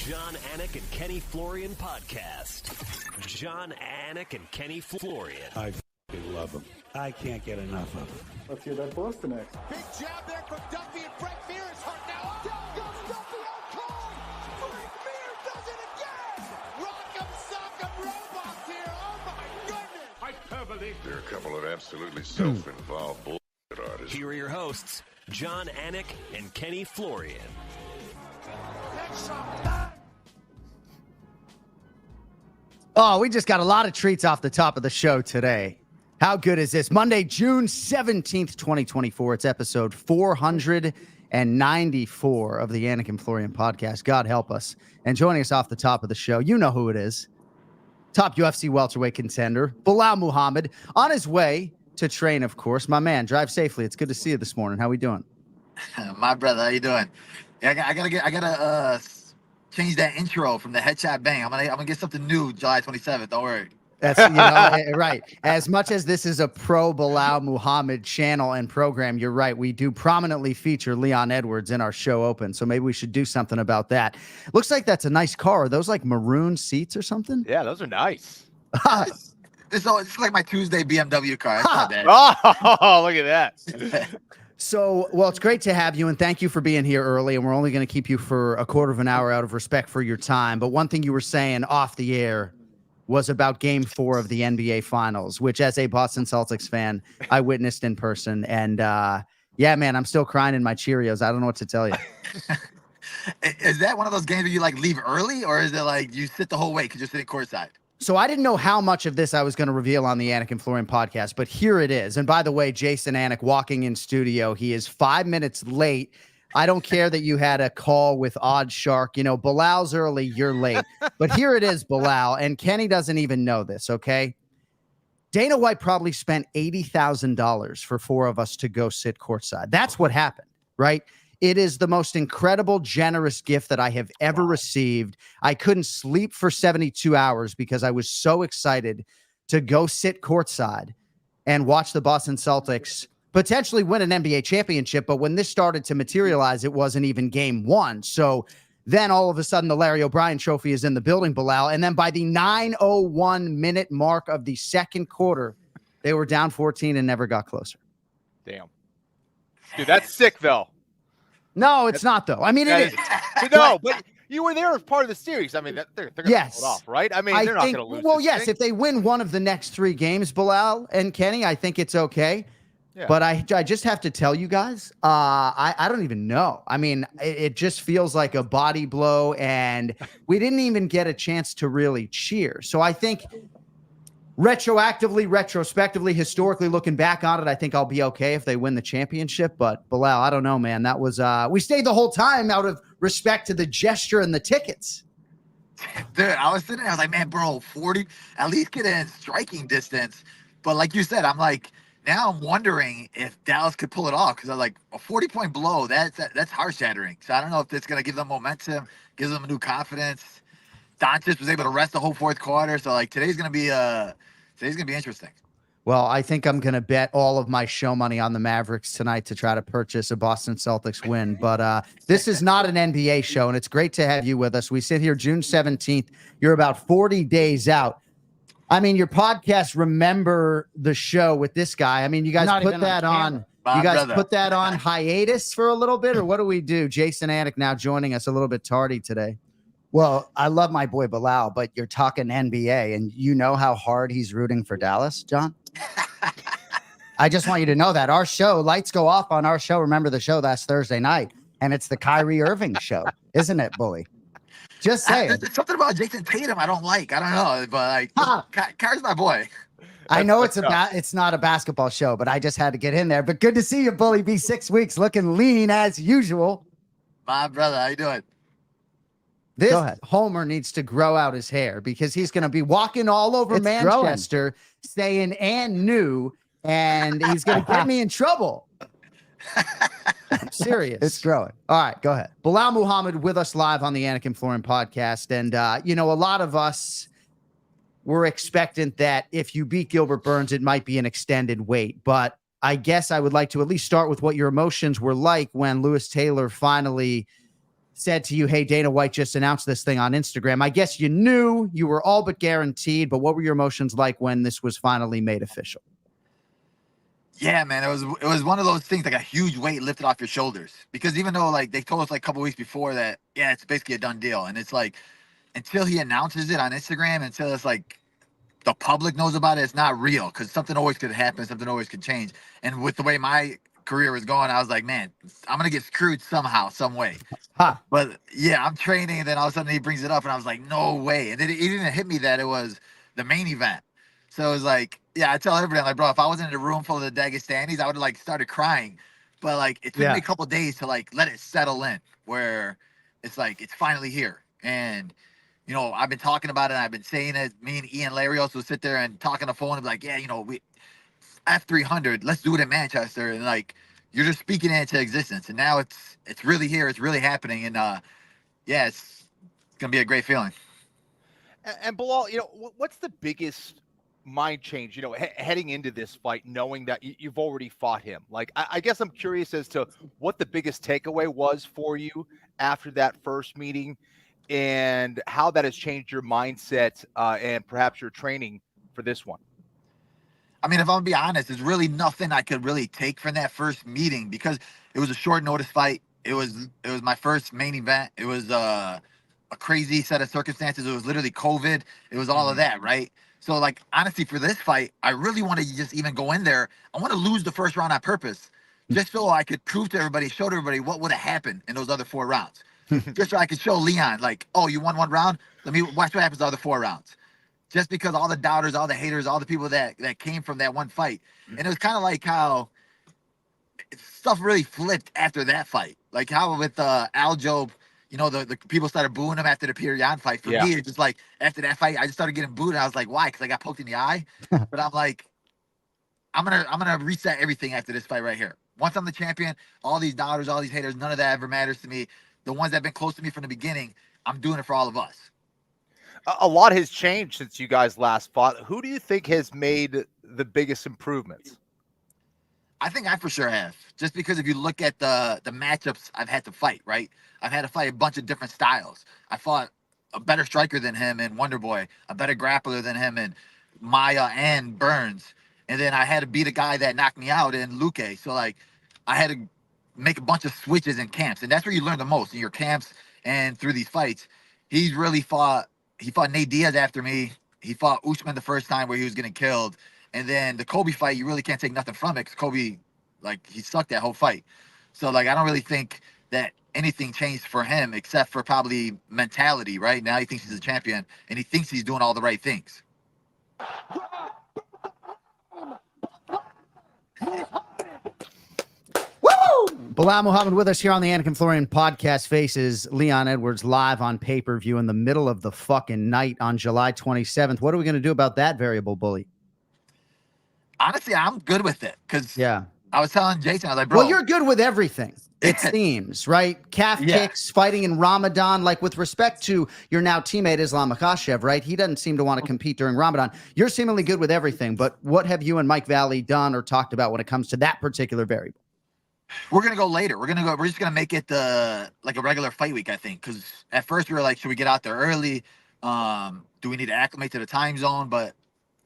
John Anik and Kenny Florian podcast. John Anik and Kenny Florian. I f***ing love him. I can't get enough of him. Let's hear that Boston next. Big jab there from Duffy, and Frank Mir is hurt now. Down goes Duffy, out cold. Frank Mir does it again. Rock'em sock'em robots here. Oh my goodness. Hyperbole. There are a couple of absolutely self-involved bullshit artists. Here are your hosts, John Anik and Kenny Florian. Oh, we just got a lot of treats off the top of the show today. How good is this? Monday, June 17th, 2024. It's episode 494 of the Anik Florian podcast. God help us. And joining us off the top of the show, you know who it is. Top UFC welterweight contender, Belal Muhammad, on his way to train, of course. My man, drive safely. It's good to see you this morning. How we doing? My brother, how you doing? Yeah, I gotta change that intro from the headshot bang. I'm gonna get something new July 27th. Don't worry. That's right. As much as this is a pro Belal Muhammad channel and program, you're right. We do prominently feature Leon Edwards in our show open, so maybe we should do something about that. Looks like that's a nice car. Are those like maroon seats or something? Yeah, those are nice. It's like my Tuesday BMW car. It's not bad. Oh, look at that. So, well, it's great to have you, and thank you for being here early, and we're only going to keep you for a quarter of an hour out of respect for your time. But one thing you were saying off the air was about Game 4 of the NBA Finals, which as a Boston Celtics fan, I witnessed in person. And, yeah, man, I'm still crying in my Cheerios. I don't know what to tell you. Is that one of those games where you, like, leave early, or is it like you sit the whole way because you're sitting courtside? So I didn't know how much of this I was going to reveal on the Anik Florian podcast, but here it is. And by the way, Jason Anik walking in studio, he is 5 minutes late. I don't care that you had a call with Odd Shark. You know, Belal's early, you're late. But here it is, Belal, and Kenny doesn't even know this, okay? Dana White probably spent $80,000 for four of us to go sit courtside. That's what happened, right? It is the most incredible, generous gift that I have ever received. I couldn't sleep for 72 hours because I was so excited to go sit courtside and watch the Boston Celtics potentially win an NBA championship. But when this started to materialize, it wasn't even game one. So then all of a sudden the Larry O'Brien trophy is in the building, Belal. And then by the 9:01 minute mark of the second quarter, they were down 14 and never got closer. Damn. Dude, that's sick, though. No, it's not, though. I mean, it is. No, but you were there as part of the series. I mean, they're going to pull it off, right? I mean, they're not going to lose. Well, yes, if they win one of the next three games, Belal and Kenny, I think it's okay. Yeah. But I just have to tell you guys, I don't even know. I mean, it just feels like a body blow, and we didn't even get a chance to really cheer. So I think retrospectively, historically looking back on it, I think I'll be okay if they win the championship. But Belal, I don't know, man. That was we stayed the whole time out of respect to the gesture and the tickets. Dude, I was sitting there, I was like, man, bro, 40, at least get in striking distance. But like you said, I'm like, now I'm wondering if Dallas could pull it off, because I'm like, a 40-point blow, that's heart-shattering. So I don't know if it's going to give them momentum, gives them a new confidence. Doncic was able to rest the whole fourth quarter, so like today's gonna be interesting. Well, I think I'm gonna bet all of my show money on the Mavericks tonight to try to purchase a Boston Celtics win. But this is not an NBA show, and it's great to have you with us. We sit here June 17th. You're about 40 days out. I mean, your podcast, Remember the Show with this guy. I mean, you guys put that on. You guys put that on hiatus for a little bit, or what do we do? Jason Anik now joining us a little bit tardy today. Well, I love my boy Belal, but you're talking NBA, and you know how hard he's rooting for Dallas, John? I just want you to know that. Our show, lights go off on our show, Remember the Show, that's Thursday night, and it's the Kyrie Irving show, isn't it, bully? Just saying. There's something about Jason Tatum I don't like. I don't know, but like, Kyrie's my boy. I know it's not a basketball show, but I just had to get in there. But good to see you, bully. Be 6 weeks looking lean as usual. My brother, how you doing? This Homer needs to grow out his hair, because he's going to be walking all over Manchester saying "and new," and he's going to get me in trouble. I'm serious. It's growing. All right, go ahead. Belal Muhammad with us live on the Anik Florian podcast. And, you know, a lot of us were expectant that if you beat Gilbert Burns, it might be an extended wait. But I guess I would like to at least start with what your emotions were like when Lewis Taylor finally said to you, hey, Dana White just announced this thing on Instagram. I guess you knew, you were all but guaranteed, but what were your emotions like when this was finally made official? Yeah, man, it was one of those things, like a huge weight lifted off your shoulders. Because even though like they told us like a couple weeks before that, yeah, it's basically a done deal. And it's like, until he announces it on Instagram, until it's like the public knows about it, it's not real, because something always could happen, something always could change. And with the way my career was going, I was like, man, I'm gonna get screwed somehow, some way. Huh. But yeah, I'm training, and then all of a sudden he brings it up, and I was like, no way. And then it didn't hit me that it was the main event. So it was like, yeah, I tell everybody, I'm like, bro, if I wasn't in a room full of the Dagestanis, I would have like started crying. But like, it took me a couple days to like let it settle in, where it's like it's finally here. And you know, I've been talking about it, and I've been saying it. Me and Ian Larios will sit there and talk on the phone and be like, yeah, you know, we F300, let's do it in Manchester. And like, you're just speaking it into existence. And now it's really here. It's really happening. And yeah, it's gonna be a great feeling. And Belal, you know, what's the biggest mind change, you know, heading into this fight, knowing that you've already fought him? Like, I guess I'm curious as to what the biggest takeaway was for you after that first meeting, and how that has changed your mindset and perhaps your training for this one. I mean, if I'm gonna be honest, there's really nothing I could really take from that first meeting, because it was a short notice fight. It was my first main event. It was a crazy set of circumstances. It was literally COVID. It was all of that, right? So like, honestly, for this fight, I really want to just even go in there. I want to lose the first round on purpose, just so I could prove to everybody, show to everybody what would have happened in those other 4 rounds. Just so I could show Leon, like, oh, you won 1 round? Let me watch what happens to the other 4 rounds. Just because all the doubters, all the haters, all the people that came from that one fight. And it was kind of like how stuff really flipped after that fight. Like how with Aljo, you know, the people started booing him after the Period fight. For me, it's just like, after that fight, I just started getting booed. And I was like, why? Because I got poked in the eye. But I'm like, I'm gonna reset everything after this fight right here. Once I'm the champion, all these doubters, all these haters, none of that ever matters to me. The ones that have been close to me from the beginning, I'm doing it for all of us. A lot has changed since you guys last fought. Who do you think has made the biggest improvements? I think I for sure have. Just because if you look at the matchups I've had to fight, right? I've had to fight a bunch of different styles. I fought a better striker than him in Wonderboy, a better grappler than him in Maya and Burns. And then I had to beat a guy that knocked me out in Luque. So like, I had to make a bunch of switches in camps. And that's where you learn the most, in your camps and through these fights. He fought Nate Diaz after me. He fought Usman the first time where he was getting killed. And then the Kobe fight, you really can't take nothing from it, because Kobe, like, he sucked that whole fight. So, like, I don't really think that anything changed for him except for probably mentality, right? Now he thinks he's a champion, and he thinks he's doing all the right things. Belal Muhammad with us here on the Anik Florian podcast. Faces Leon Edwards live on pay-per-view in the middle of the fucking night on July 27th. What are we going to do about that variable, bully? Honestly, I'm good with it, because yeah, I was telling Jason, I was like, bro. Well, you're good with everything, it seems, right? Calf kicks, fighting in Ramadan. Like, with respect to your now teammate Islam Makhachev, right? He doesn't seem to want to compete during Ramadan. You're seemingly good with everything, but what have you and Mike Valley done or talked about when it comes to that particular variable? We're gonna go later. We're just gonna make it like a regular fight week, I think. Because at first we were like, should we get out there early? Do we need to acclimate to the time zone? But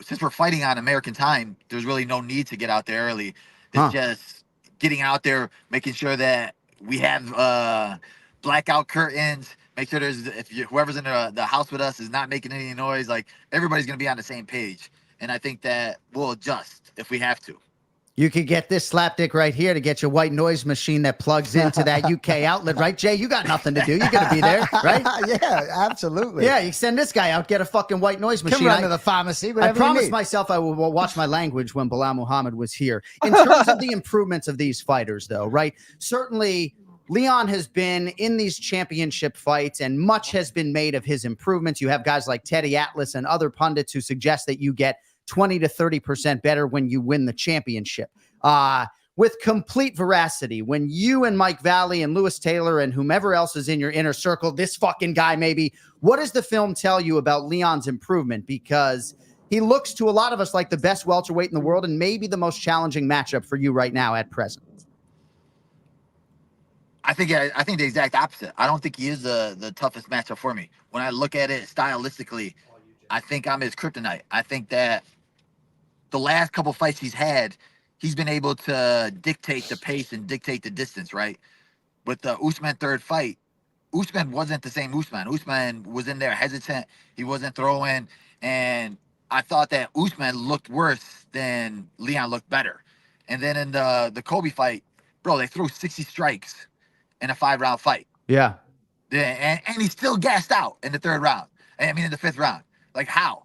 since we're fighting on American time, there's really no need to get out there early. It's just getting out there, making sure that we have blackout curtains. Make sure whoever's in the house with us is not making any noise. Like, everybody's gonna be on the same page. And I think that we'll adjust if we have to. You could get this slapdick right here to get your white noise machine that plugs into that UK outlet, right, Jay? You got nothing to do. You're going to be there, right? Yeah, absolutely. Yeah, you send this guy out, get a fucking white noise machine. Come run to the pharmacy. I promised myself I will watch my language when Belal Muhammad was here. In terms of the improvements of these fighters, though, right? Certainly, Leon has been in these championship fights, and much has been made of his improvements. You have guys like Teddy Atlas and other pundits who suggest that you get 20 to 30% better when you win the championship. With complete veracity, when you and Mike Valley and Lewis Taylor and whomever else is in your inner circle, this fucking guy maybe, what does the film tell you about Leon's improvement? Because he looks to a lot of us like the best welterweight in the world, and maybe the most challenging matchup for you right now at present. I think the exact opposite. I don't think he is the toughest matchup for me. When I look at it stylistically, I think I'm his kryptonite. I think that the last couple fights he's had, he's been able to dictate the pace and dictate the distance, right? With the Usman third fight, Usman wasn't the same Usman. Usman was in there hesitant. He wasn't throwing. And I thought that Usman looked worse than Leon looked better. And then in the Kobe fight, bro, they threw 60 strikes in a 5-round fight. Yeah. And he still gassed out in the third round. I mean, in the 5th round. Like, how?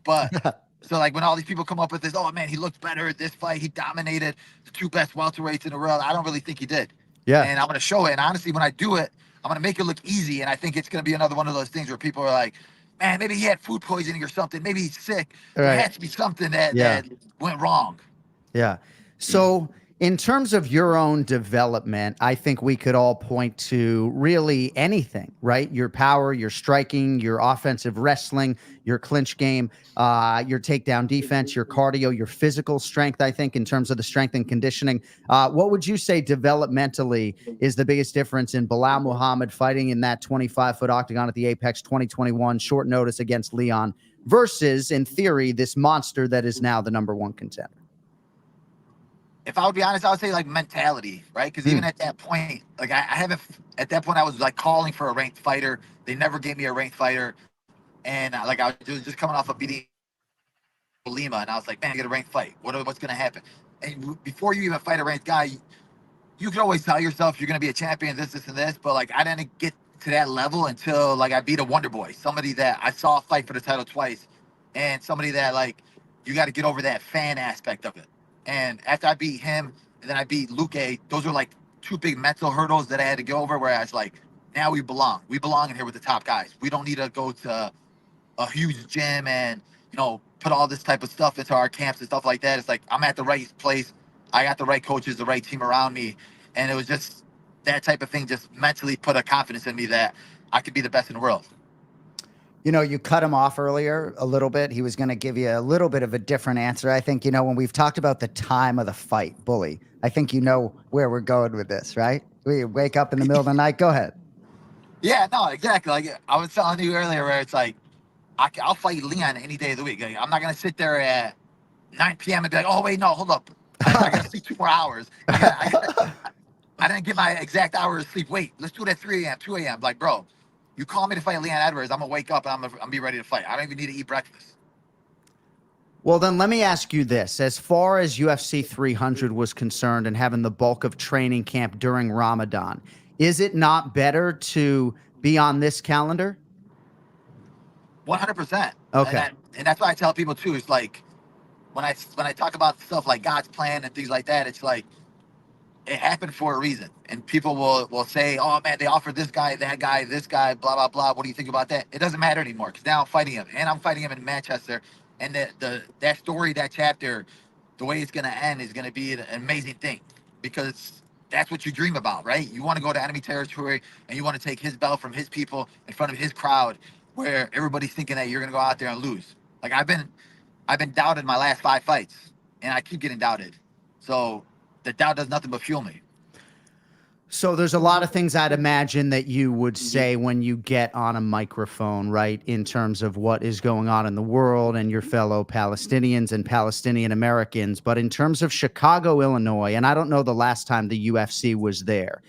But so, like, when all these people come up with this, oh, man, he looked better at this fight. He dominated the 2 best welterweights in the world. I don't really think he did. Yeah. And I'm going to show it. And honestly, when I do it, I'm going to make it look easy. And I think it's going to be another one of those things where people are like, man, maybe he had food poisoning or something. Maybe he's sick. Right. There has to be something that went wrong. Yeah. So in terms of your own development, I think we could all point to really anything, right? Your power, your striking, your offensive wrestling, your clinch game, your takedown defense, your cardio, your physical strength, I think, in terms of the strength and conditioning. What would you say developmentally is the biggest difference in Belal Muhammad fighting in that 25-foot octagon at the Apex 2021, short notice against Leon, versus, in theory, this monster that is now the #1 contender? If I would be honest, I would say like mentality, right? Because even at that point, like I haven't, at that point, I was like calling for a ranked fighter. They never gave me a ranked fighter. And like I was just coming off of beating Lima, and I was like, man, I get a ranked fight. What's going to happen? And before you even fight a ranked guy, you can always tell yourself you're going to be a champion, this, and this. But like I didn't get to that level until like I beat a Wonder Boy, somebody that I saw fight for the title twice, and somebody that like you got to get over that fan aspect of it. And after I beat him, and then I beat Luque, those were like 2 big mental hurdles that I had to go over, where I was like, now we belong. We belong in here with the top guys. We don't need to go to a huge gym and, you know, put all this type of stuff into our camps and stuff like that. It's like, I'm at the right place. I got the right coaches, the right team around me. And it was just that type of thing just mentally put a confidence in me that I could be the best in the world. You know, you cut him off earlier a little bit. He was going to give you a little bit of a different answer. I think, you know, when we've talked about the time of the fight, Bully, I think you know where we're going with this, right? We wake up in the middle of the night. Go ahead. Yeah, no, exactly. Like I was telling you earlier, where it's like, I'll fight Leon any day of the week. Like, I'm not going to sit there at 9 p.m. and be like, oh, wait, no, hold up. I got to sleep 2 more hours. I didn't get my exact hours of sleep. Wait, let's do it at 3 a.m., 2 a.m. Like, bro, you call me to fight Leon Edwards, I'm going to wake up and I'm going to be ready to fight. I don't even need to eat breakfast. Well, then let me ask you this. As far as UFC 300 was concerned and having the bulk of training camp during Ramadan, is it not better to be on this calendar? 100%. Okay. And that's why I tell people, too, it's like, when I talk about stuff like God's plan and things like that, it's like, it happened for a reason. And people will say, oh, man, they offered this guy, that guy, this guy, blah, blah, blah. What do you think about that? It doesn't matter anymore, because now I'm fighting him. And I'm fighting him in Manchester. And that story, that chapter, the way it's going to end is going to be an amazing thing, because that's what you dream about, right? You want to go to enemy territory and you want to take his belt from his people in front of his crowd, where everybody's thinking that you're going to go out there and lose. Like I've been doubted my last 5 fights, and I keep getting doubted. So the doubt does nothing but fuel me. So there's a lot of things I'd imagine that you would say when you get on a microphone, right, in terms of what is going on in the world and your fellow Palestinians and Palestinian Americans. But in terms of Chicago, Illinois, and I don't know the last time the UFC was there,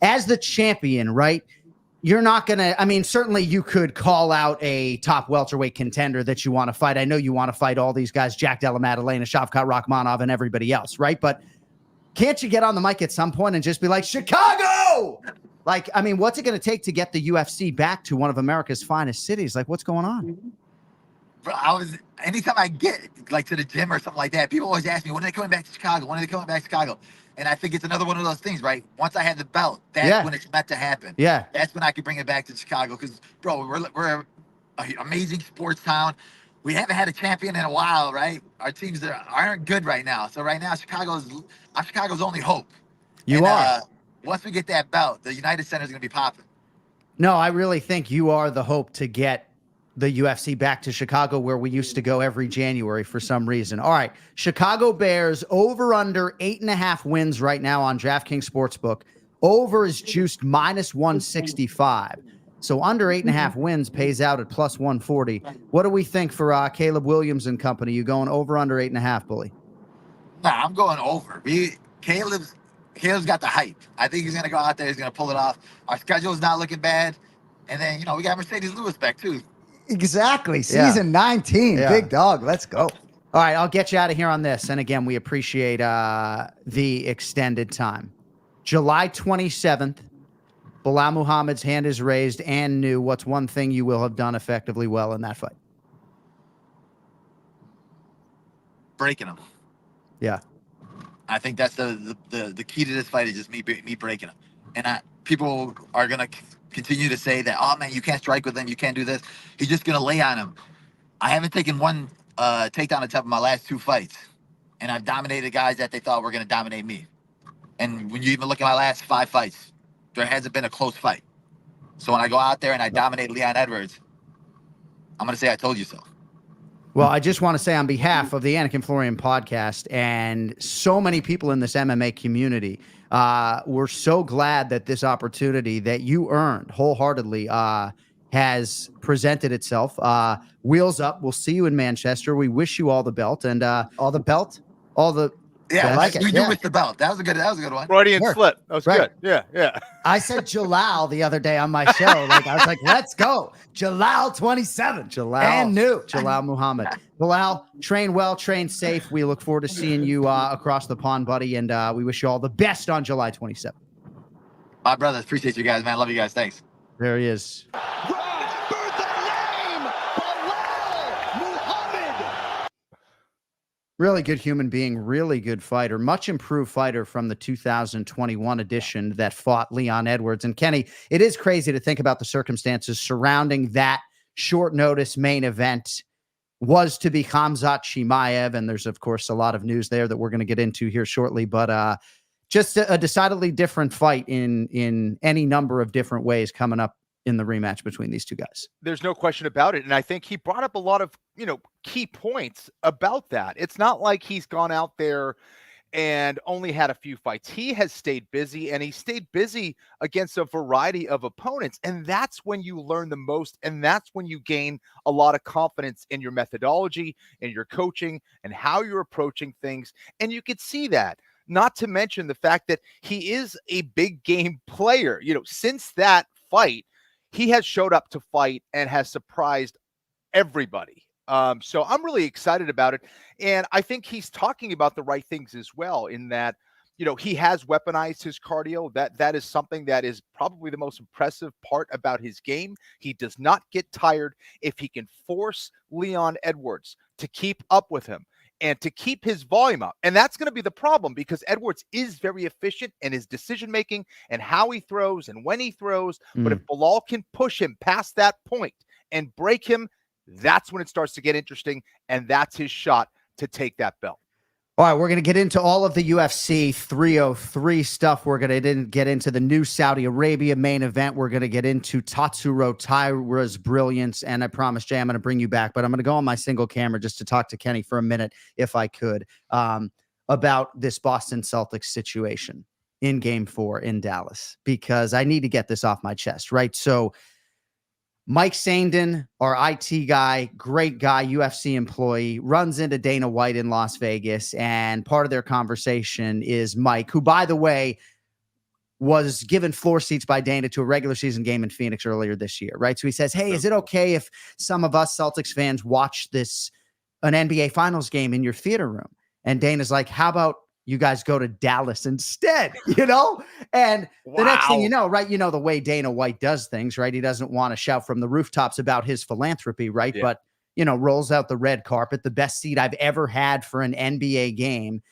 as the champion, right, you're not going to, I mean, certainly you could call out a top welterweight contender that you want to fight. I know you want to fight all these guys, Jack Della Maddalena, Shavkat Rakhmonov, and everybody else, right? But can't you get on the mic at some point and just be like, Chicago? Like, I mean, what's it going to take to get the UFC back to one of America's finest cities? Like, what's going on? Bro, anytime I get like to the gym or something like that, people always ask me, when are they coming back to Chicago? When are they coming back to Chicago? And I think it's another one of those things, right? Once I had the belt, that's when it's meant to happen. Yeah. That's when I could bring it back to Chicago. Because, bro, we're an amazing sports town. We haven't had a champion in a while, right? Our teams aren't good right now. So right now, I'm Chicago's only hope. You are. Once we get that belt, the United Center is going to be popping. No, I really think you are the hope to get the UFC back to Chicago, where we used to go every January for some reason. All right. Chicago Bears over under 8.5 wins right now on DraftKings Sportsbook. Over is juiced -165. So under 8.5 wins pays out at +140. What do we think for Caleb Williams and company? You going over under 8.5, Bully? Nah, I'm going over. Caleb's got the hype. I think he's gonna go out there. He's gonna pull it off. Our schedule is not looking bad, and then we got Mercedes Lewis back too. Exactly. Season 19. Yeah. Big dog. Let's go. All right, I'll get you out of here on this. And again, we appreciate the extended time. July 27th, Belal Muhammad's hand is raised and new. What's one thing you will have done effectively well in that fight? Breaking him. Yeah. I think that's the key to this fight is just me breaking him. And people are going to continue to say that, oh, man, you can't strike with him. You can't do this. He's just going to lay on him. I haven't taken one takedown attempt in my last 2 fights. And I've dominated guys that they thought were going to dominate me. And when you even look at my last 5 fights, there hasn't been a close fight. So when I go out there and I dominate Leon Edwards, I'm going to say I told you so. Well, I just want to say on behalf of the Anik Florian podcast and so many people in this MMA community, we're so glad that this opportunity that you earned wholeheartedly has presented itself. Wheels up. We'll see you in Manchester. We wish you all the belt and all the belt. Yeah, I like it. We do with the belt. That was a good one. Freudian slip. That was Right. good. Yeah. I said Jalal the other day on my show. I was like, let's go. Jalal 27. And new. Belal Muhammad. Belal, train well, train safe. We look forward to seeing you across the pond, buddy, and we wish you all the best on July 27th. My brothers, appreciate you guys, man. Love you guys. Thanks. There he is. Really good human being, really good fighter, much improved fighter from the 2021 edition that fought Leon Edwards. And Kenny, it is crazy to think about the circumstances surrounding that short notice main event was to be Khamzat Chimaev. And there's, of course, a lot of news there that we're going to get into here shortly. But just a decidedly different fight in any number of different ways coming up in the rematch between these two guys. There's no question about it. And I think he brought up a lot of, key points about that. It's not like he's gone out there and only had a few fights. He has stayed busy, and he stayed busy against a variety of opponents. And that's when you learn the most. And that's when you gain a lot of confidence in your methodology and your coaching and how you're approaching things. And you could see that. Not to mention the fact that he is a big game player. Since that fight, he has showed up to fight and has surprised everybody. So I'm really excited about it. And I think he's talking about the right things as well, in that, he has weaponized his cardio. That is something that is probably the most impressive part about his game. He does not get tired. If he can force Leon Edwards to keep up with him and to keep his volume up. And that's going to be the problem, because Edwards is very efficient in his decision-making and how he throws and when he throws. But if Belal can push him past that point and break him, that's when it starts to get interesting. And that's his shot to take that belt. All right, we're going to get into all of the UFC 303 stuff. We're going to get into the new Saudi Arabia main event. We're going to get into Tatsuro Taira's brilliance. And I promise, Jay, I'm going to bring you back. But I'm going to go on my single camera just to talk to Kenny for a minute, if I could, about this Boston Celtics situation in Game 4 in Dallas, because I need to get this off my chest, right? So Mike Sandin, our IT guy, great guy, UFC employee, runs into Dana White in Las Vegas. And part of their conversation is Mike, who, by the way, was given floor seats by Dana to a regular season game in Phoenix earlier this year, right? So he says, hey, is it okay if some of us Celtics fans watch an NBA Finals game in your theater room? And Dana's like, how about you guys go to Dallas instead, And the next thing you know, right, the way Dana White does things, right? He doesn't want to shout from the rooftops about his philanthropy, right? Yeah. But, rolls out the red carpet, the best seat I've ever had for an NBA game.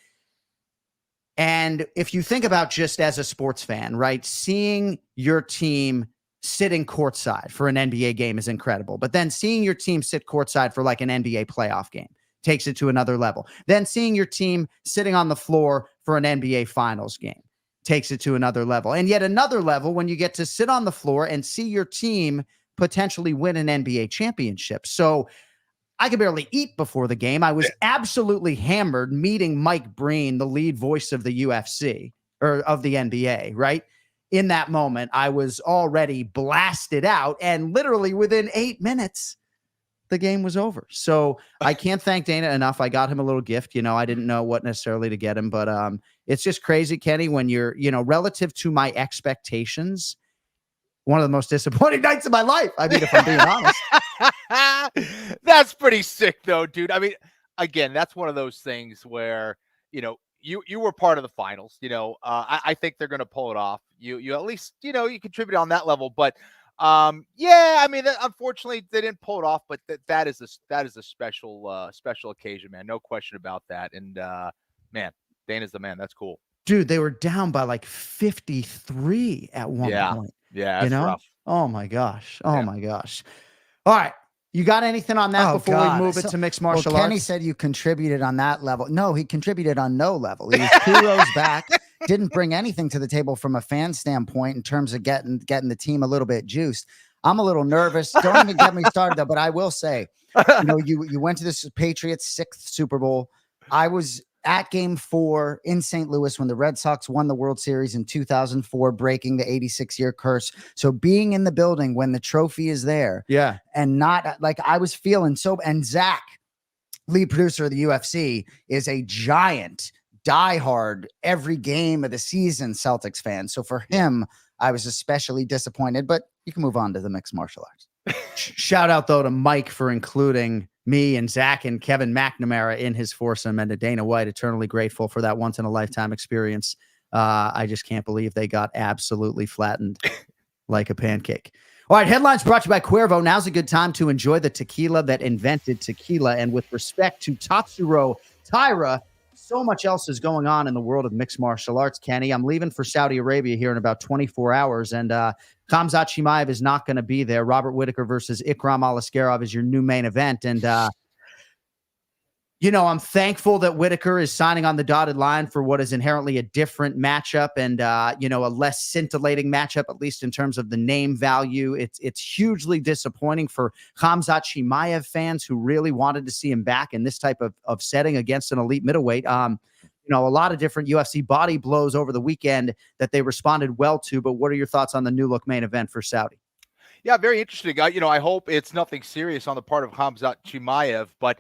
And if you think about just as a sports fan, right, seeing your team sitting courtside for an NBA game is incredible. But then seeing your team sit courtside for like an NBA playoff game takes it to another level. Then seeing your team sitting on the floor for an NBA Finals game takes it to another level. And yet another level when you get to sit on the floor and see your team potentially win an NBA championship. So I could barely eat before the game. I was absolutely hammered meeting Mike Breen, the lead voice of the UFC or of the NBA, right? in that moment, I was already blasted out, and literally within 8 minutes, the game was over. So I can't thank Dana enough. I got him a little gift. I didn't know what necessarily to get him, but it's just crazy, Kenny, when you're, relative to my expectations, one of the most disappointing nights of my life. I mean, if I'm being honest. That's pretty sick, though, dude. I mean, again, that's one of those things where, you were part of the finals. I think they're going to pull it off. You at least, you contribute on that level. But yeah, I mean, unfortunately, they didn't pull it off. But that is a special occasion, man. No question about that. And man, Dana's the man. That's cool. Dude, they were down by like 53 at one point. Yeah, that's rough. Oh my gosh. Oh my gosh. All right. You got anything on that before we move it to mixed martial arts? Kenny said you contributed on that level. No, he contributed on no level. He was 2 rows back, didn't bring anything to the table from a fan standpoint in terms of getting the team a little bit juiced. I'm a little nervous. Don't even get me started though, but I will say, you went to this Patriots 6th Super Bowl. I was at Game 4 in St. Louis when the Red Sox won the World Series in 2004, breaking the 86-year curse. So being in the building when the trophy is there, and not like I was feeling so. And Zach, lead producer of the UFC, is a giant, diehard, every game of the season Celtics fan. So for him, I was especially disappointed. But you can move on to the mixed martial arts. Shout out though to Mike for including me and Zach and Kevin McNamara in his foursome, and to Dana White, eternally grateful for that once in a lifetime experience. I just can't believe they got absolutely flattened like a pancake. All right. Headlines brought to you by Cuervo. Now's a good time to enjoy the tequila that invented tequila. And with respect to Tatsuro Taira, so much else is going on in the world of mixed martial arts, Kenny. I'm leaving for Saudi Arabia here in about 24 hours, and Khamzat Chimaev is not going to be there. Robert Whittaker versus Ikram Aliskerov is your new main event. And, I'm thankful that Whittaker is signing on the dotted line for what is inherently a different matchup and, a less scintillating matchup, at least in terms of the name value. It's hugely disappointing for Khamzat Chimaev fans who really wanted to see him back in this type of setting against an elite middleweight. A lot of different UFC body blows over the weekend that they responded well to, but what are your thoughts on the new look main event for Saudi? Yeah, very interesting. I hope it's nothing serious on the part of Khamzat Chimaev, but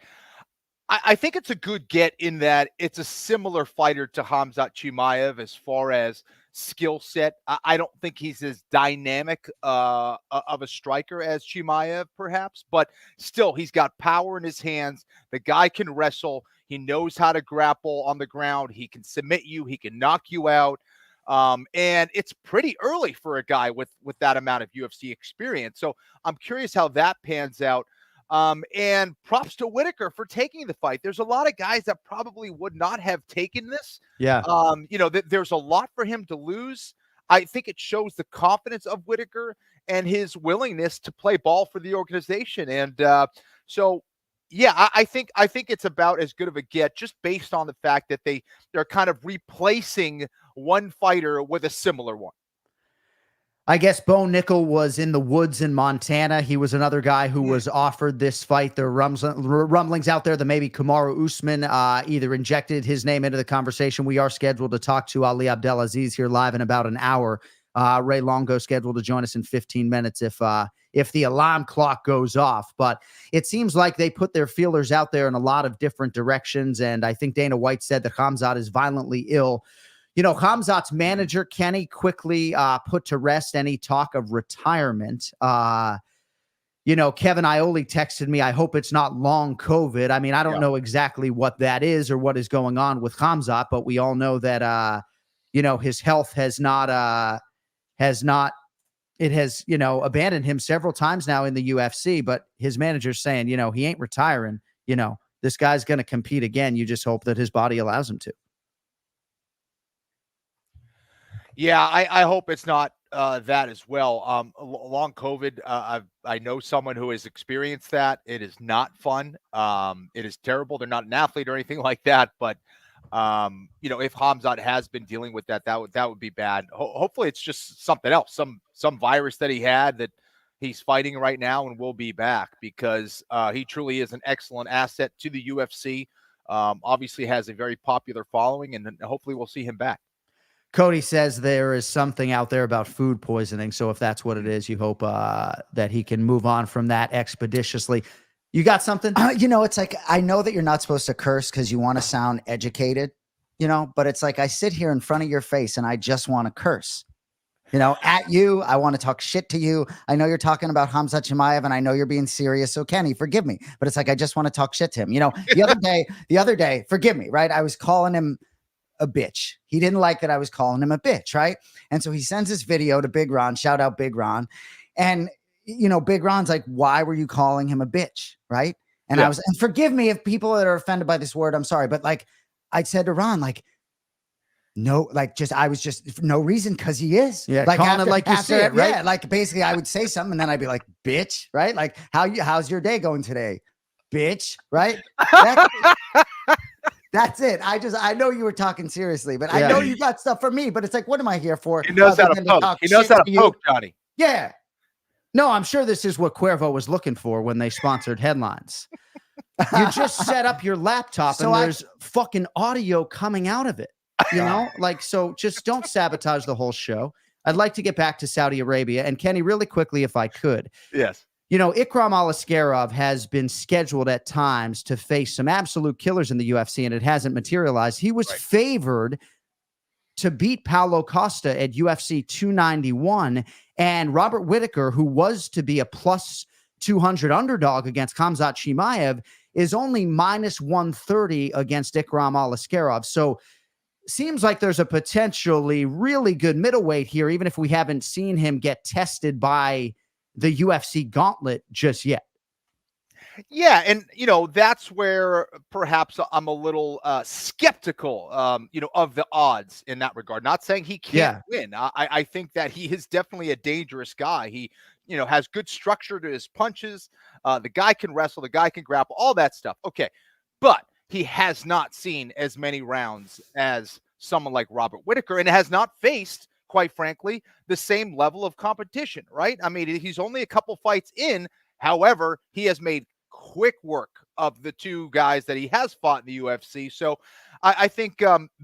I think it's a good get in that it's a similar fighter to Khamzat Chimaev as far as skill set. I don't think he's as dynamic of a striker as Chimaev, perhaps, but still, he's got power in his hands. The guy can wrestle. He knows how to grapple on the ground. He can submit you. He can knock you out. And it's pretty early for a guy with that amount of UFC experience. So I'm curious how that pans out. And props to Whittaker for taking the fight. There's a lot of guys that probably would not have taken this. Yeah. There's a lot for him to lose. I think it shows the confidence of Whittaker and his willingness to play ball for the organization. And I think it's about as good of a get just based on the fact that they're kind of replacing one fighter with a similar one. I guess Bo Nickel was in the woods in Montana. He was another guy who was offered this fight. There are rumblings out there that maybe Kamaru Usman either injected his name into the conversation. We are scheduled to talk to Ali Abdelaziz here live in about an hour. Ray Longo scheduled to join us in 15 minutes if the alarm clock goes off. But it seems like they put their feelers out there in a lot of different directions. And I think Dana White said that Khamzat is violently ill. Khamzat's manager, Kenny, quickly put to rest any talk of retirement. Kevin Ioli texted me, I hope it's not long COVID. I mean, I don't know exactly what that is or what is going on with Khamzat, but we all know that, his health has abandoned him several times now in the UFC, but his manager's saying, he ain't retiring. This guy's going to compete again. You just hope that his body allows him to. Yeah, I hope it's not that as well. Long COVID, I know someone who has experienced that. It is not fun. It is terrible. They're not an athlete or anything like that, but if Khamzat has been dealing with that would be bad. Hopefully, it's just something else, some virus that he had that he's fighting right now and will be back because he truly is an excellent asset to the UFC. Obviously, has a very popular following, and hopefully, we'll see him back. Cody says there is something out there about food poisoning. So if that's what it is, you hope that he can move on from that expeditiously. You got something? It's like, I know that you're not supposed to curse because you want to sound educated, but it's like I sit here in front of your face and I just want to curse. At you, I want to talk shit to you. I know you're talking about Hamza Chimaev, and I know you're being serious. So Kenny, forgive me, but it's like I just want to talk shit to him. The other day, forgive me, right? I was calling him a bitch. He didn't like that I was calling him a bitch, right? And so he sends this video to Big Ron. Shout out Big Ron, and Big Ron's like, "Why were you calling him a bitch?" Right? And I was, and forgive me if people that are offended by this word, I'm sorry, but like I said to Ron, like. No, I was just for no reason because he is. Yeah, calling it like you say it, right? Yeah, like basically I would say something and then I'd be like, bitch, right? Like, how's your day going today? Bitch, right? That's it. I know you were talking seriously, but I know you got stuff for me, but it's like, what am I here for? He knows how to poke. He knows how to poke, Johnny. Yeah. No, I'm sure this is what Cuervo was looking for when they sponsored headlines. You just set up your laptop and there's fucking audio coming out of it. So just don't sabotage the whole show. I'd like to get back to Saudi Arabia. And Kenny, really quickly, if I could. Yes. Ikram Aliskerov has been scheduled at times to face some absolute killers in the UFC, and it hasn't materialized. He was favored to beat Paulo Costa at UFC 291. And Robert Whittaker, who was to be a plus 200 underdog against Khamzat Chimaev, is only minus 130 against Ikram Aliskerov. So seems like there's a potentially really good middleweight here, even if we haven't seen him get tested by the UFC gauntlet just yet. Yeah, and that's where perhaps I'm a little skeptical, of the odds in that regard. Not saying he can't win. I think that he is definitely a dangerous guy. He, has good structure to his punches. The guy can wrestle. The guy can grapple. All that stuff. Okay, but he has not seen as many rounds as someone like Robert Whittaker, and has not faced, quite frankly, the same level of competition, right? I mean, he's only a couple fights in. However, he has made quick work of the two guys that he has fought in the UFC. So I think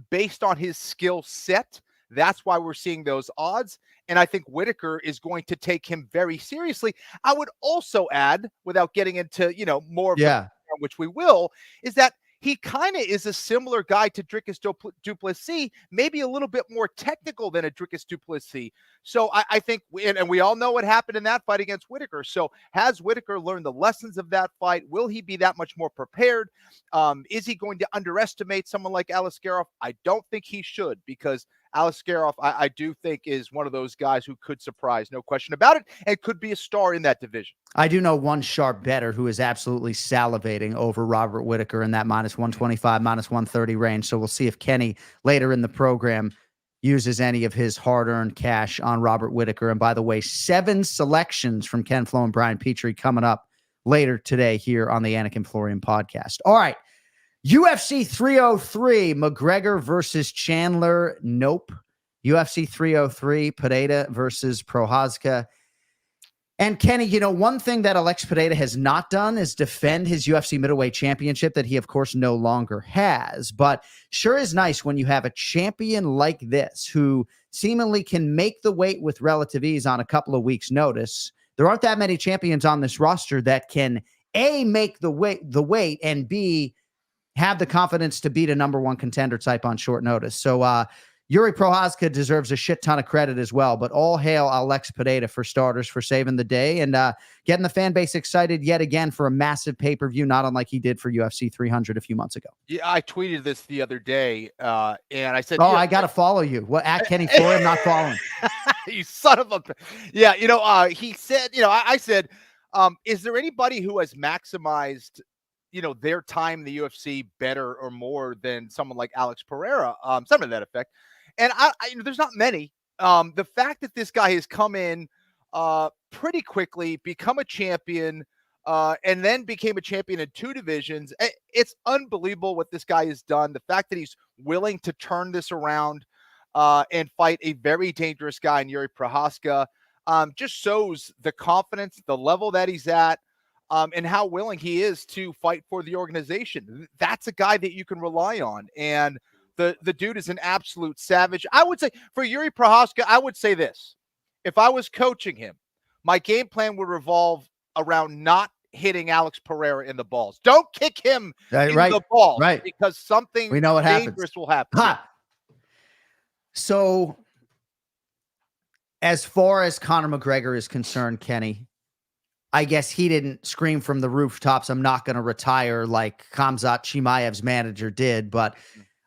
based on his skill set, that's why we're seeing those odds. And I think Whittaker is going to take him very seriously. I would also add, without getting into, more of the, which we will, is that he kind of is a similar guy to Dricus du Plessis, maybe a little bit more technical than a Dricus du Plessis. So I think, and we all know what happened in that fight against Whittaker. So has Whittaker learned the lessons of that fight? Will he be that much more prepared? Is he going to underestimate someone like Aliskerov? I don't think he should, because Aliskerov, I do think, is one of those guys who could surprise, no question about it, and could be a star in that division. I do know one sharp bettor who is absolutely salivating over Robert Whittaker in that minus 125, minus 130 range. So we'll see if Kenny later in the program uses any of his hard-earned cash on Robert Whittaker. And by the way, 7 selections from KenFlo and Brian Petrie coming up later today here on the Anik Florian podcast. All right. UFC 303, McGregor versus Chandler. Nope. UFC 303, Pereira versus Prochazka. And Kenny, one thing that Alex Pereira has not done is defend his UFC middleweight championship that he, of course, no longer has. But sure is nice when you have a champion like this who seemingly can make the weight with relative ease on a couple of weeks' notice. There aren't that many champions on this roster that can, A, make the weight, and B, have the confidence to beat a number one contender type on short notice. So Yuri Prochazka deserves a shit ton of credit as well, but all hail Alex Pereira for starters for saving the day and getting the fan base excited yet again for a massive pay-per-view, not unlike he did for UFC 300 a few months ago. Yeah, I tweeted this the other day, and I said, I got to follow you. What, at Kenny Floyd? I'm not following. You son of a... Yeah, he said, I said, is there anybody who has maximized their time in the UFC better or more than someone like Alex Pereira, something to that effect? And I there's not many. The fact that this guy has come in pretty quickly, become a champion, and then became a champion in 2 divisions, it's unbelievable what this guy has done. The fact that he's willing to turn this around and fight a very dangerous guy in Yuri Prochazka just shows the confidence, the level that he's at, and how willing he is to fight for the organization. That's a guy that you can rely on. And The dude is an absolute savage. I would say for Yuri Prochazka, I would say this. If I was coaching him, my game plan would revolve around not hitting Alex Pereira in the balls. Don't kick him in the balls, because something we know what dangerous will happen. So, as far as Conor McGregor is concerned, Kenny, I guess he didn't scream from the rooftops, I'm not going to retire like Khamzat Chimaev's manager did. But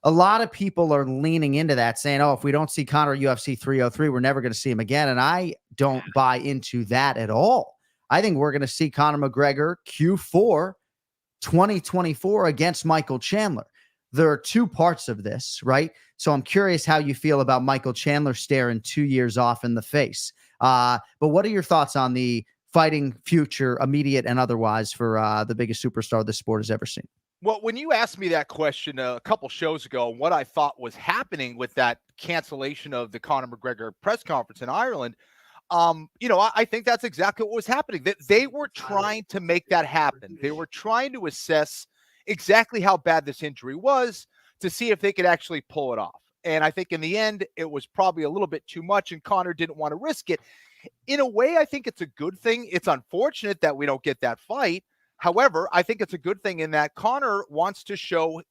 a lot of people are leaning into that, saying, oh, if we don't see Conor at UFC 303, we're never going to see him again. And I don't buy into that at all. I think we're going to see Conor McGregor Q4 2024 against Michael Chandler. There are two parts of this, right? So I'm curious how you feel about Michael Chandler staring 2 years off in the face. But what are your thoughts on the fighting future, immediate and otherwise, for the biggest superstar this sport has ever seen? Well, when you asked me that question a couple shows ago, what I thought was happening with that cancellation of the Conor McGregor press conference in Ireland, I think that's exactly what was happening. That they were trying to make that happen. They were trying to assess exactly how bad this injury was to see if they could actually pull it off. And I think in the end, it was probably a little bit too much, and Conor didn't want to risk it. In a way, I think it's a good thing. It's unfortunate that we don't get that fight. However, I think it's a good thing in that Conor wants to show,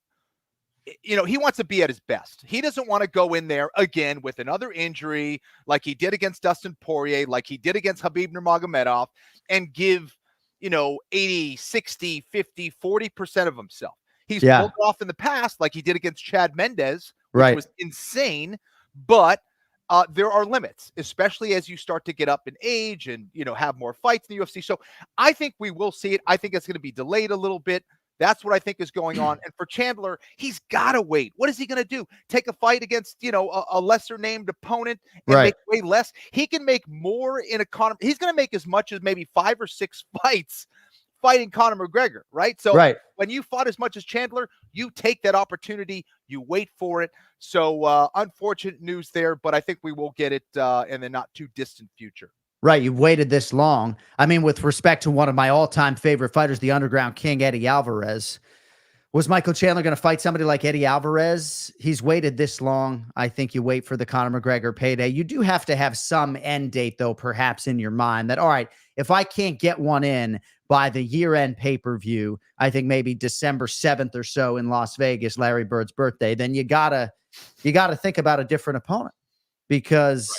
he wants to be at his best. He doesn't want to go in there again with another injury like he did against Dustin Poirier, like he did against Khabib Nurmagomedov, and give, 80, 60, 50, 40% of himself. He's pulled it off in the past like he did against Chad Mendes, which was insane, but there are limits, especially as you start to get up in age and, have more fights in the UFC. So I think we will see it. I think it's going to be delayed a little bit. That's what I think is going on. And for Chandler, he's got to wait. What is he going to do? Take a fight against, a lesser named opponent and make way less? He can make more in a Conor. He's going to make as much as maybe 5 or 6 fights fighting Conor McGregor, right? So when you fought as much as Chandler, you take that opportunity, you wait for it. So unfortunate news there, but I think we will get it in the not too distant future. Right. You've waited this long. I mean, with respect to one of my all-time favorite fighters, the Underground King, Eddie Alvarez, was Michael Chandler going to fight somebody like Eddie Alvarez? He's waited this long. I think you wait for the Conor McGregor payday. You do have to have some end date, though, perhaps in your mind that, all right, if I can't get one in by the year-end pay-per-view, I think maybe December 7th or so in Las Vegas, Larry Bird's birthday, then you gotta think about a different opponent, because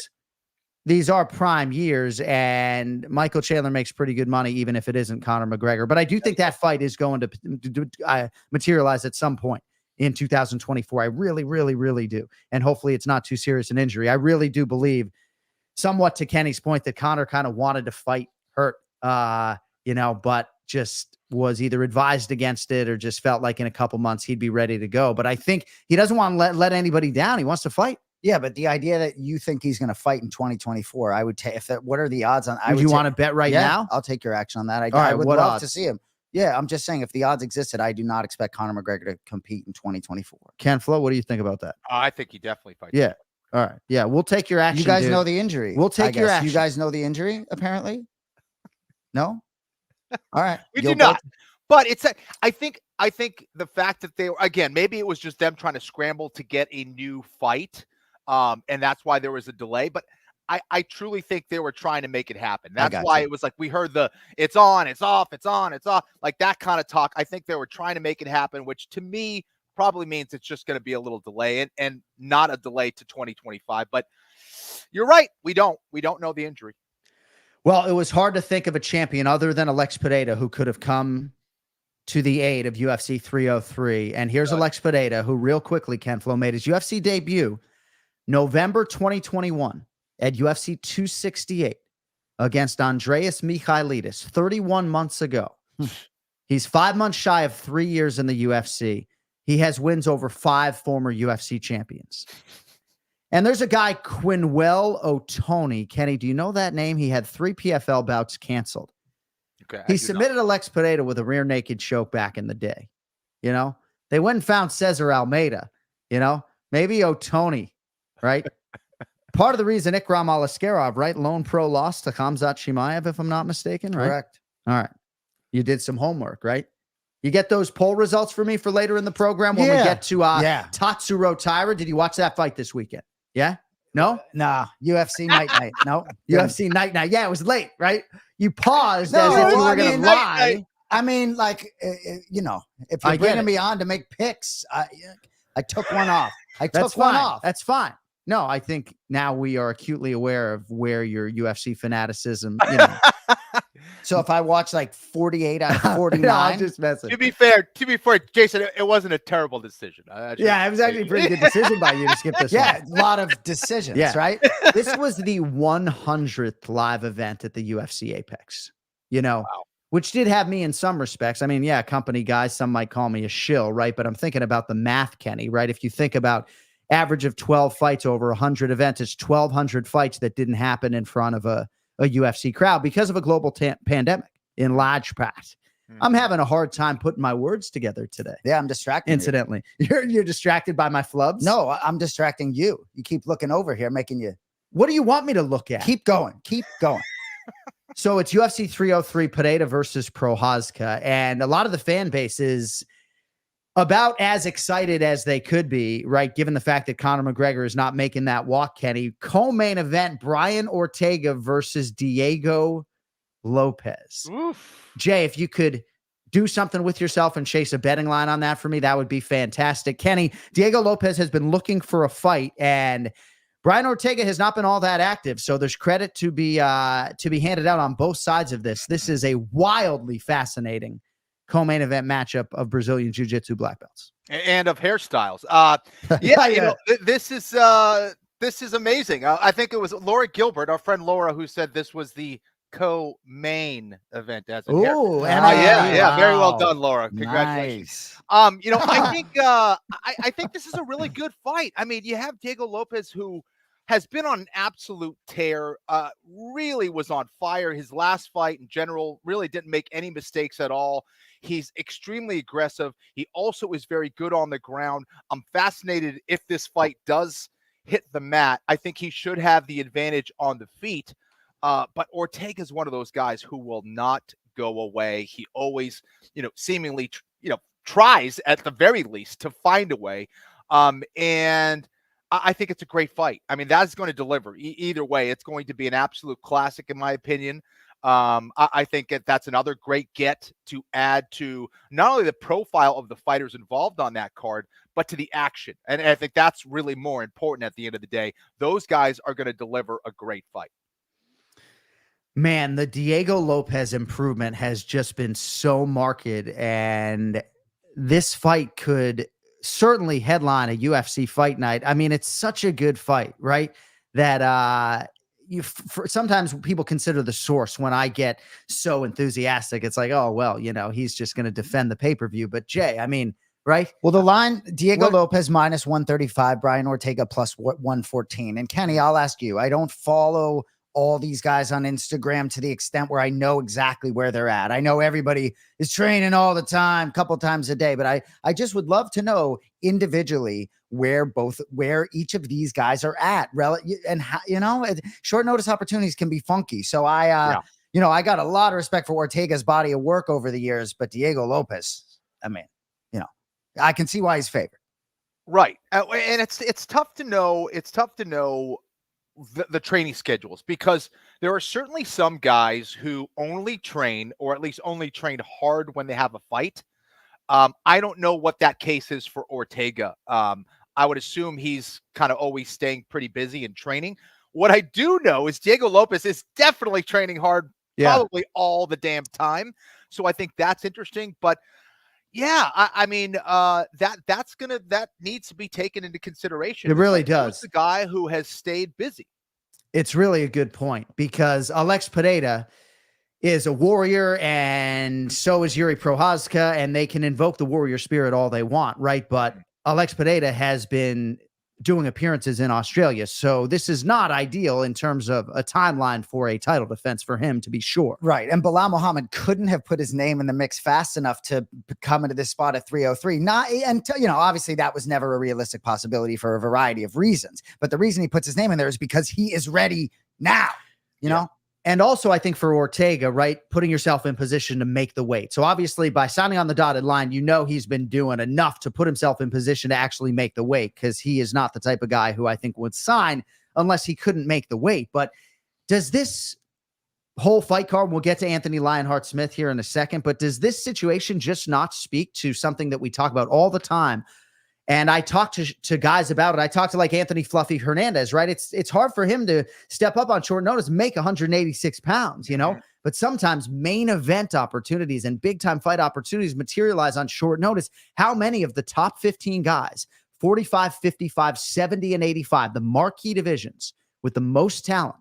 these are prime years, and Michael Chandler makes pretty good money, even if it isn't Conor McGregor. But I do think that fight is going to materialize at some point in 2024. I really, really, really do. And hopefully it's not too serious an injury. I really do believe, somewhat to Kenny's point, that Conor kind of wanted to fight hurt, but just was either advised against it or just felt like in a couple months he'd be ready to go. But I think he doesn't want to let anybody down. He wants to fight. Yeah, but the idea that you think he's going to fight in 2024, I would take. What are the odds on? Would you want to bet now? I'll take your action on that. I would love to see him. Yeah, I'm just saying, if the odds existed, I do not expect Conor McGregor to compete in 2024. KenFlo, what do you think about that? I think he definitely fights. Yeah. All right. Yeah, we'll take your action. You guys know the injury. We'll take your action. You guys know the injury, apparently? No? All right. We do not. But I think the fact that they were, again, maybe it was just them trying to scramble to get a new fight. And that's why there was a delay. But I truly think they were trying to make it happen. That's why it was like we heard the it's on, it's off, it's on, it's off, like that kind of talk. I think they were trying to make it happen, which to me probably means it's just going to be a little delay and not a delay to 2025. But you're right. We don't know the injury. Well, it was hard to think of a champion other than Alex Pereira who could have come to the aid of UFC 303. And here's Alex Pereira, who real quickly, KenFlo, made his UFC debut November 2021 at UFC 268 against Andreas Michailidis 31 months ago. He's 5 months shy of 3 years in the UFC. He has wins over 5 former UFC champions. And there's a guy, Quinwell O'Toney. Kenny, do you know that name? He had 3 PFL bouts canceled. Okay, he submitted Alex Pereira with a rear naked choke back in the day. They went and found Cesar Almeida. Maybe O'Toney, right? Part of the reason Ikram Aliskerov, right? Lone pro lost to Khamzat Chimaev, if I'm not mistaken, right? Correct. All right. You did some homework, right? You get those poll results for me for later in the program when we get to Tatsuro Taira. Did you watch that fight this weekend? Yeah? No? Nah. UFC night. No. UFC night. Yeah, it was late, right? You paused as if you were going to lie. I mean, like, if you're bringing me on to make picks, I took one off. That's fine. No, I think now we are acutely aware of where your UFC fanaticism, So if I watch like 48 out of 49, I'm just messing. To be fair, Jason, it wasn't a terrible decision. It was actually a pretty good decision by you to skip this one. A lot of decisions, right? This was the 100th live event at the UFC Apex, which did have me in some respects. I mean, company guys, some might call me a shill, right? But I'm thinking about the math, Kenny, right? If you think about average of 12 fights over 100 events, it's 1,200 fights that didn't happen in front of a UFC crowd because of a global pandemic in large part. I'm having a hard time putting my words together today. Yeah, I'm distracted. Incidentally, you're distracted by my flubs? No, I'm distracting you. You keep looking over here, making you. What do you want me to look at? Keep going. So it's UFC 303 Pereira versus Prochazka, and a lot of the fan base is about as excited as they could be, right? Given the fact that Conor McGregor is not making that walk, Kenny. Co-main event, Brian Ortega versus Diego Lopez. Oof. Jay, if you could do something with yourself and chase a betting line on that for me, that would be fantastic. Kenny, Diego Lopez has been looking for a fight, and Brian Ortega has not been all that active. So there's credit to be handed out on both sides of this. This is a wildly fascinating co-main event matchup of Brazilian Jiu-Jitsu black belts and of hairstyles. This is amazing. I think it was Laura Gilbert, our friend Laura, who said this was the co-main event. As very well done, Laura. Congratulations. Nice. I think this is a really good fight. I mean, you have Diego Lopez, who has been on an absolute tear, really was on fire. His last fight in general really didn't make any mistakes at all. He's extremely aggressive. He also is very good on the ground. I'm fascinated if this fight does hit the mat. I think he should have the advantage on the feet. But Ortega is one of those guys who will not go away. He always, seemingly, tries at the very least to find a way. And I think it's a great fight. I mean, that's going to deliver. Either way, it's going to be an absolute classic, in my opinion. I think that's another great get to add to not only the profile of the fighters involved on that card, but to the action. And I think that's really more important at the end of the day. Those guys are going to deliver a great fight. Man, the Diego Lopez improvement has just been so marked, and this fight could certainly headline a UFC fight night. I mean, it's such a good fight, right? That sometimes people consider the source when I get so enthusiastic. It's like, oh, well, he's just going to defend the pay-per-view. But Jay, I mean, right? Well, the line, Diego Lopez minus 135, Brian Ortega plus 114. And Kenny, I'll ask you, I don't follow all these guys on Instagram to the extent where I know exactly where they're at. I know everybody is training all the time, a couple times a day, but I just would love to know individually where each of these guys are at, and how, short notice opportunities can be funky. So I got a lot of respect for Ortega's body of work over the years, but Diego Lopez, I mean, I can see why he's favored. Right. And it's tough to know. It's tough to know the training schedules, because there are certainly some guys who only train, or at least only train hard when they have a fight. I don't know what that case is for Ortega. I would assume he's kind of always staying pretty busy and training. What I do know is Diego Lopez is definitely training hard, probably all the damn time. So I think that's interesting. But yeah, I mean, that needs to be taken into consideration. It really does. The guy who has stayed busy. It's really a good point, because Alex Pereira is a warrior, and so is Yuri Prochazka, and they can invoke the warrior spirit all they want, right? But Alex Pereira has been doing appearances in Australia, so this is not ideal in terms of a timeline for a title defense for him, to be sure. Right, and Belal Muhammad couldn't have put his name in the mix fast enough to come into this spot at 303. Obviously that was never a realistic possibility for a variety of reasons, but the reason he puts his name in there is because he is ready now, you know? And also, I think for Ortega, right, putting yourself in position to make the weight. So obviously, by signing on the dotted line, he's been doing enough to put himself in position to actually make the weight, because he is not the type of guy who I think would sign unless he couldn't make the weight. But does this whole fight card, we'll get to Anthony Lionheart-Smith here in a second, but does this situation just not speak to something that we talk about all the time? And I talk to guys about it. I talk to like Anthony Fluffy Hernandez, right? It's hard for him to step up on short notice, make 186 pounds, but sometimes main event opportunities and big time fight opportunities materialize on short notice. How many of the top 15 guys, 45, 55, 70, and 85, the marquee divisions with the most talent,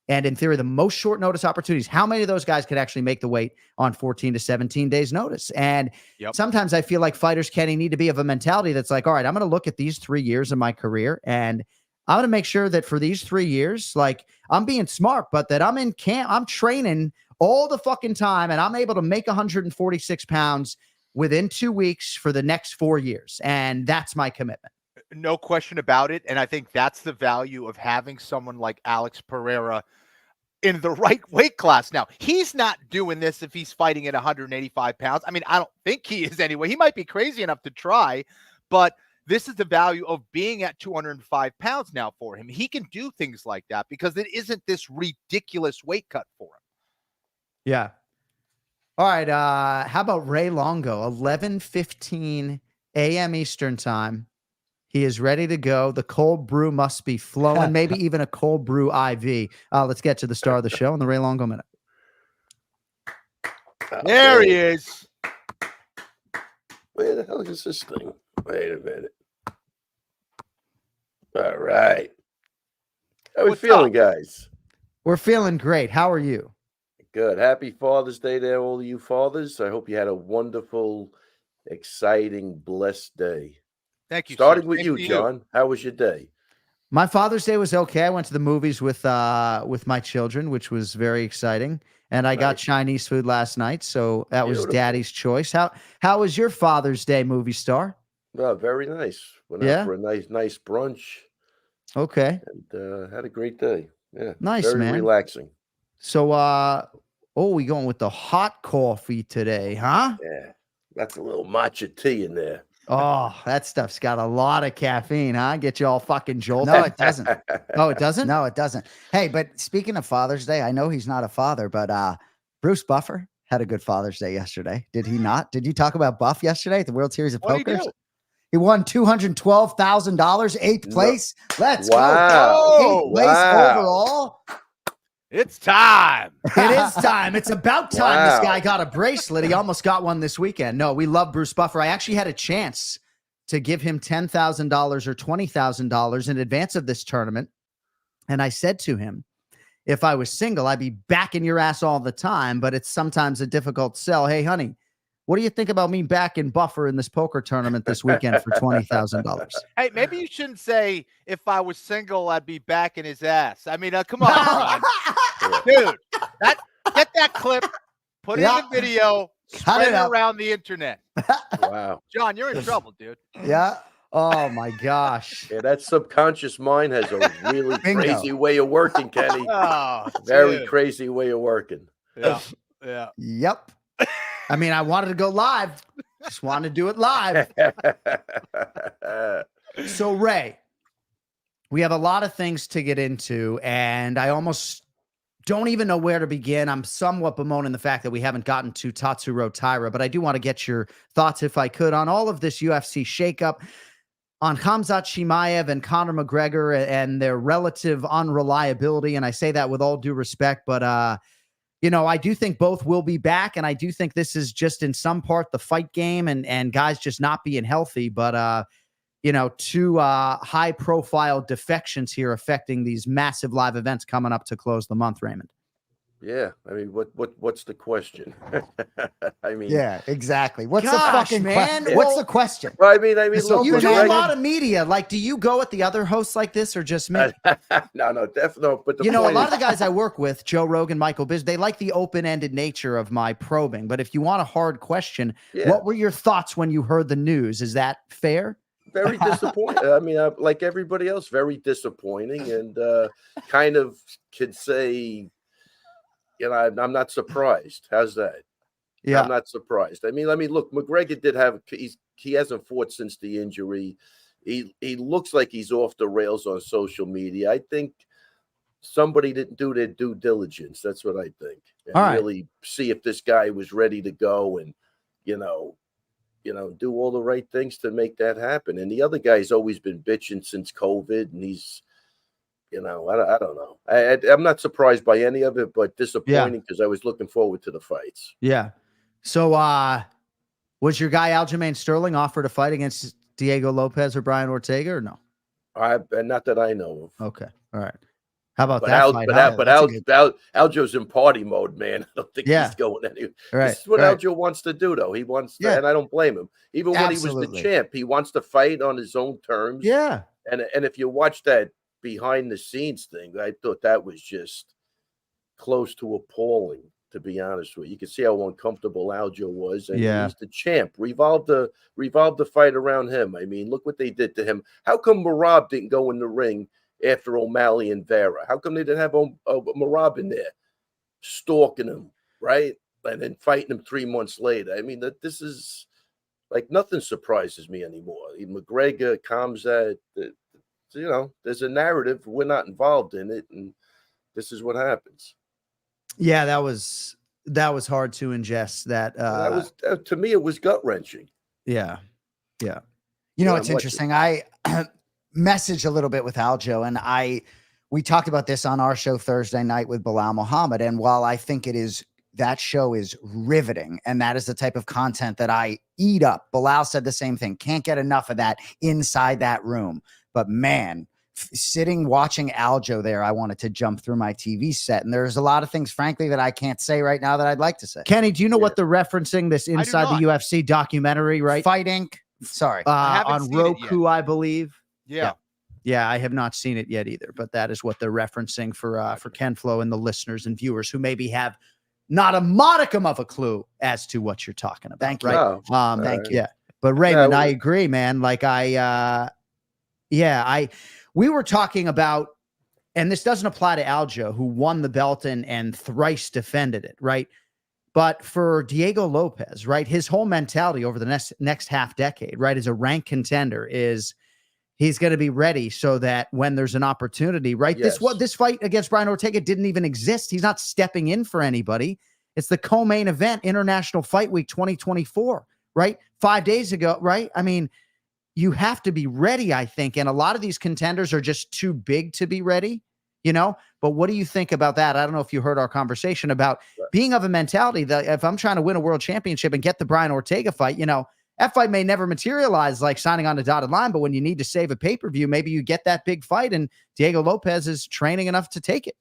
and in theory, the most short notice opportunities, how many of those guys could actually make the weight on 14 to 17 days notice? And sometimes I feel like fighters, Kenny, need to be of a mentality that's like, all right, I'm going to look at these 3 years of my career, and I'm going to make sure that for these 3 years, like, I'm being smart, but that I'm in camp, I'm training all the fucking time, and I'm able to make 146 pounds within 2 weeks for the next 4 years. And that's my commitment. No question about it. And I think that's the value of having someone like Alex Pereira in the right weight class. Now, he's not doing this if he's fighting at 185 pounds. I mean, I don't think he is anyway. He might be crazy enough to try, but this is the value of being at 205 pounds now for him. He can do things like that because it isn't this ridiculous weight cut for him. Yeah. All right. How about Ray Longo? 11:15 a.m. Eastern time. He is ready to go. The cold brew must be flowing, maybe even a cold brew IV. Let's get to the star of the show in the Ray Longo Minute. There he is. Where the hell is this thing? Wait a minute. All right. How we feeling, guys? We're feeling great. How are you? Good. Happy Father's Day there, all of you fathers. I hope you had a wonderful, exciting, blessed day. Thank you. Starting with you, John. How was your day? My Father's Day was okay. I went to the movies with my children, which was very exciting. And I got Chinese food last night, so that was Daddy's choice. How was your Father's Day, movie star? Well, very nice. Went out for a nice brunch. Okay. And had a great day. Yeah. Nice, very man. Relaxing. So, we going with the hot coffee today, huh? Yeah. That's a little matcha tea in there. Oh, that stuff's got a lot of caffeine, huh? Get you all fucking jolted. No, it doesn't. Oh, it doesn't? No, it doesn't. Hey, but speaking of Father's Day, I know he's not a father, but Bruce Buffer had a good Father's Day yesterday. Did he not? Did you talk about Buff yesterday at the World Series of Poker? He won $212,000, eighth place. Let's go. Eighth place overall. It's time. It is time. It's about time this guy got a bracelet. He almost got one this weekend. No, we love Bruce Buffer. I actually had a chance to give him $10,000 or $20,000 in advance of this tournament. And I said to him, if I was single, I'd be backing your ass all the time, but it's sometimes a difficult sell. Hey, honey, what do you think about me backing Buffer in this poker tournament this weekend for $20,000? Hey, maybe you shouldn't say, if I was single, I'd be backing his ass. I mean, come on, dude. Get that clip, put it in the video, spread it around the internet. Wow. John, you're in trouble, dude. Yeah. Oh, my gosh. Yeah, that subconscious mind has a really crazy way of working, Kenny. Very crazy way of working. Yeah. Yeah. Yep. I mean, I wanted to go live. Just wanted to do it live. So, Ray, we have a lot of things to get into, and I almost don't even know where to begin. I'm somewhat bemoaning the fact that we haven't gotten to Tatsuro Taira, but I do want to get your thoughts, if I could, on all of this UFC shakeup, on Khamzat Chimaev and Conor McGregor and their relative unreliability. And I say that with all due respect, but I do think both will be back, and I do think this is just in some part the fight game and guys just not being healthy. But, two high-profile defections here affecting these massive live events coming up to close the month, Raymond. Yeah, I mean, what's the question? I mean, yeah, exactly. What's the fucking question? Yeah. What's the question? Well, I mean, so look, you do a lot of media. Like, do you go at the other hosts like this, or just me? No, definitely. No, but a lot of the guys I work with, Joe Rogan, Michael Biz, they like the open-ended nature of my probing. But if you want a hard question, what were your thoughts when you heard the news? Is that fair? Very disappointing. I mean, like everybody else, very disappointing, and kind of could say I'm not surprised. How's that? Yeah. I'm not surprised. I mean, look, McGregor did have he hasn't fought since the injury. He looks like he's off the rails on social media. I think somebody didn't do their due diligence. That's what I think. And really see if this guy was ready to go and, do all the right things to make that happen. And the other guy's always been bitching since COVID, and he's, I don't know. I'm not surprised by any of it, but disappointing because I was looking forward to the fights. Yeah. So, was your guy Aljamain Sterling offered a fight against Diego Lopez or Brian Ortega or no? Not that I know of. Okay. All right. How about Aljo's in party mode, man. I don't think he's going anywhere. Right. This is what Aljo wants to do, though. He wants to, and I don't blame him. Even when he was the champ, he wants to fight on his own terms. Yeah. And if you watch that behind the scenes thing, I thought that was just close to appalling, to be honest with you. You can see how uncomfortable Aljo was. And he's the champ. Revolve the fight around him. I mean, look what they did to him. How come Merab didn't go in the ring after O'Malley and Vera? How come they didn't have Merab in there stalking him, right? And then fighting him 3 months later. I mean, this is like nothing surprises me anymore. McGregor, Khamzat, there's a narrative. We're not involved in it, and this is what happens. Yeah, that was hard to ingest. That was to me, it was gut wrenching. Yeah. It's interesting. I messaged a little bit with Aljo, and we talked about this on our show Thursday night with Belal Muhammad. And while I think that show is riveting, and that is the type of content that I eat up, Belal said the same thing. Can't get enough of that inside that room. But man, sitting watching Aljo there, I wanted to jump through my TV set. And there's a lot of things, frankly, that I can't say right now that I'd like to say. Kenny, do you know what they're referencing? This Inside the UFC documentary, right? Fight Inc. Sorry. On Roku, I believe. Yeah. Yeah, I have not seen it yet either, but that is what they're referencing for KenFlo and the listeners and viewers who maybe have not a modicum of a clue as to what you're talking about. Thank you. Right? Thank you. Yeah. But Raymond, I agree, man. Like we were talking about, and this doesn't apply to Aljo, who won the belt and thrice defended it, right? But for Diego Lopez, right, his whole mentality over the next half decade, right, as a ranked contender is he's going to be ready so that when there's an opportunity, right? Yes. This fight against Brian Ortega didn't even exist. He's not stepping in for anybody. It's the co-main event, International Fight Week 2024, right? 5 days ago, right? I mean, you have to be ready, I think. And a lot of these contenders are just too big to be ready, But what do you think about that? I don't know if you heard our conversation about being of a mentality that if I'm trying to win a world championship and get the Brian Ortega fight, that fight may never materialize like signing on the dotted line. But when you need to save a pay-per-view, maybe you get that big fight and Diego Lopez is training enough to take it.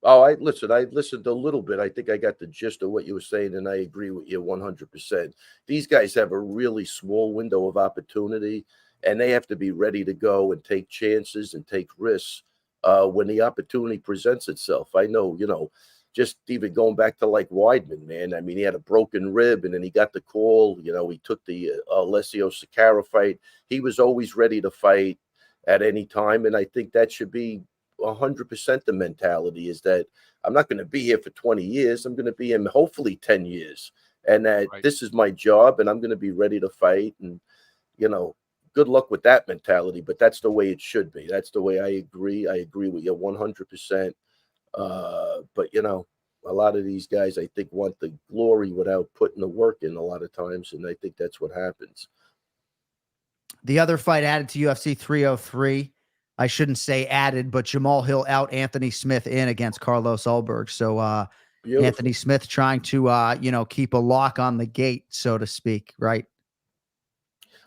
Oh, I listened a little bit. I think I got the gist of what you were saying, and I agree with you 100%. These guys have a really small window of opportunity, and they have to be ready to go and take chances and take risks when the opportunity presents itself. I know, just even going back to like Weidman, man. I mean, he had a broken rib, and then he got the call. He took the Alessio Sakara fight. He was always ready to fight at any time, and I think that should be 100% the mentality is that I'm not going to be here for 20 years. I'm going to be in hopefully 10 years. And that this is my job and I'm going to be ready to fight. And, good luck with that mentality, but that's the way it should be. That's the way I agree. I agree with you 100%. But, a lot of these guys, I think, want the glory without putting the work in a lot of times. And I think that's what happens. The other fight added to UFC 303. I shouldn't say added, but Jamal Hill out, Anthony Smith in against Carlos Ulberg. So Anthony Smith trying to, keep a lock on the gate, so to speak, right?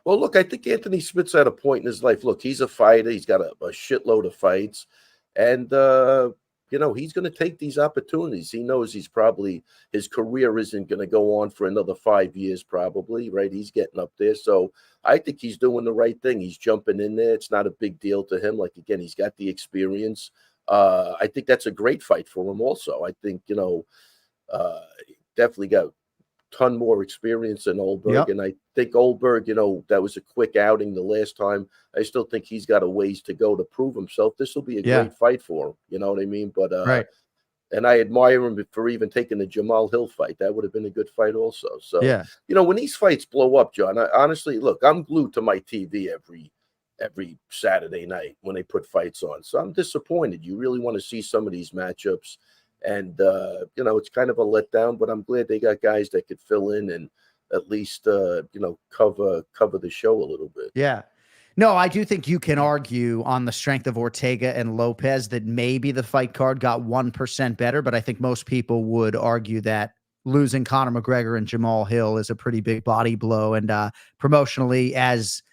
Well, look, I think Anthony Smith's at a point in his life. Look, he's a fighter. He's got a shitload of fights. And, he's going to take these opportunities. He knows his career isn't going to go on for another 5 years probably, right? He's getting up there. So I think he's doing the right thing. He's jumping in there. It's not a big deal to him. Like, again, he's got the experience. I think that's a great fight for him also. I think, definitely got a ton more experience than Ulberg. Yep. And I think Ulberg, that was a quick outing the last time. I still think he's got a ways to go to prove himself. This will be a great fight for him. You know what I mean? But And I admire him for even taking the Jamal Hill fight. That would have been a good fight also. So, Yeah. when these fights blow up, John, honestly, look, I'm glued to my TV every Saturday night when they put fights on. So I'm disappointed. You really want to see some of these matchups. And, it's kind of a letdown, but I'm glad they got guys that could fill in and at least, cover the show a little bit. Yeah. No, I do think you can argue on the strength of Ortega and Lopez that maybe the fight card got 1% better, but I think most people would argue that losing Conor McGregor and Jamal Hill is a pretty big body blow. And promotionally, as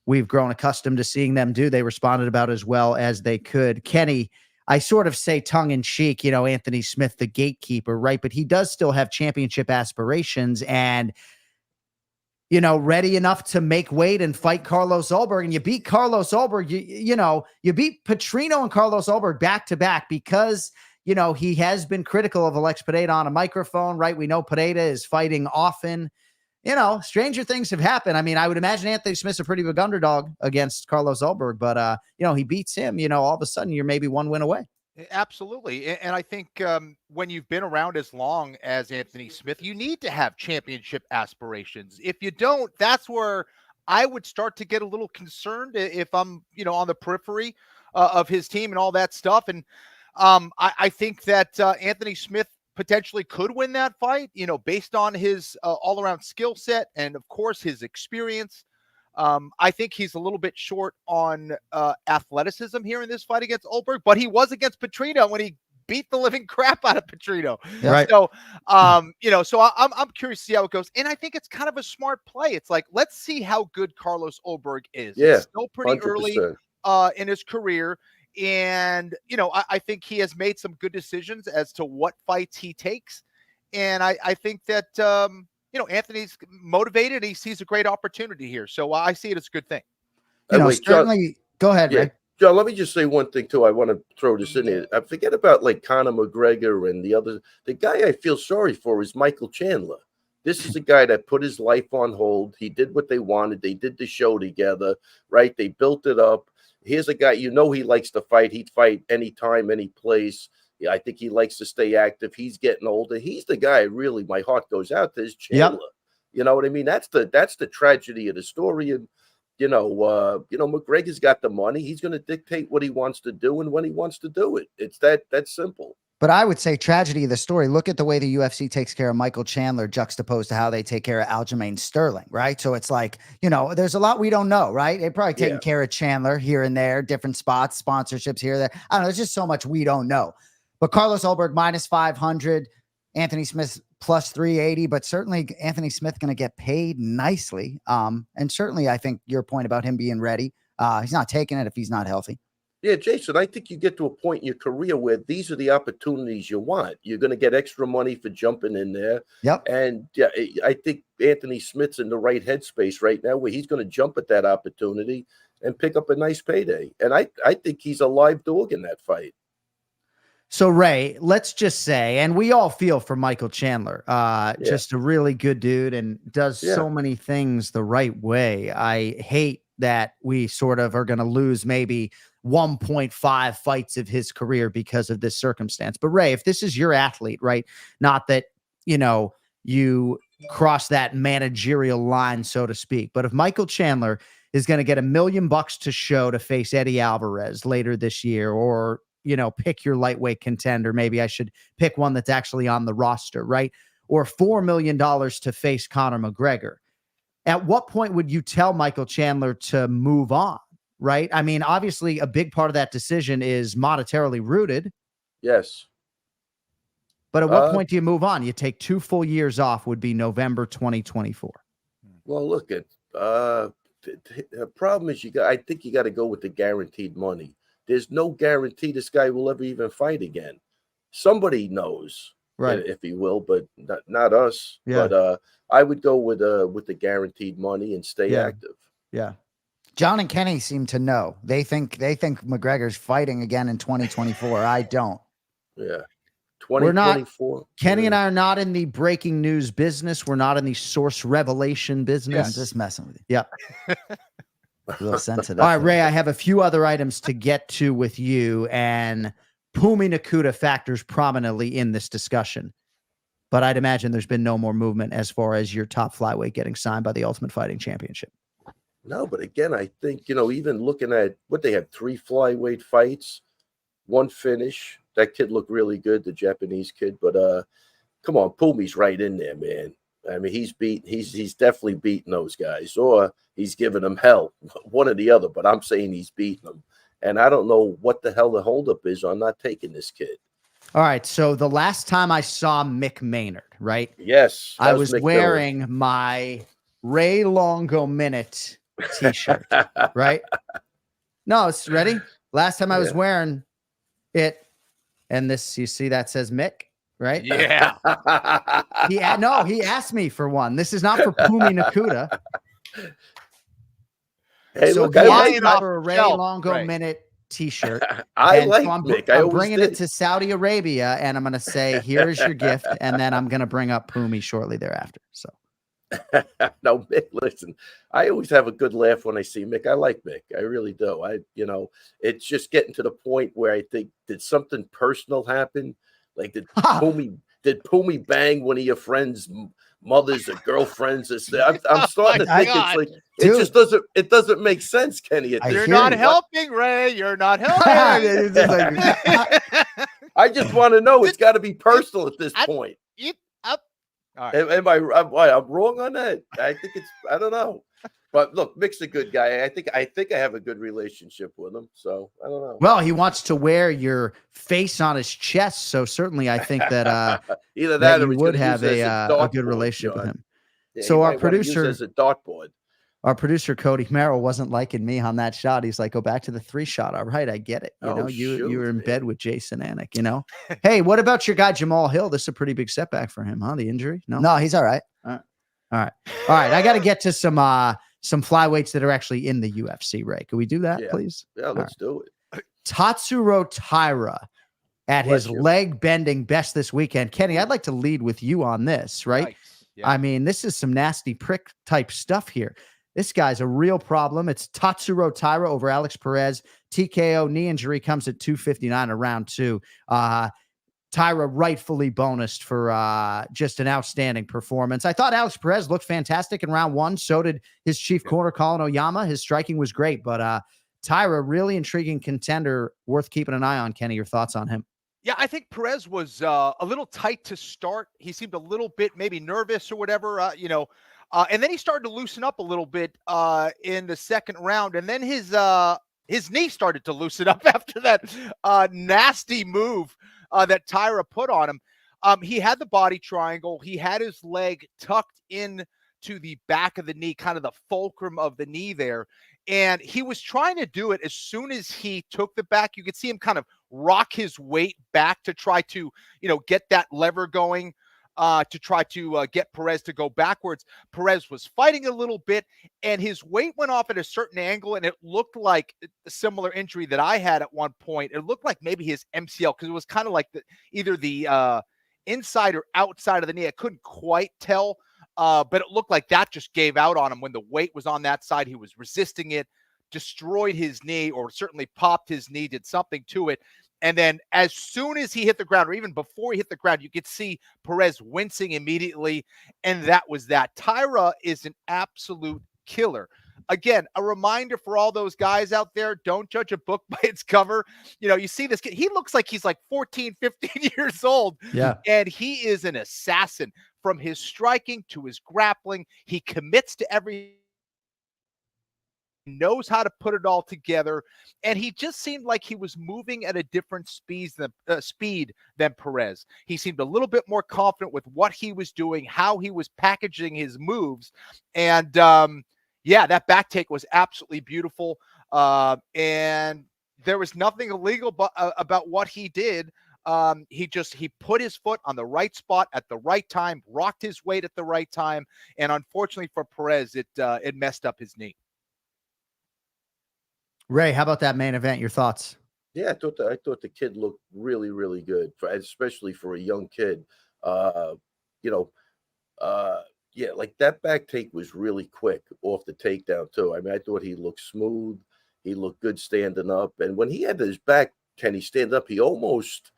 we've grown accustomed to seeing them do, they responded about as well as they could. Kenny, I sort of say tongue in cheek, Anthony Smith, the gatekeeper, right? But he does still have championship aspirations and, ready enough to make weight and fight Carlos Ulberg. And you beat Carlos Ulberg, you beat Petrino and Carlos Ulberg back to back because, he has been critical of Alex Pereira on a microphone, right? We know Pereira is fighting often. Stranger things have happened. I mean, I would imagine Anthony Smith's a pretty big underdog against Carlos Ulberg, but, he beats him, all of a sudden you're maybe one win away. Absolutely. And I think when you've been around as long as Anthony Smith, you need to have championship aspirations. If you don't, that's where I would start to get a little concerned if I'm, on the periphery of his team and all that stuff. And I think that Anthony Smith potentially could win that fight, based on his all-around skill set and, of course, his experience. I think he's a little bit short on athleticism here in this fight against Ulberg, but he was against Petrino when he beat the living crap out of Petrino. Right. So, so I'm curious to see how it goes. And I think it's kind of a smart play. It's like, let's see how good Carlos Ulberg is. Yeah, it's still pretty 100%. early in his career. And, I think he has made some good decisions as to what fights he takes. And I think that, Anthony's motivated. He sees a great opportunity here. So I see it as a good thing. Certainly. John, go ahead, Ray. John, let me just say one thing, too. I want to throw this in here. I forget about, Conor McGregor and the guy I feel sorry for is Michael Chandler. This is a guy that put his life on hold. He did what they wanted. They did the show together, right? They built it up. Here's a guy, he likes to fight. He'd fight anytime, any place. Yeah, I think he likes to stay active. He's getting older. He's the guy, really, my heart goes out to is Chandler. Yep. You know what I mean? That's the tragedy of the story. And, McGregor's got the money. He's going to dictate what he wants to do and when he wants to do it. It's that simple. But I would say tragedy of the story. Look at the way the UFC takes care of Michael Chandler juxtaposed to how they take care of Aljamain Sterling, right? So it's like, there's a lot we don't know, right? They're probably taking care of Chandler here and there, different spots, sponsorships here, there. I don't know. There's just so much we don't know. But Carlos Ulberg minus 500, Anthony Smith plus 380, but certainly Anthony Smith going to get paid nicely. And certainly I think your point about him being ready, he's not taking it if he's not healthy. Yeah, Jason, I think you get to a point in your career where these are the opportunities you want. You're going to get extra money for jumping in there. Yep. And yeah, I think Anthony Smith's in the right headspace right now where he's going to jump at that opportunity and pick up a nice payday. And I think he's a live dog in that fight. So, Ray, let's just say, and we all feel for Michael Chandler, just a really good dude and does so many things the right way. I hate that we sort of are going to lose maybe 1.5 fights of his career because of this circumstance. But Ray, if this is your athlete, right? Not that, you cross that managerial line, so to speak, but if Michael Chandler is going to get $1 million to show to face Eddie Alvarez later this year, or, pick your lightweight contender, maybe I should pick one that's actually on the roster, right? Or $4 million to face Conor McGregor. At what point would you tell Michael Chandler to move on? Right. I mean, obviously, a big part of that decision is monetarily rooted. Yes. But at what point do you move on? You take 2 full years off would be November 2024. Well, look at the problem is I think you got to go with the guaranteed money. There's no guarantee this guy will ever even fight again. Somebody knows, right? If he will, but not us. Yeah. But I would go with the guaranteed money and stay active. Yeah. John and Kenny seem to know. They think McGregor's fighting again in 2024. I don't. Yeah. 2024. Kenny and I are not in the breaking news business. We're not in the source revelation business. Yeah, I'm just messing with you. Yeah. A little sensitive. All right, Ray, I have a few other items to get to with you. And Pumi Nakuda factors prominently in this discussion. But I'd imagine there's been no more movement as far as your top flyweight getting signed by the Ultimate Fighting Championship. No, but again, I think, even looking at what they had, 3 flyweight fights, 1 finish. That kid looked really good, the Japanese kid. But come on, Pumi's right in there, man. I mean, he's definitely beating those guys, or he's giving them hell, one or the other. But I'm saying he's beating them. And I don't know what the hell the holdup is on not taking this kid. All right. So the last time I saw Mick Maynard, right? Yes. I was wearing my Ray Longo Minute t-shirt, right? No, it's ready. Last time I was wearing it, and this, you see that says Mick, right? Yeah. He asked me for one. This is not for Pumi Nakuda. Hey, so look, he I asked like for a Ray Longo Minute t-shirt. I like so I'm Mick. I'm bringing it to Saudi Arabia, and I'm going to say, here's your gift, and then I'm going to bring up Pumi shortly thereafter. So. No, Mick, listen, I always have a good laugh when I see Mick. I like Mick. I really do. It's just getting to the point where I think, did something personal happen? Like, did Pumi bang one of your friends' mothers or girlfriends? I'm starting to think it's like, it doesn't make sense, Kenny. You're not helping, Ray. You're not helping. I just want to know. It's got to be personal at this point. All right. Am I'm wrong on that? I think I don't know. But look, Mick's a good guy. I think I have a good relationship with him. So I don't know. Well, he wants to wear your face on his chest. So certainly I think that either that you or would have a good relationship with him. Yeah, so our producer as a dartboard. Our producer Cody Merrill wasn't liking me on that shot. He's like, go back to the 3 shot. All right, I get it. You were in bed with Jason Anik, Hey, what about your guy Jamal Hill? This is a pretty big setback for him, huh? The injury? No, he's all right. All right. I got to get to some flyweights that are actually in the UFC, Ray. Can we do that, please? Yeah, let's do it. Tatsuro Taira at his leg bending best this weekend. Kenny, I'd like to lead with you on this, right? Nice. Yeah. I mean, this is some nasty prick type stuff here. This guy's a real problem. It's Tatsuro Taira over Alex Perez. TKO knee injury comes at 259 in round 2. Taira rightfully bonused for just an outstanding performance. I thought Alex Perez looked fantastic in round 1. So did his chief corner, Colin Oyama. His striking was great, but Taira, really intriguing contender, worth keeping an eye on. Kenny, your thoughts on him? Yeah, I think Perez was a little tight to start. He seemed a little bit maybe nervous or whatever, and then he started to loosen up a little bit in the second round. And then his knee started to loosen up after that nasty move that Taira put on him. He had the body triangle. He had his leg tucked in to the back of the knee, kind of the fulcrum of the knee there. And he was trying to do it as soon as he took the back. You could see him kind of rock his weight back to try to, get that lever going. To try to get Perez to go backwards. Perez was fighting a little bit, and his weight went off at a certain angle, and it looked like a similar injury that I had at one point. It looked like maybe his MCL, because it was kind of like either the inside or outside of the knee. I couldn't quite tell, but it looked like that just gave out on him when the weight was on that side. He was resisting it, destroyed his knee, or certainly popped his knee, did something to it. And then as soon as he hit the ground, or even before he hit the ground, you could see Perez wincing immediately. And that was that. Taira is an absolute killer. Again, a reminder for all those guys out there, don't judge a book by its cover. You see this kid, he looks like he's like 14, 15 years old. Yeah. And he is an assassin from his striking to his grappling. He commits to everything. Knows how to put it all together, and he just seemed like he was moving at a different speed than Perez. He seemed a little bit more confident with what he was doing, how he was packaging his moves, and that back take was absolutely beautiful. And there was nothing illegal about what he did. He put his foot on the right spot at the right time, rocked his weight at the right time, and unfortunately for Perez, it messed up his knee. Ray, how about that main event? Your thoughts? Yeah, I thought the kid looked really, really good, especially for a young kid. Like that back take was really quick off the takedown too. I mean, I thought he looked smooth. He looked good standing up, and when he had his back Kenny stand up, he almost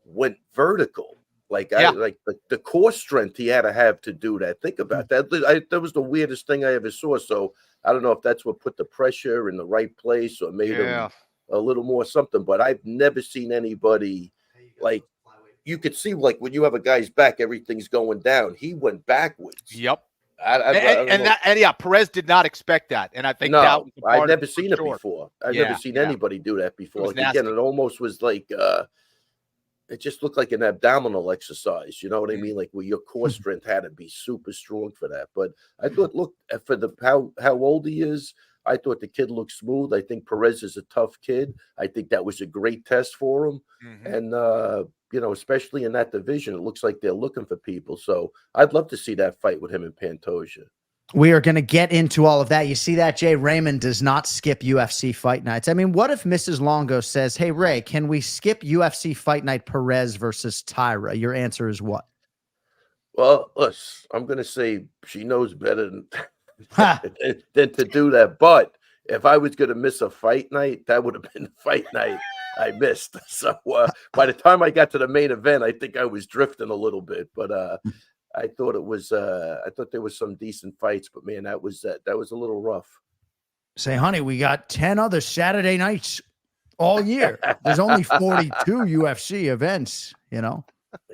went vertical. Like Yeah. like the core strength he had to have to do that. Think about that. That was the weirdest thing I ever saw. So I don't know if that's what put the pressure in the right place or made him a little more something. But I've never seen anybody like, you could see like when you have a guy's back, everything's going down. He went backwards. Yep. I don't know. And Perez did not expect that. And I think that was I've never seen it before. I've never seen Yeah. anybody do that before. Like, nasty. again, it almost was like it just looked like an abdominal exercise. You know what I mean? Like where your core strength had to be super strong for that. But I thought, look, for the how old he is, I thought the kid looked smooth. I think Perez is a tough kid. I think that was a great test for him. And you know, especially in that division, it looks like they're looking for people. So I'd love to see that fight with him and Pantoja. We are going to get into all of that. You see that, Jay? Raymond does not skip UFC fight nights. I mean, what if Mrs. Longo says, hey, Ray, can we skip UFC fight night Perez versus Tyra? Your answer is what? Well, listen, I'm going to say she knows better than to do that. But if I was going to miss a fight night, that would have been the fight night I missed. So by the time I got to the main event, I think I was drifting a little bit. But I thought it was I thought there was some decent fights, but man, that was a little rough. Say, honey, we got 10 other Saturday nights all year. There's only 42 UFC events, you know.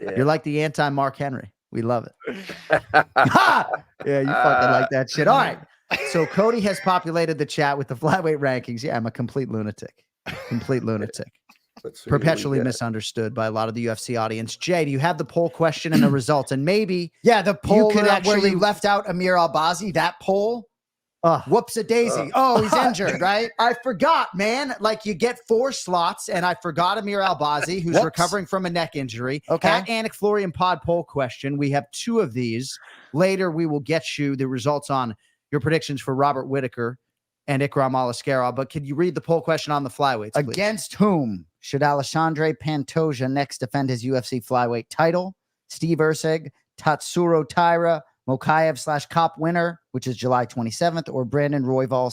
Yeah. You're like the anti-Mark Henry. We love it. Yeah, you fucking like that shit. All right. So Cody has populated the chat with the flyweight rankings. Yeah, I'm a complete lunatic. Complete lunatic. Perpetually misunderstood by a lot of the UFC audience. Jay, do you have the poll question and the results? And maybe the poll could where actually you left out Amir Albazi, that poll. Whoops a daisy. Oh, he's injured, right? I forgot, man. Like you get 4 slots, and I forgot Amir Albazi, who's recovering from a neck injury. Okay. At Anik Florian pod poll question, we have 2 of these. Later, we will get you the results on your predictions for Robert Whittaker and Ikram Aliskerov. But could you read the poll question on the flyweights, please? Against whom should Alexandre Pantoja next defend his UFC flyweight title? Steve Erceg, Tatsuro Taira, Mokaev/Cop winner, which is July 27th, or Brandon Royval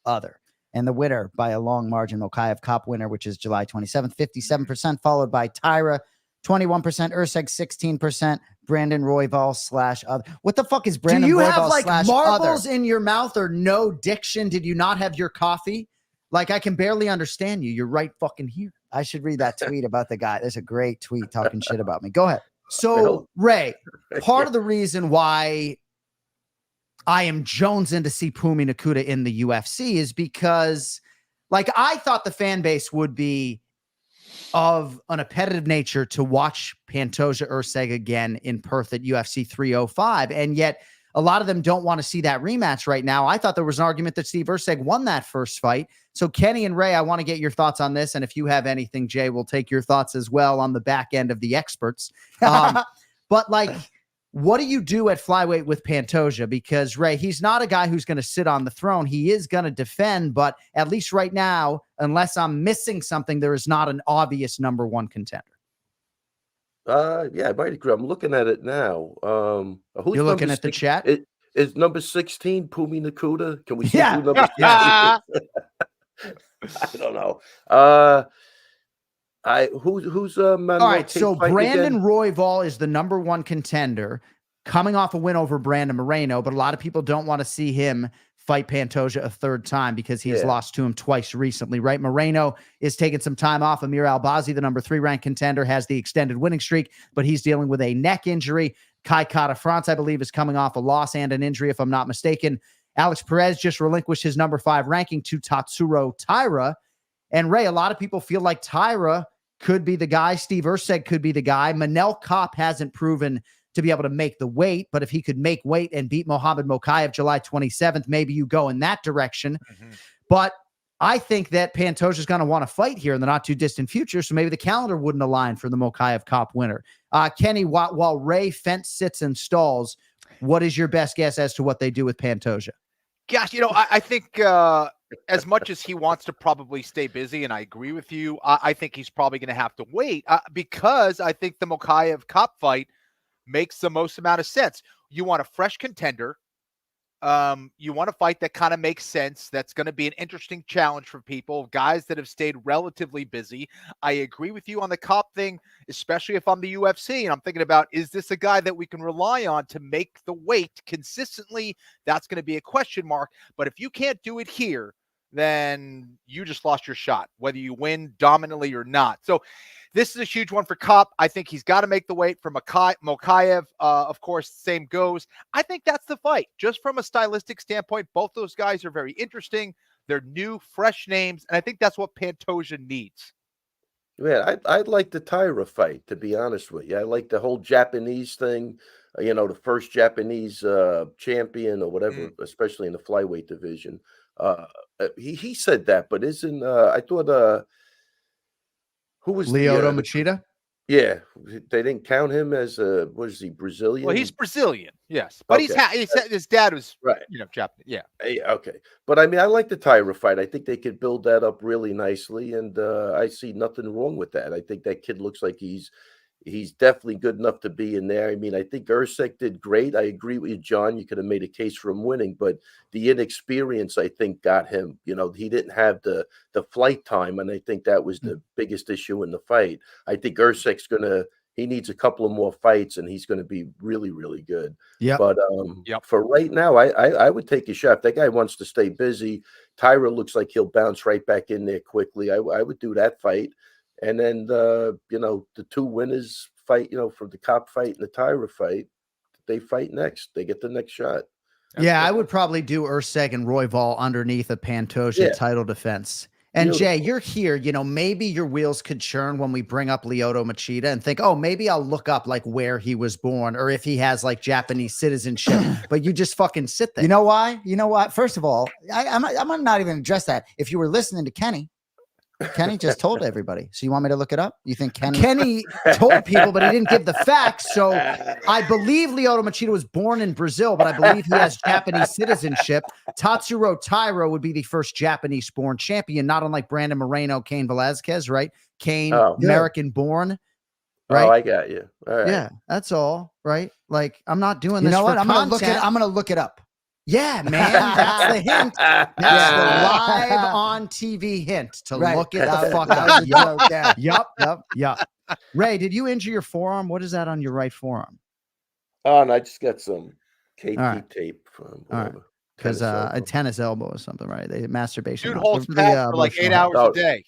/other. And the winner by a long margin, Mokaev Cop winner, which is July 27th, 57%, followed by Taira, 21%, Erceg 16%, Brandon Royval /other. What the fuck is Brandon Royval? Do you have like marbles other? in your mouth or no diction? Did you not have your coffee? Like, I can barely understand you. You're right fucking here. I should read that tweet about the guy. There's a great tweet talking shit about me. Go ahead. So, Ray, part of the reason why I am jonesing to see Pumi Nakuda in the UFC is because, like, I thought the fan base would be of an appetitive nature to watch Pantoja Erceg again in Perth at UFC 305. And yet a lot of them don't want to see that rematch right now. I thought there was an argument that Steve Erceg won that first fight. So Kenny and Ray, I want to get your thoughts on this. And if you have anything, Jay, we'll take your thoughts as well on the back end of the experts. But like, what do you do at flyweight with Pantoja? Because Ray, he's not a guy who's going to sit on the throne. He is going to defend, but at least right now, unless I'm missing something, there is not an obvious number 1 contender. Yeah, I might agree. I'm looking at it now. Who's You're looking at the chat? Is number 16 Pumi Nakuda? Can we see Yeah. who number 16 is? I don't know. Who's all right, so Brandon again? Royval is the number 1 contender coming off a win over Brandon Moreno, but a lot of people don't want to see him fight Pantoja a third time because he has lost to him twice recently, right? Moreno is taking some time off. Amir Albazi, the number 3 ranked contender, has the extended winning streak, but he's dealing with a neck injury. Kai Kara-France, I believe, is coming off a loss and an injury, if I'm not mistaken. Alex Perez just relinquished his number 5 ranking to Tatsuro Taira. And Ray, a lot of people feel like Taira could be the guy. Steve Erceg could be the guy. Manel Kopp hasn't proven to be able to make the weight, but if he could make weight and beat Mohamed Mokaev July 27th, maybe you go in that direction. But I think that Pantoja is going to want to fight here in the not too distant future, so maybe the calendar wouldn't align for the Mokaev Kopp winner. Kenny, while Ray fence sits and stalls, what is your best guess as to what they do with Pantoja? Gosh, I think as much as he wants to probably stay busy, and I agree with you, I think he's probably going to have to wait because I think the Mokaev Kopp fight makes the most amount of sense. You want a fresh contender You want a fight that kind of makes sense. That's going to be an interesting challenge for people, guys that have stayed relatively busy. I agree with you on the Cop thing, especially if I'm the UFC and I'm thinking about, is this a guy that we can rely on to make the weight consistently? That's going to be a question mark. But if you can't do it here, then you just lost your shot, whether you win dominantly or not. So this is a huge one for Cop. I think he's got to make the weight for Mokaev. Of course, same goes. I think that's the fight. Just from a stylistic standpoint, both those guys are very interesting. They're new, fresh names, and I think that's what Pantoja needs. Yeah, I'd like the Tyra fight, to be honest with you. I like the whole Japanese thing, the first Japanese champion or whatever, especially in the flyweight division. He said that, but isn't I thought who was Lyoto Machida? Yeah, they didn't count him as was he Brazilian? Well, he's Brazilian, yes, but okay. his dad was right, Japanese, yeah. Okay, but I mean, I like the Tyra fight. I think they could build that up really nicely, and I see nothing wrong with that. I think that kid looks like he's definitely good enough to be in there. I mean, I think Usyk did great. I agree with you, John. You could have made a case for him winning, but the inexperience, I think, got him. He didn't have the flight time, and I think that was the biggest issue in the fight. I think Usyk's he needs a couple of more fights, and he's going to be really, really good. Yeah. But for right now, I would take a shot. If that guy wants to stay busy, Tyra looks like he'll bounce right back in there quickly. I would do that fight. And then, the two winners fight, from the Cop fight and the Tyra fight, they fight next. They get the next shot. Yeah, I would probably do Usyk and Royval underneath a Pantoja title defense. And Beautiful. Jay, you're here. Maybe your wheels could churn when we bring up Lyoto Machida and think, oh, maybe I'll look up like where he was born or if he has like Japanese citizenship. But you just fucking sit there. You know why? You know what? First of all, I'm not even address that. If you were listening to Kenny just told everybody. So you want me to look it up? You think Kenny told people, but he didn't give the facts. So I believe Lyoto Machida was born in Brazil, but I believe he has Japanese citizenship. Tatsuro Taira would be the first Japanese-born champion, not unlike Brandon Moreno, Cain Velasquez, right? Cain, American-born, right? Oh, I got you. All right. Yeah, that's all, right? Like, I'm not doing this. You know what? I'm gonna look it up. Yeah, man, that's the hint. That's the live on TV hint to look it the fuck up. Yup. Ray, did you injure your forearm? What is that on your right forearm? Oh, and I just got some KT tape from whatever. Because a tennis elbow or something, right? They masturbation. Dude holds pads for like 8 hours a day.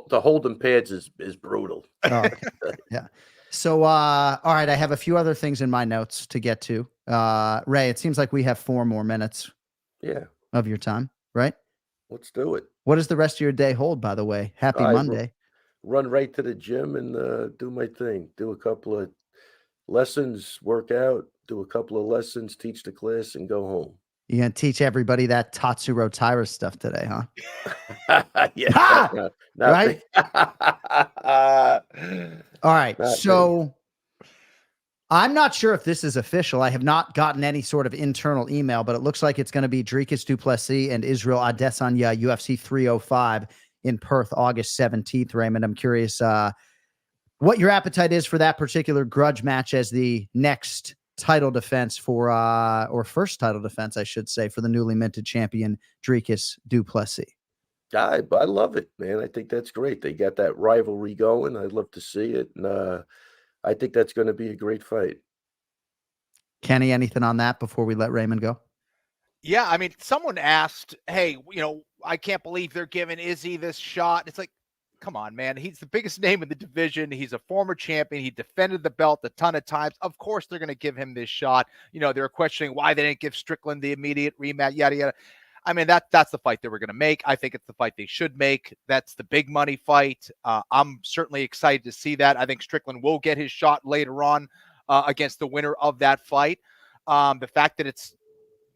The holding pads is brutal. Oh, okay. Yeah. So, all right, I have a few other things in my notes to get to. Ray, it seems like we have 4 more minutes of your time, right? Let's do it. What does the rest of your day hold, by the way? Happy Monday. Run right to the gym and do my thing. Do a couple of lessons, work out, do a couple of lessons, teach the class, and go home. You're going to teach everybody that Tatsuro Taira stuff today, huh? Yeah. Right? All right. So I'm not sure if this is official. I have not gotten any sort of internal email, but it looks like it's going to be Dricus du Plessis and Israel Adesanya, UFC 305 in Perth, August 17th, Raymond. I'm curious what your appetite is for that particular grudge match as the next title defense for, or first title defense, I should say, for the newly minted champion, Dricus du Plessis. I love it, man. I think that's great. They got that rivalry going. I'd love to see it. And I think that's going to be a great fight. Kenny, anything on that before we let Raymond go? Yeah, I mean, someone asked, hey, I can't believe they're giving Izzy this shot. It's like, come on, man. He's the biggest name in the division. He's a former champion. He defended the belt a ton of times. Of course, they're going to give him this shot. They're questioning why they didn't give Strickland the immediate rematch, yada, yada. I mean, that's the fight they were going to make. I think it's the fight they should make. That's the big money fight. I'm certainly excited to see that. I think Strickland will get his shot later on against the winner of that fight. The fact that it's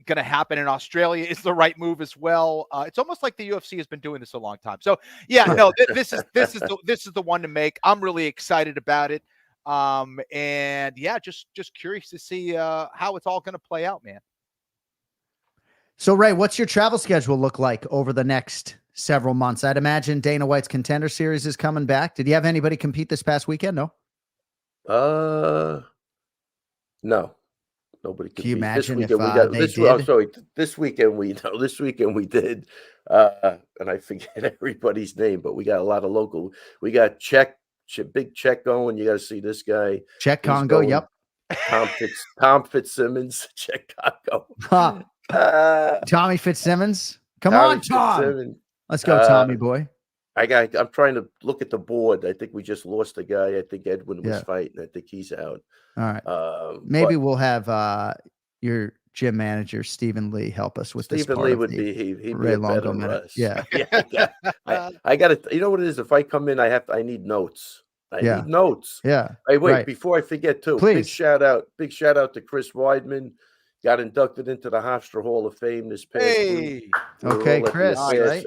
going to happen in Australia is the right move as well. It's almost like the UFC has been doing this a long time. So yeah, no, this is the one to make. I'm really excited about it. And yeah, just curious to see how it's all going to play out, man. So Ray, what's your travel schedule look like over the next several months? I'd imagine Dana White's Contender Series is coming back. Did you have anybody compete this past weekend? No. No. Nobody could Can you beat. imagine if We they did? this weekend we did, and I forget everybody's name, but we got a lot of local. We got big check going. You got to see this guy. Czech He's Congo. going. Yep. Tom Fitzsimmons, check Congo. Tommy Fitzsimmons. Come Tommy on, Tom. Fitzsimmons. Let's go, Tommy boy. I'm trying to look at the board. I think we just lost a guy. I think Edwin was fighting. I think he's out. All right. Maybe we'll have your gym manager Stephen Lee help us with this. Stephen Lee would be he'd be Ray a Longo better minute. Russ. Yeah. I got to. You know what it is? If I come in, I need notes. I need notes. Yeah. Hey, wait, before I forget too. Please. Big shout out to Chris Weidman. Got inducted into the Hofstra Hall of Fame this past week. Okay, Chris. Right?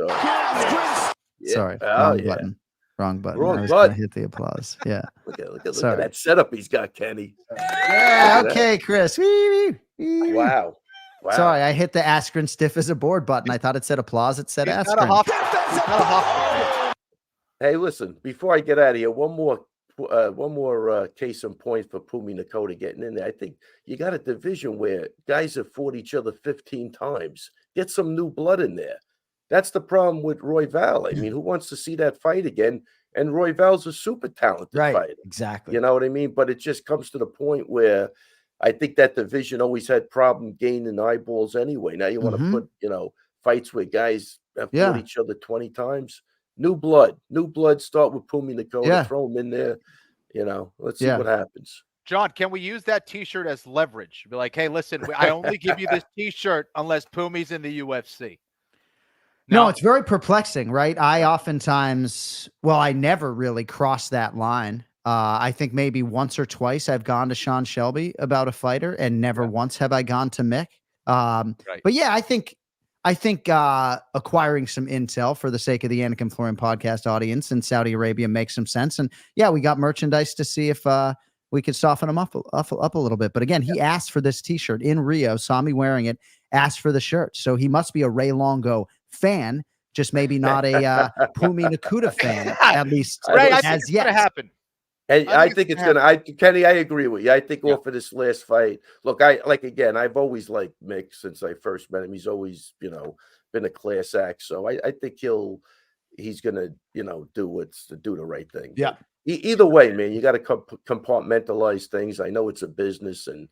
Sorry. Button. Wrong button. Wrong I was button. gonna hit the applause. Yeah. Look at that setup he's got, Kenny. Yeah. Okay, Chris. Wow. Sorry, I hit the Askren stiff as a board button. I thought it said applause. It said Askren. Hey, listen, before I get out of here, one more case in point for Pumi Nakota getting in there. I think you got a division where guys have fought each other 15 times. Get some new blood in there. That's the problem with Roy Val. I mean, who wants to see that fight again? And Roy Val's a super talented fighter. Exactly. You know what I mean? But it just comes to the point where I think that division always had problem gaining eyeballs anyway. Now you want to put, fights where guys have fought each other 20 times. New blood. Start with Pumi Nakota. Throw him in there. Let's see what happens. John, can we use that T-shirt as leverage? Be like, hey, listen, I only give you this T-shirt unless Pumi's in the UFC. No, it's very perplexing, right? I never really crossed that line. I think maybe once or twice I've gone to Sean Shelby about a fighter, and never once have I gone to Mick. But yeah, I think acquiring some intel for the sake of the Anik Florian podcast audience in Saudi Arabia makes some sense. And yeah, we got merchandise to see if we could soften him up a little bit. But again, he asked for this T-shirt in Rio, saw me wearing it, asked for the shirt. So he must be a Ray Longo fan, just maybe not a Pumi Nakota fan, at least as yet. Happen. I think it's gonna. Kenny, I agree with you. I think off of this last fight, look, I've always liked Mick since I first met him. He's always, been a class act. So I think he's gonna, do the right thing. Yeah. Either way, man, you got to compartmentalize things. I know it's a business, and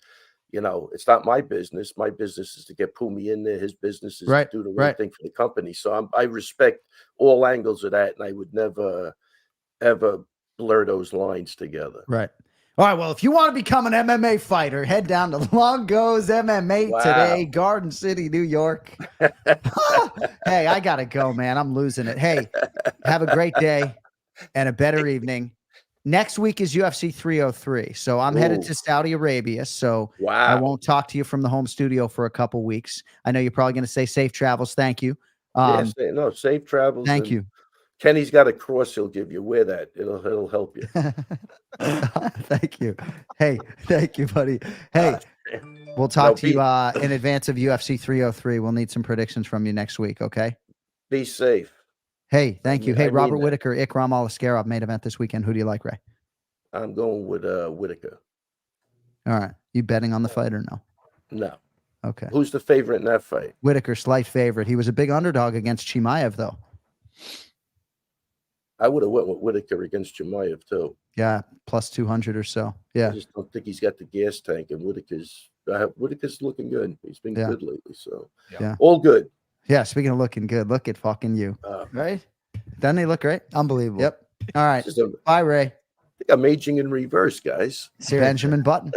it's not my business. My business is to get Pumi in there. His business is to do the right thing for the company. So I respect all angles of that, and I would never, ever blur those lines together. Right. All right. Well, if you want to become an MMA fighter, head down to Longo's MMA today, Garden City, New York. Hey, I gotta go, man. I'm losing it. Hey, have a great day and a better evening. Next week is UFC 303. So I'm headed to Saudi Arabia. So I won't talk to you from the home studio for a couple weeks. I know you're probably going to say safe travels. Thank you. Safe travels. Thank you. Kenny's got a cross he'll give you. Wear that. It'll help you. Thank you. Hey, thank you, buddy. Hey, we'll talk to you in advance of UFC 303. We'll need some predictions from you next week, okay? Be safe. Hey, thank you. Hey, Robert Whittaker, Ikram Aliskerov, main event this weekend. Who do you like, Ray? I'm going with Whittaker. All right. You betting on the fight or no? No. Okay. Who's the favorite in that fight? Whittaker, slight favorite. He was a big underdog against Chimaev, though. I would have went with Whittaker against Chimaev, too. Yeah, plus 200 or so. Yeah. I just don't think he's got the gas tank, and Whittaker's looking good. He's been good lately, so all good. Yeah, speaking of looking good, look at fucking you. Right? Doesn't he look great? Unbelievable. Yep. All right. Bye, Ray. I think I'm aging in reverse, guys. Seriously. Benjamin Button.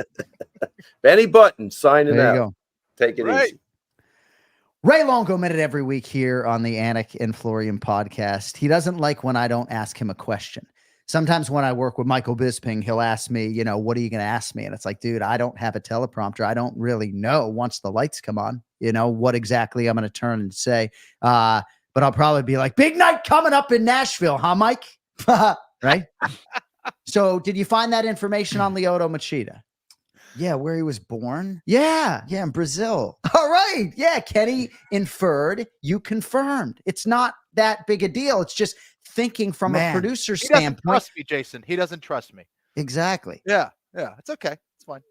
Benny Button signing there out. You go. Take it easy. Ray Longo minute every week here on the Anik and Florian podcast. He doesn't like when I don't ask him a question. Sometimes when I work with Michael Bisping, he'll ask me, what are you going to ask me? And it's like, dude, I don't have a teleprompter. I don't really know once the lights come on, what exactly I'm going to turn and say. But I'll probably be like, big night coming up in Nashville, huh, Mike? Right? So did you find that information on Lyoto Machida? Yeah, where he was born? Yeah, in Brazil. All right. Yeah, Kenny inferred, you confirmed. It's not that big a deal. It's just thinking from a producer standpoint. He doesn't trust me, Jason. He doesn't trust me. Exactly. Yeah, it's okay. It's fine.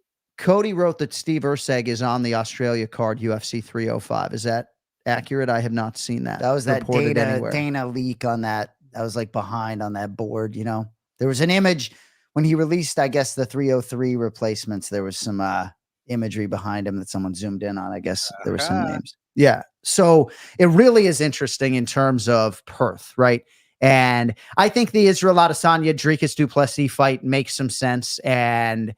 Cody wrote that Steve Urseg is on the Australia card, UFC 305. Is that accurate? I have not seen that. That was that reported Dana leak on that. That was like behind on that board, you know. There was an image when he released, I guess, the 303 replacements. There was some imagery behind him that someone zoomed in on. I guess there were some names. Yeah. So it really is interesting in terms of Perth, right? And I think the Israel Adesanya Dricus du Plessis fight makes some sense. And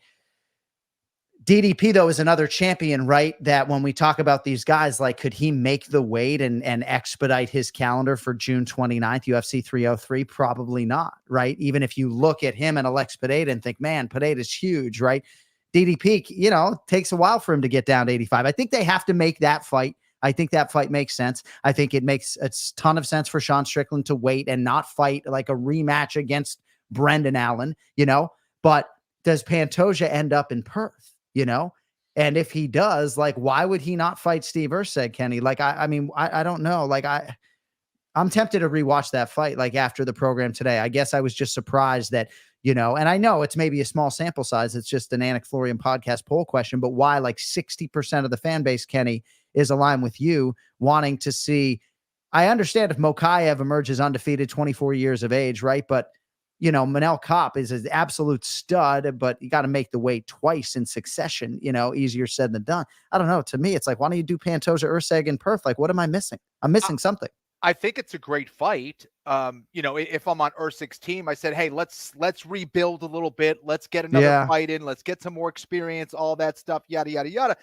DDP, though, is another champion, right? That when we talk about these guys, like, could he make the weight and expedite his calendar for June 29th, UFC 303? Probably not, right? Even if you look at him and Alex Pineda and think, man, Pineda's huge, right? DDP, you know, takes a while for him to get down to 85. I think they have to make that fight. I think that fight makes sense. I think it makes a ton of sense for Sean Strickland to wait and not fight like a rematch against Brendan Allen, you know? But does Pantoja end up in Perth? You know, and if he does, like, why would he not fight Steve Urseg, Kenny? Like, I mean, I don't know. Like, I'm tempted to rewatch that fight, like, after the program today. I guess I was just surprised that, you know, and I know it's maybe a small sample size. It's just an Anik Florian podcast poll question, but why like 60% of the fan base, Kenny, is aligned with you wanting to see. I understand if Mokaev emerges undefeated, 24 years of age, right? But you know, Manel Kopp is an absolute stud, but you got to make the weight twice in succession, you know, easier said than done. I don't know. To me, it's like, why don't you do Pantoja Urseg in Perth? Like, what am I missing? I'm missing something. I think it's a great fight. You know, if I'm on Urseg's team, I said, hey, let's rebuild a little bit. Let's get another fight in. Let's get some more experience, all that stuff, yada, yada, yada.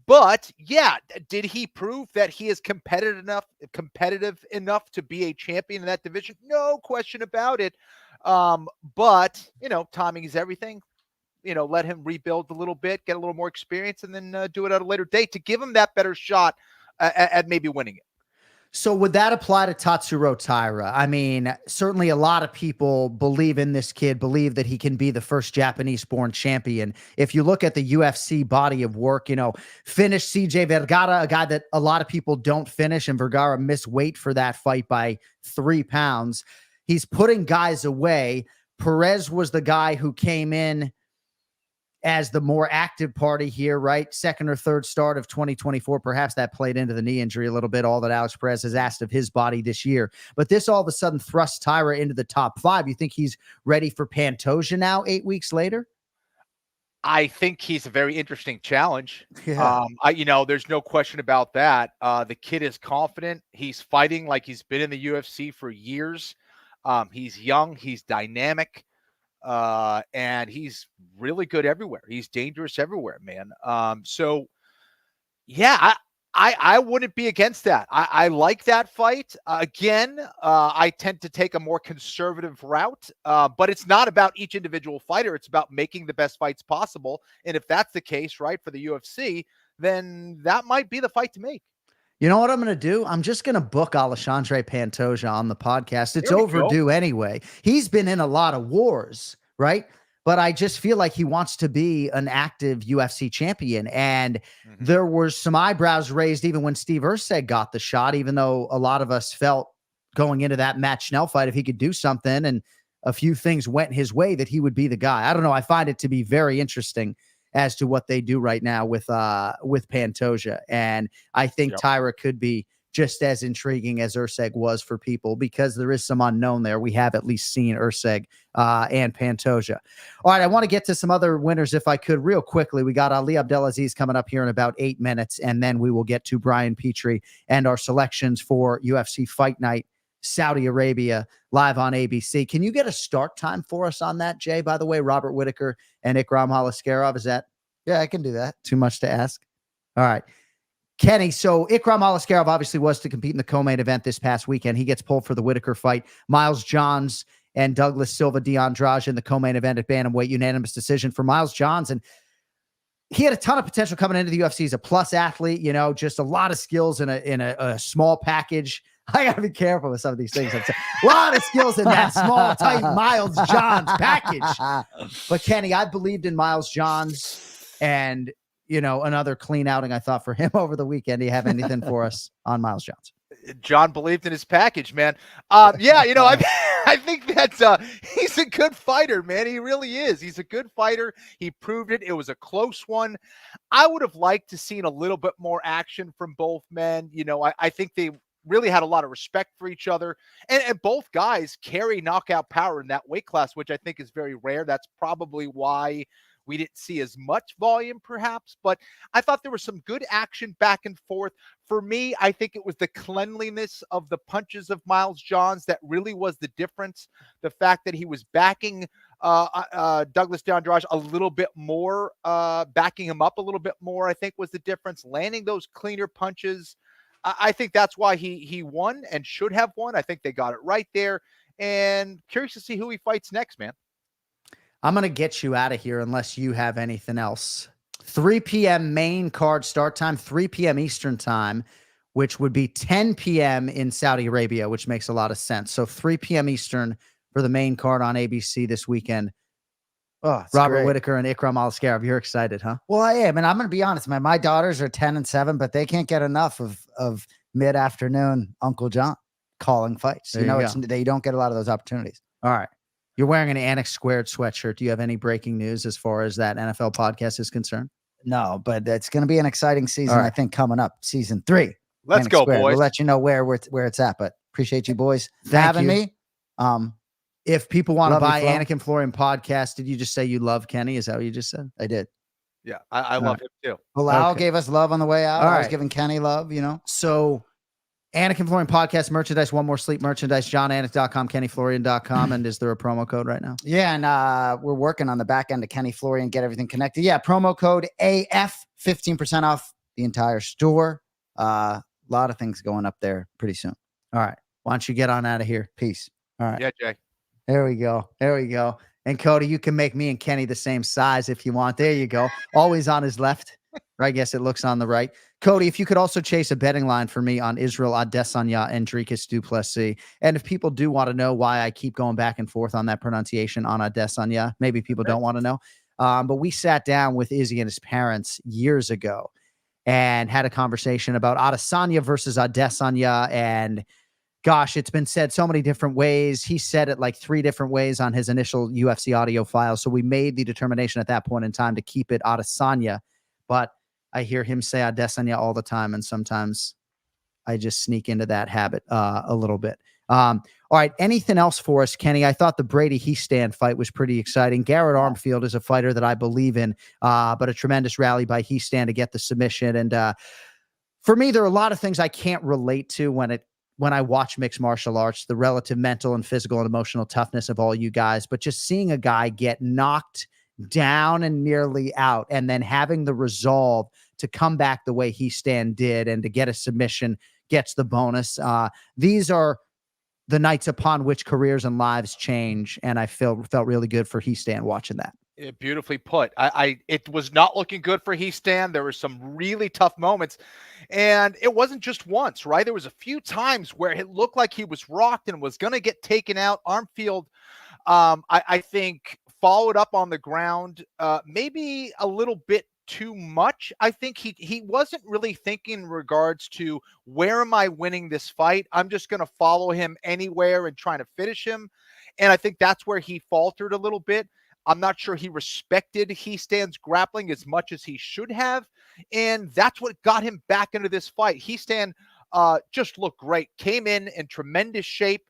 But yeah, did he prove that he is competitive enough to be a champion in that division? No question about it. But you know, timing is everything. You know, let him rebuild a little bit, get a little more experience, and then do it at a later date to give him that better shot at maybe winning it. So would that apply to Tatsuro Taira? I mean, certainly a lot of people believe in this kid, believe that he can be the first Japanese-born champion. If you look at the UFC body of work, you know, finish CJ Vergara, a guy that a lot of people don't finish, and Vergara missed weight for that fight by 3 pounds. He's putting guys away. Perez was the guy who came in as the more active party here, right? Second or third start of 2024. Perhaps that played into the knee injury a little bit, all that Alex Perez has asked of his body this year. But this all of a sudden thrusts Taira into the top 5. You think he's ready for Pantoja now 8 weeks later? I think he's a very interesting challenge. Yeah. You know, there's no question about that. The kid is confident. He's fighting like he's been in the UFC for years. He's young, he's dynamic, and he's really good everywhere. He's dangerous everywhere, man. So yeah, I wouldn't be against that. I like that fight. Again, I tend to take a more conservative route, but it's not about each individual fighter. It's about making the best fights possible. And if that's the case, right, for the UFC, then that might be the fight to make. You know what I'm going to do? I'm just going to book Alexandre Pantoja on the podcast. It's overdue anyway. He's been in a lot of wars, right? But I just feel like he wants to be an active UFC champion. And there were some eyebrows raised even when Steve Urseg got the shot, even though a lot of us felt going into that Matt Schnell fight, if he could do something and a few things went his way, that he would be the guy. I don't know. I find it to be very interesting as to what they do right now with Pantoja. And I think Taira could be just as intriguing as Urseg was for people, because there is some unknown there. We have at least seen Urseg and Pantoja. All right, I want to get to some other winners if I could real quickly. We got Ali Abdelaziz coming up here in about 8 minutes, and then we will get to Brian Petrie and our selections for UFC Fight Night Saudi Arabia live on ABC. Can you get a start time for us on that, Jay? By the way, Robert Whittaker and Ikram Aliskerov, is that? Yeah, I can do that. Too much to ask? All right. Kenny, so Ikram Aliskerov obviously was to compete in the co-main event this past weekend. He gets pulled for the Whittaker fight. Miles Johns and Douglas Silva de Andrade in the co-main event at bantamweight, unanimous decision for Miles Johns. And he had a ton of potential coming into the UFC. He's a plus athlete, you know, just a lot of skills in a small package. I got to be careful with some of these things. A lot of skills in that small, tight Miles Johns package. But Kenny, I believed in Miles Johns, and, you know, another clean outing I thought for him over the weekend. Do you have anything for us on Miles Johns? John believed in his package, man. Yeah, you know, I think that's he's a good fighter, man. He really is. He's a good fighter. He proved it. It was a close one. I would have liked to seen a little bit more action from both men. You know, I think they really had a lot of respect for each other. And both guys carry knockout power in that weight class, which I think is very rare. That's probably why we didn't see as much volume, perhaps, but I thought there was some good action back and forth. For me, I think it was the cleanliness of the punches of Miles Johns that really was the difference. The fact that he was backing Douglas DeAndrade a little bit more, backing him up a little bit more, I think was the difference. Landing those cleaner punches. I think that's why he won and should have won. I think they got it right there. And curious to see who he fights next, man. I'm going to get you out of here unless you have anything else. 3 p.m. main card start time, 3 p.m. Eastern time, which would be 10 p.m. in Saudi Arabia, which makes a lot of sense. So 3 p.m. Eastern for the main card on ABC this weekend. Oh, Robert Whittaker and Ikram Aliskerov. You're excited, huh? Well, I am. And I'm going to be honest, man. My daughters are 10 and 7, but they can't get enough of mid-afternoon Uncle John calling fights. There You know, you it's, go. they don't get a lot of those opportunities. All right. You're wearing an Anik squared sweatshirt. Do you have any breaking news as far as that NFL podcast is concerned? No, but it's going to be an exciting season, All right. I think, coming up. Season 3. Let's Anik go, Squared. boys. We'll let you know where it's at, but appreciate you boys for Thank having you. me. If people want to Love you, buy Flo. Anik and Florian podcast, did you just say you love Kenny? Is that what you just said? I did. Yeah, I love him too. Bilal Okay. gave us love on the way out. All I was right. giving Kenny love, you know. So Anik and Florian podcast merchandise, One More Sleep merchandise, johnanik.com, kennyflorian.com. And is there a promo code right now? Yeah, and we're working on the back end of Kenny Florian, get everything connected. Yeah, promo code AF, 15% off the entire store. A lot of things going up there pretty soon. All right. Why don't you get on out of here? Peace. All right. Yeah, Jay. There we go. There we go. And Cody, you can make me and Kenny the same size if you want. There you go. Always on his left. Or I guess it looks on the right. Cody, if you could also chase a betting line for me on Israel Adesanya and Dricus Duplessis. And if people do want to know why I keep going back and forth on that pronunciation on Adesanya, maybe people don't want to know. But we sat down with Izzy and his parents years ago and had a conversation about Adesanya versus Adesanya. And gosh, it's been said so many different ways. He said it like 3 different ways on his initial UFC audio file. So we made the determination at that point in time to keep it Adesanya. But I hear him say Adesanya all the time, and sometimes I just sneak into that habit a little bit. All right, anything else for us, Kenny? I thought the Brady Heastand fight was pretty exciting. Garrett Armfield is a fighter that I believe in, but a tremendous rally by Heastand to get the submission. And for me, there are a lot of things I can't relate to when I watch mixed martial arts, the relative mental and physical and emotional toughness of all you guys, but just seeing a guy get knocked down and nearly out and then having the resolve to come back the way Heastand did and to get a submission gets the bonus. These are the nights upon which careers and lives change. And I felt really good for Heastand watching that. Beautifully put. It was not looking good for Heastand. There were some really tough moments, and it wasn't just once, right? There was a few times where it looked like he was rocked and was going to get taken out. Armfield, I think, followed up on the ground, maybe a little bit too much. I think he wasn't really thinking in regards to where am I winning this fight? I'm just going to follow him anywhere and trying to finish him. And I think that's where he faltered a little bit. I'm not sure he respected Heastand's grappling as much as he should have. And that's what got him back into this fight. Heastand just looked great, came in tremendous shape.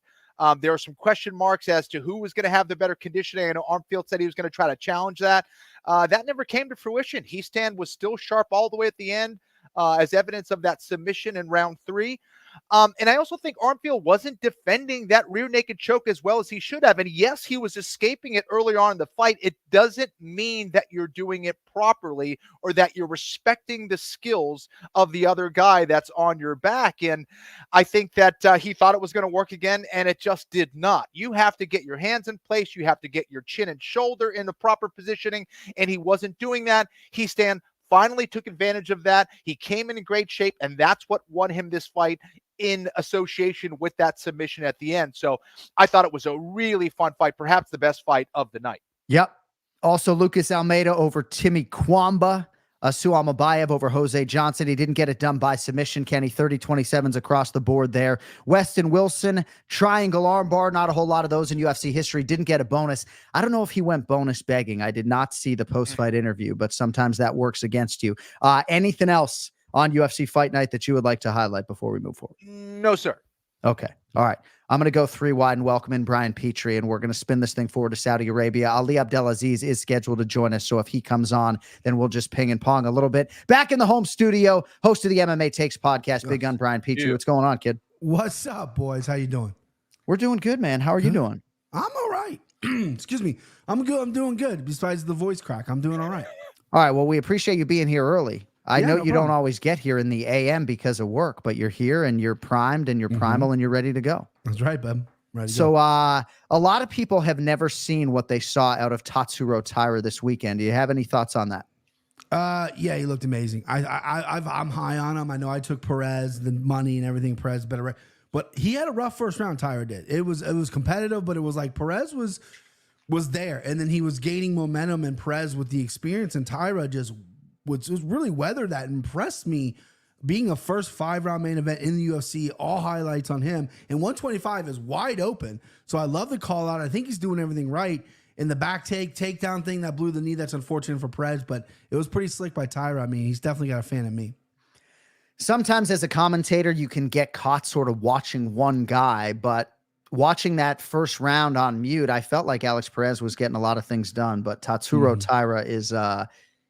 There are some question marks as to who was going to have the better conditioning. I know Armfield said he was going to try to challenge that. That never came to fruition. Heastand was still sharp all the way at the end, as evidence of that submission in round 3. And I also think Armfield wasn't defending that rear naked choke as well as he should have. And yes, he was escaping it earlier on in the fight. It doesn't mean that you're doing it properly or that you're respecting the skills of the other guy that's on your back. And I think that he thought it was going to work again, and it just did not. You have to get your hands in place. You have to get your chin and shoulder in the proper positioning, and he wasn't doing that. Heastand finally took advantage of that. He came in great shape, and that's what won him this fight in association with that submission at the end. So I thought it was a really fun fight, perhaps the best fight of the night. Yep. Also, Lucas Almeida over Timmy Kwamba. Suamabayev over Jose Johnson. He didn't get it done by submission, Kenny. 30-27s across the board there. Weston Wilson, triangle armbar. Not a whole lot of those in UFC history. Didn't get a bonus. I don't know if he went bonus begging. I did not see the post-fight interview, but sometimes that works against you. Anything else on UFC Fight Night that you would like to highlight before we move forward? No, sir. Okay. All right. I'm going to go 3 wide and welcome in Brian Petrie, and we're going to spin this thing forward to Saudi Arabia. Ali Abdelaziz is scheduled to join us, so if he comes on, then we'll just ping and pong a little bit. Back in the home studio, host of the MMA Takes podcast, Big Gun Brian Petrie. What's going on, kid? What's up, boys? How you doing? We're doing good, man. How are you doing? I'm all right. Excuse me. I'm good. I'm doing good. Besides the voice crack, I'm doing all right. All right. Well, we appreciate you being here early. I know no you problem. don't always get here in the AM because of work, but you're here and you're primed and you're primal and you're ready to go. That's right, bub. Ready to So go. a lot of people have never seen what they saw out of Tatsuro Taira this weekend. Do you have any thoughts on that? Yeah, he looked amazing. I'm high on him. I know I took Perez, the money and everything. Perez better, but he had a rough first round. Tyra did. It was competitive, but it was like Perez was there, and then he was gaining momentum, and Perez with the experience, and Tyra just was really weathered that and impressed me. Being a first 5-round main event in the UFC, all highlights on him, and 125 is wide open. So I love the call out. I think he's doing everything right. In the back takedown thing that blew the knee, that's unfortunate for Perez, but it was pretty slick by Tyra. I mean, he's definitely got a fan of me. Sometimes as a commentator, you can get caught sort of watching one guy, but watching that first round on mute, I felt like Alex Perez was getting a lot of things done, but Tatsuro Taira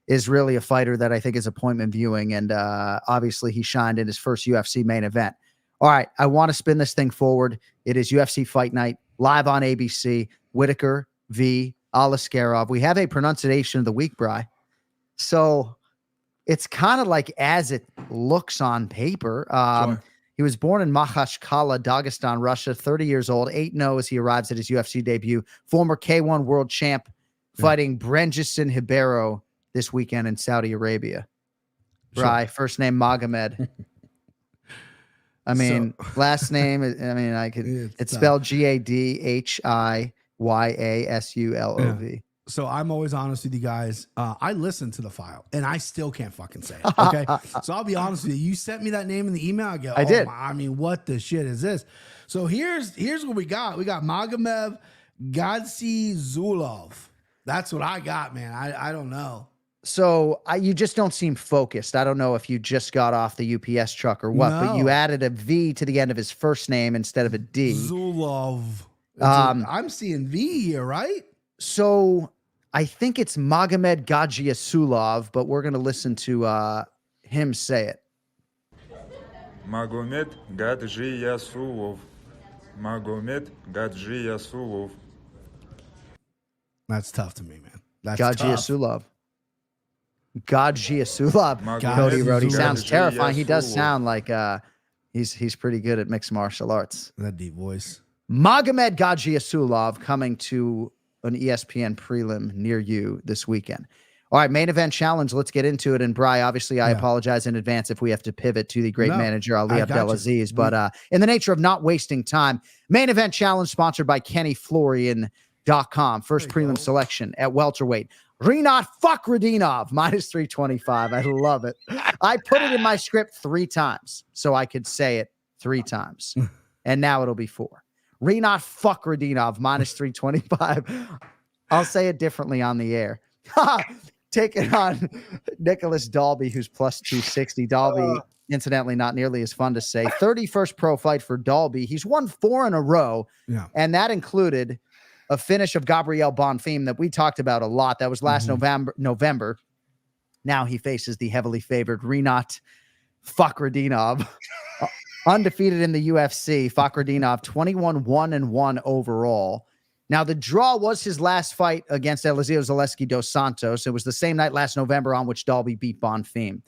is really a fighter that I think is appointment viewing, and obviously he shined in his first UFC main event. All right, I want to spin this thing forward. It is UFC Fight Night, live on ABC, Whittaker v. Aliskerov. We have a pronunciation of the week, Bri. So it's kind of like as it looks on paper. Sure. He was born in Makhachkala, Dagestan, Russia, 30 years old, 8-0 as he arrives at his UFC debut. Former K1 world champ, fighting Brenjison Hibero this weekend in Saudi Arabia. Bri, first name Magomed. I mean, last name, it's spelled Gadhiyasulov. So I'm always honest with you guys. I listened to the file and I still can't fucking say it. Okay. So I'll be honest with you. You sent me that name in the email. I go, I did. I mean, what the shit is this? So here's what we got. We got Magomed Gadhiyasulov. That's what I got, man. I don't know. So you just don't seem focused. I don't know if you just got off the UPS truck or what, but you added a V to the end of his first name instead of a D. Zulov. I'm seeing V here, right? So I think it's Magomed Gadhiyasulov, but we're going to listen to him say it. Magomed Gadhiyasulov. Magomed Gadhiyasulov. That's tough to me, man. That's Gadhiyasulov. Gadhiyasulov. Cody wrote. He sounds terrifying. He does sound like he's pretty good at mixed martial arts. That deep voice. Magomed Gadhiyasulov coming to an ESPN prelim near you this weekend. All right, main event challenge. Let's get into it. And Bri, obviously, I apologize in advance if we have to pivot to the great manager Ali Abdelaziz. But in the nature of not wasting time, main event challenge sponsored by KenFlorian.com. First prelim selection at welterweight. Rinat Fakhretdinov, -325. I love it. I put it in my script 3 times so I could say it 3 times. And now it'll be 4. Rinat Fakhretdinov, -325. I'll say it differently on the air. Taking on Nicholas Dalby, who's +260. Dalby, incidentally, not nearly as fun to say. 31st pro fight for Dalby. He's won 4 in a row, and that included a finish of Gabriel Bonfim that we talked about a lot. That was last November. Now he faces the heavily favored Rinat Fakhretdinov. Undefeated in the UFC, Fakhretdinov 21-1-1 overall. Now, the draw was his last fight against Eliseo Zaleski dos Santos. It was the same night last November on which Dalby beat Bonfim.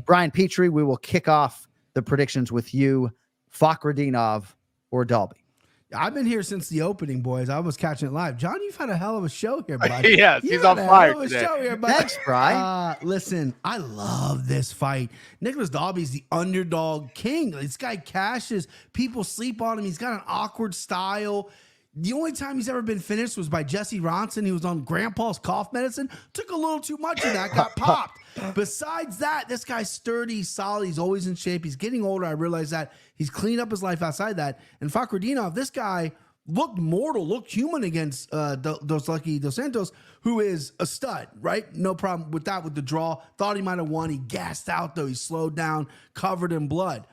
Brian Petrie, we will kick off the predictions with you. Fakhretdinov or Dalby? I've been here since the opening, boys. I was catching it live. John, you've had a hell of a show here, buddy. Yes, he's on fire today. Thanks, Brian. Listen, I love this fight. Nicholas Dalby's the underdog king. This guy cashes. People sleep on him. He's got an awkward style. The only time he's ever been finished was by Jesse Ronson. He was on grandpa's cough medicine. Took a little too much of that, got popped. Besides that, this guy's sturdy, he's solid, he's always in shape. He's getting older. I realize that. He's cleaned up his life outside that. And Fakhretdinov, this guy looked mortal, looked human against Dos Santos, who is a stud, right? No problem with that, with the draw. Thought he might have won. He gassed out, though. He slowed down, covered in blood.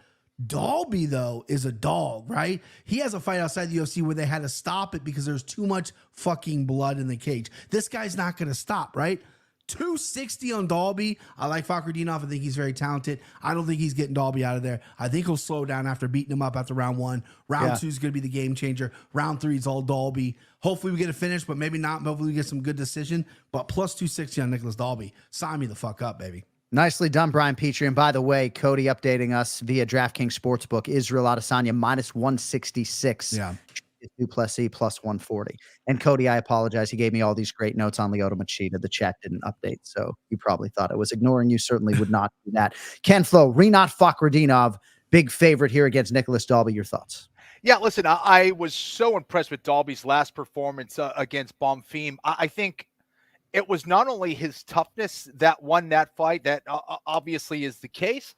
Dalby, though, is a dog, right? He has a fight outside the UFC where they had to stop it because there's too much fucking blood in the cage. This guy's not going to stop, right? 260 on Dalby. I like Fakhretdinov. I think he's very talented. I don't think he's getting Dalby out of there. I think he'll slow down after beating him up after round 1. Round 2 is going to be the game changer. Round 3 is all Dalby. Hopefully we get a finish, but maybe not. Hopefully we get some good decision. But plus 260 on Nicholas Dalby. Sign me the fuck up, baby. Nicely done, Brian Petrie. And by the way, Cody updating us via DraftKings Sportsbook. Israel Adesanya minus 166. Yeah. Duplessis plus 140. And Cody, I apologize. He gave me all these great notes on Lyoto Machida. The chat didn't update, so you probably thought I was ignoring you. Certainly would not do that. KenFlo, Rinat Fakhretdinov, big favorite here against Nicholas Dalby. Your thoughts? Yeah, listen, I was so impressed with Dalby's last performance against Bonfim. I think it was not only his toughness that won that fight, that obviously is the case,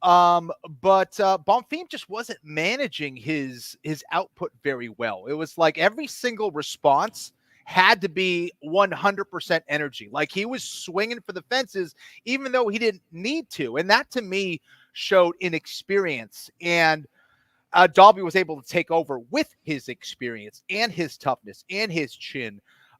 but Bonfim just wasn't managing his output very well. It was like every single response had to be 100% energy. Like he was swinging for the fences, even though he didn't need to. And that to me showed inexperience. And Dalby was able to take over with his experience and his toughness and his chin.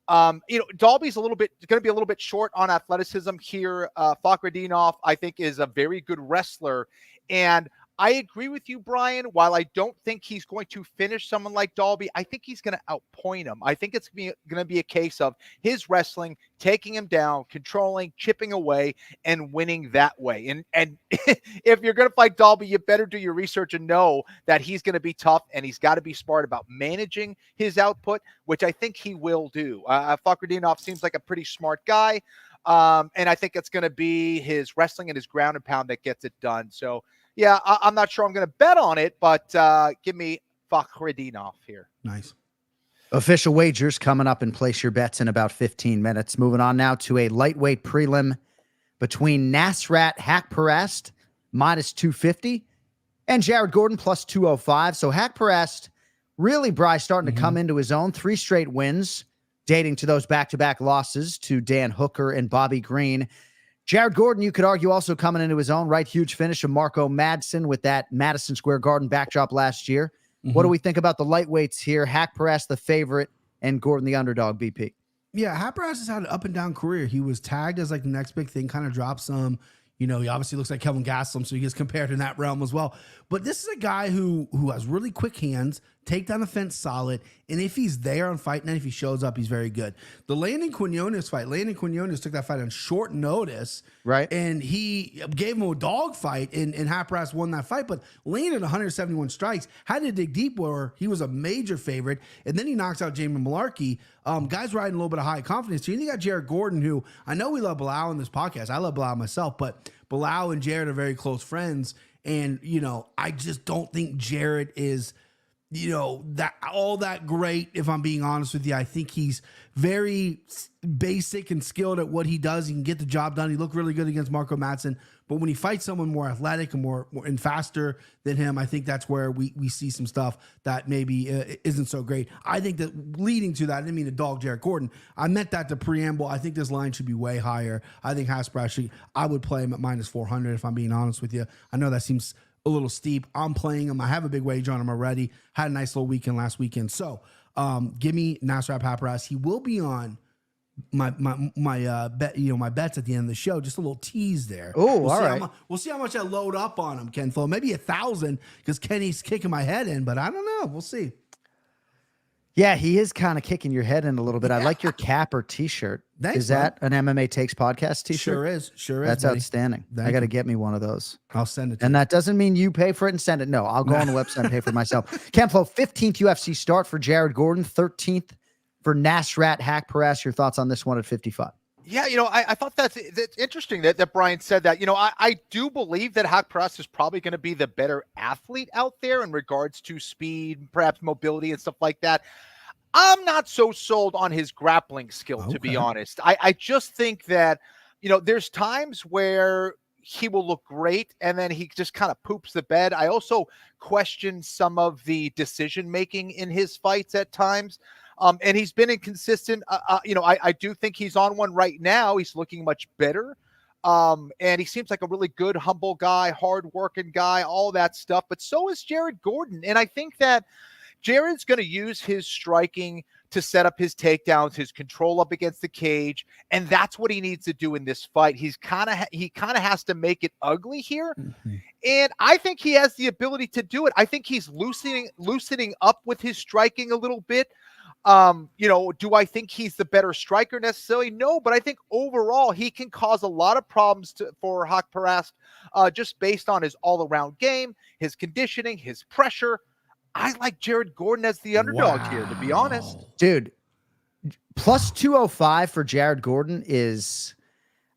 Dalby's going to be a little bit short on athleticism here. Fakhretdinov, I think, is a very good wrestler. And I agree with you, Brian. While I don't think he's going to finish someone like Dalby, I think he's going to outpoint him. I think it's going to be a case of his wrestling, taking him down, controlling, chipping away, and winning that way. And if you're going to fight Dalby, you better do your research and know that he's going to be tough, and he's got to be smart about managing his output, which I think he will do. Fakhretdinov seems like a pretty smart guy, and I think it's going to be his wrestling and his ground and pound that gets it done. So, yeah, I'm not sure I'm going to bet on it, but give me Fakhretdinov here. Nice. Official wagers coming up, and place your bets in about 15 minutes. Moving on now to a lightweight prelim between Nasrat Haqparast minus 250 and Jared Gordon plus 205. So Haqparast really, Bry, starting to come into his own. 3 straight wins dating to those back-to-back losses to Dan Hooker and Bobby Green. Jared Gordon, you could argue, also coming into his own, right? Huge finish of Marco Madsen with that Madison Square Garden backdrop last year. What do we think about the lightweights here? Haqparast, the favorite, and Gordon, the underdog, BP. Yeah, Haqparast has had an up-and-down career. He was tagged as like the next big thing, kind of dropped some. He obviously looks like Kelvin Gastelum, so he gets compared in that realm as well. But this is a guy who has really quick hands, take down the fence solid, and if he's there on fight night, if he shows up, he's very good. The Landon Quinones fight, Landon Quinones took that fight on short notice, right? And he gave him a dog fight, and Haqparast won that fight, but landed 171 strikes, had to dig deep where he was a major favorite, and then he knocks out Jamie Malarkey. Guys riding a little bit of high confidence here. And you got Jared Gordon, who I know we love Belal in this podcast. I love Belal myself, but Belal and Jared are very close friends. And, I just don't think Jared is, that all that great, if I'm being honest with you. I think he's very basic and skilled at what he does. He can get the job done. He looked really good against Marco Madsen. But when he fights someone more athletic and more and faster than him, I think that's where we see some stuff that maybe isn't so great. I think that leading to that, I didn't mean to dog Jared Gordon. I meant that to preamble. I think this line should be way higher. I think Haqparast, I would play him at minus 400 if I'm being honest with you. I know that seems a little steep. I'm playing him. I have a big wager on him already. Had a nice little weekend last weekend. So give me Nasrat Haqparast. He will be on my bet, my bets at the end of the show. Just a little tease there. Oh, all right. We'll see how much I load up on him, KenFlo. Maybe 1,000 because Kenny's kicking my head in, but I don't know. We'll see. Yeah, he is kind of kicking your head in a little bit. I like your cap or t-shirt. Thanks, is that an MMA Takes podcast t-shirt? Sure is. That's buddy. Outstanding. I got to get me one of those. I'll send it to and you. That doesn't mean you pay for it and send it. No, I'll go on the website and pay for it myself. KenFlo, 15th UFC start for Jared Gordon, 13th for Nasrat Haqparast. Your thoughts on this one at 55? Yeah, I thought that's interesting that Brian said that. I do believe that Haqparast is probably going to be the better athlete out there in regards to speed, perhaps mobility and stuff like that. I'm not so sold on his grappling skill, to be honest. I just think that, there's times where he will look great and then he just kind of poops the bed. I also question some of the decision making in his fights at times. And he's been inconsistent. I do think he's on one right now. He's looking much better. And he seems like a really good, humble guy, hard-working guy, all that stuff. But so is Jared Gordon. And I think that Jared's going to use his striking to set up his takedowns, his control up against the cage, and that's what he needs to do in this fight. He kind of has to make it ugly here, and I think he has the ability to do it. I think he's loosening up with his striking a little bit. Do I think he's the better striker necessarily? No, but I think overall he can cause a lot of problems for Haq Parast, just based on his all-around game, his conditioning, his pressure. I like Jared Gordon as the underdog here, to be honest. Dude, plus 205 for Jared Gordon is,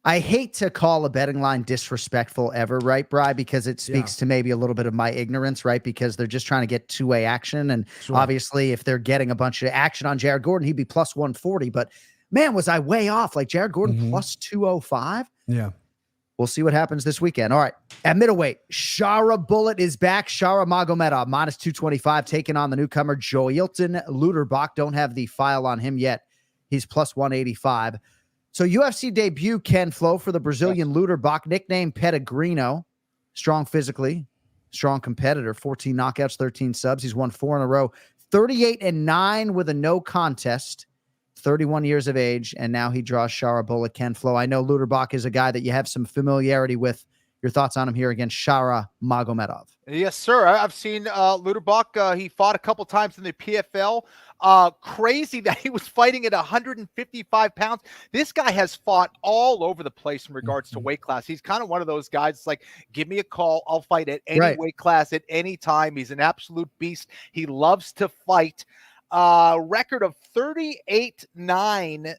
I hate to call a betting line disrespectful ever, right, Bri? Because it speaks to maybe a little bit of my ignorance, right? Because they're just trying to get two-way action. And obviously, if they're getting a bunch of action on Jared Gordon, he'd be plus 140. But man, was I way off? Like Jared Gordon plus 205? Yeah. We'll see what happens this weekend. All right. At middleweight, Shara Bullet is back. Shara Magomedov, minus 225, taking on the newcomer, Joilton Luderbach. Don't have the file on him yet. He's plus 185. So UFC debut, KenFlo, for the Brazilian Luderbach, nicknamed Pellegrino. Strong physically, strong competitor, 14 knockouts, 13 subs. He's won 4 in a row, 38-9 with a no contest. 31 years of age, and now he draws Shara Bullet, KenFlo. I know Luderbach is a guy that you have some familiarity with. Your thoughts on him here against Shara Magomedov? Yes, sir. I've seen Luderbach. He fought a couple times in the PFL. Crazy that he was fighting at 155 pounds. This guy has fought all over the place in regards to weight class. He's kind of one of those guys. It's like, give me a call. I'll fight at any weight class at any time. He's an absolute beast. He loves to fight. Record of 38-9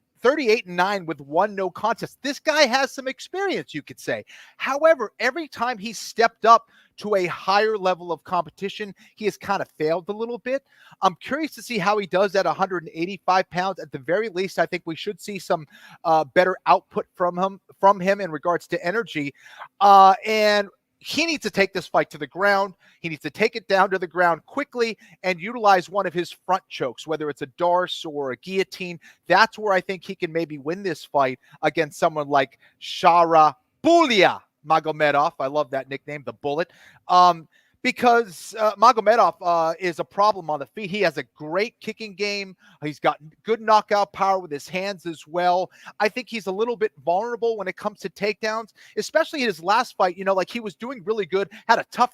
with 1 no contest. This guy has some experience, you could say. However, every time he stepped up to a higher level of competition, he has kind of failed a little bit. I'm curious to see how he does at 185 pounds. At the very least, I think we should see some better output from him in regards to energy. And he needs to take this fight to the ground. He needs to take it down to the ground quickly and utilize one of his front chokes, whether it's a Darce or a guillotine. That's where I think he can maybe win this fight against someone like Shara Magomedov. I love that nickname, the Bullet. Because Magomedov is a problem on the feet. He has a great kicking game. He's got good knockout power with his hands as well. I think he's a little bit vulnerable when it comes to takedowns, especially in his last fight. He was doing really good, had a tough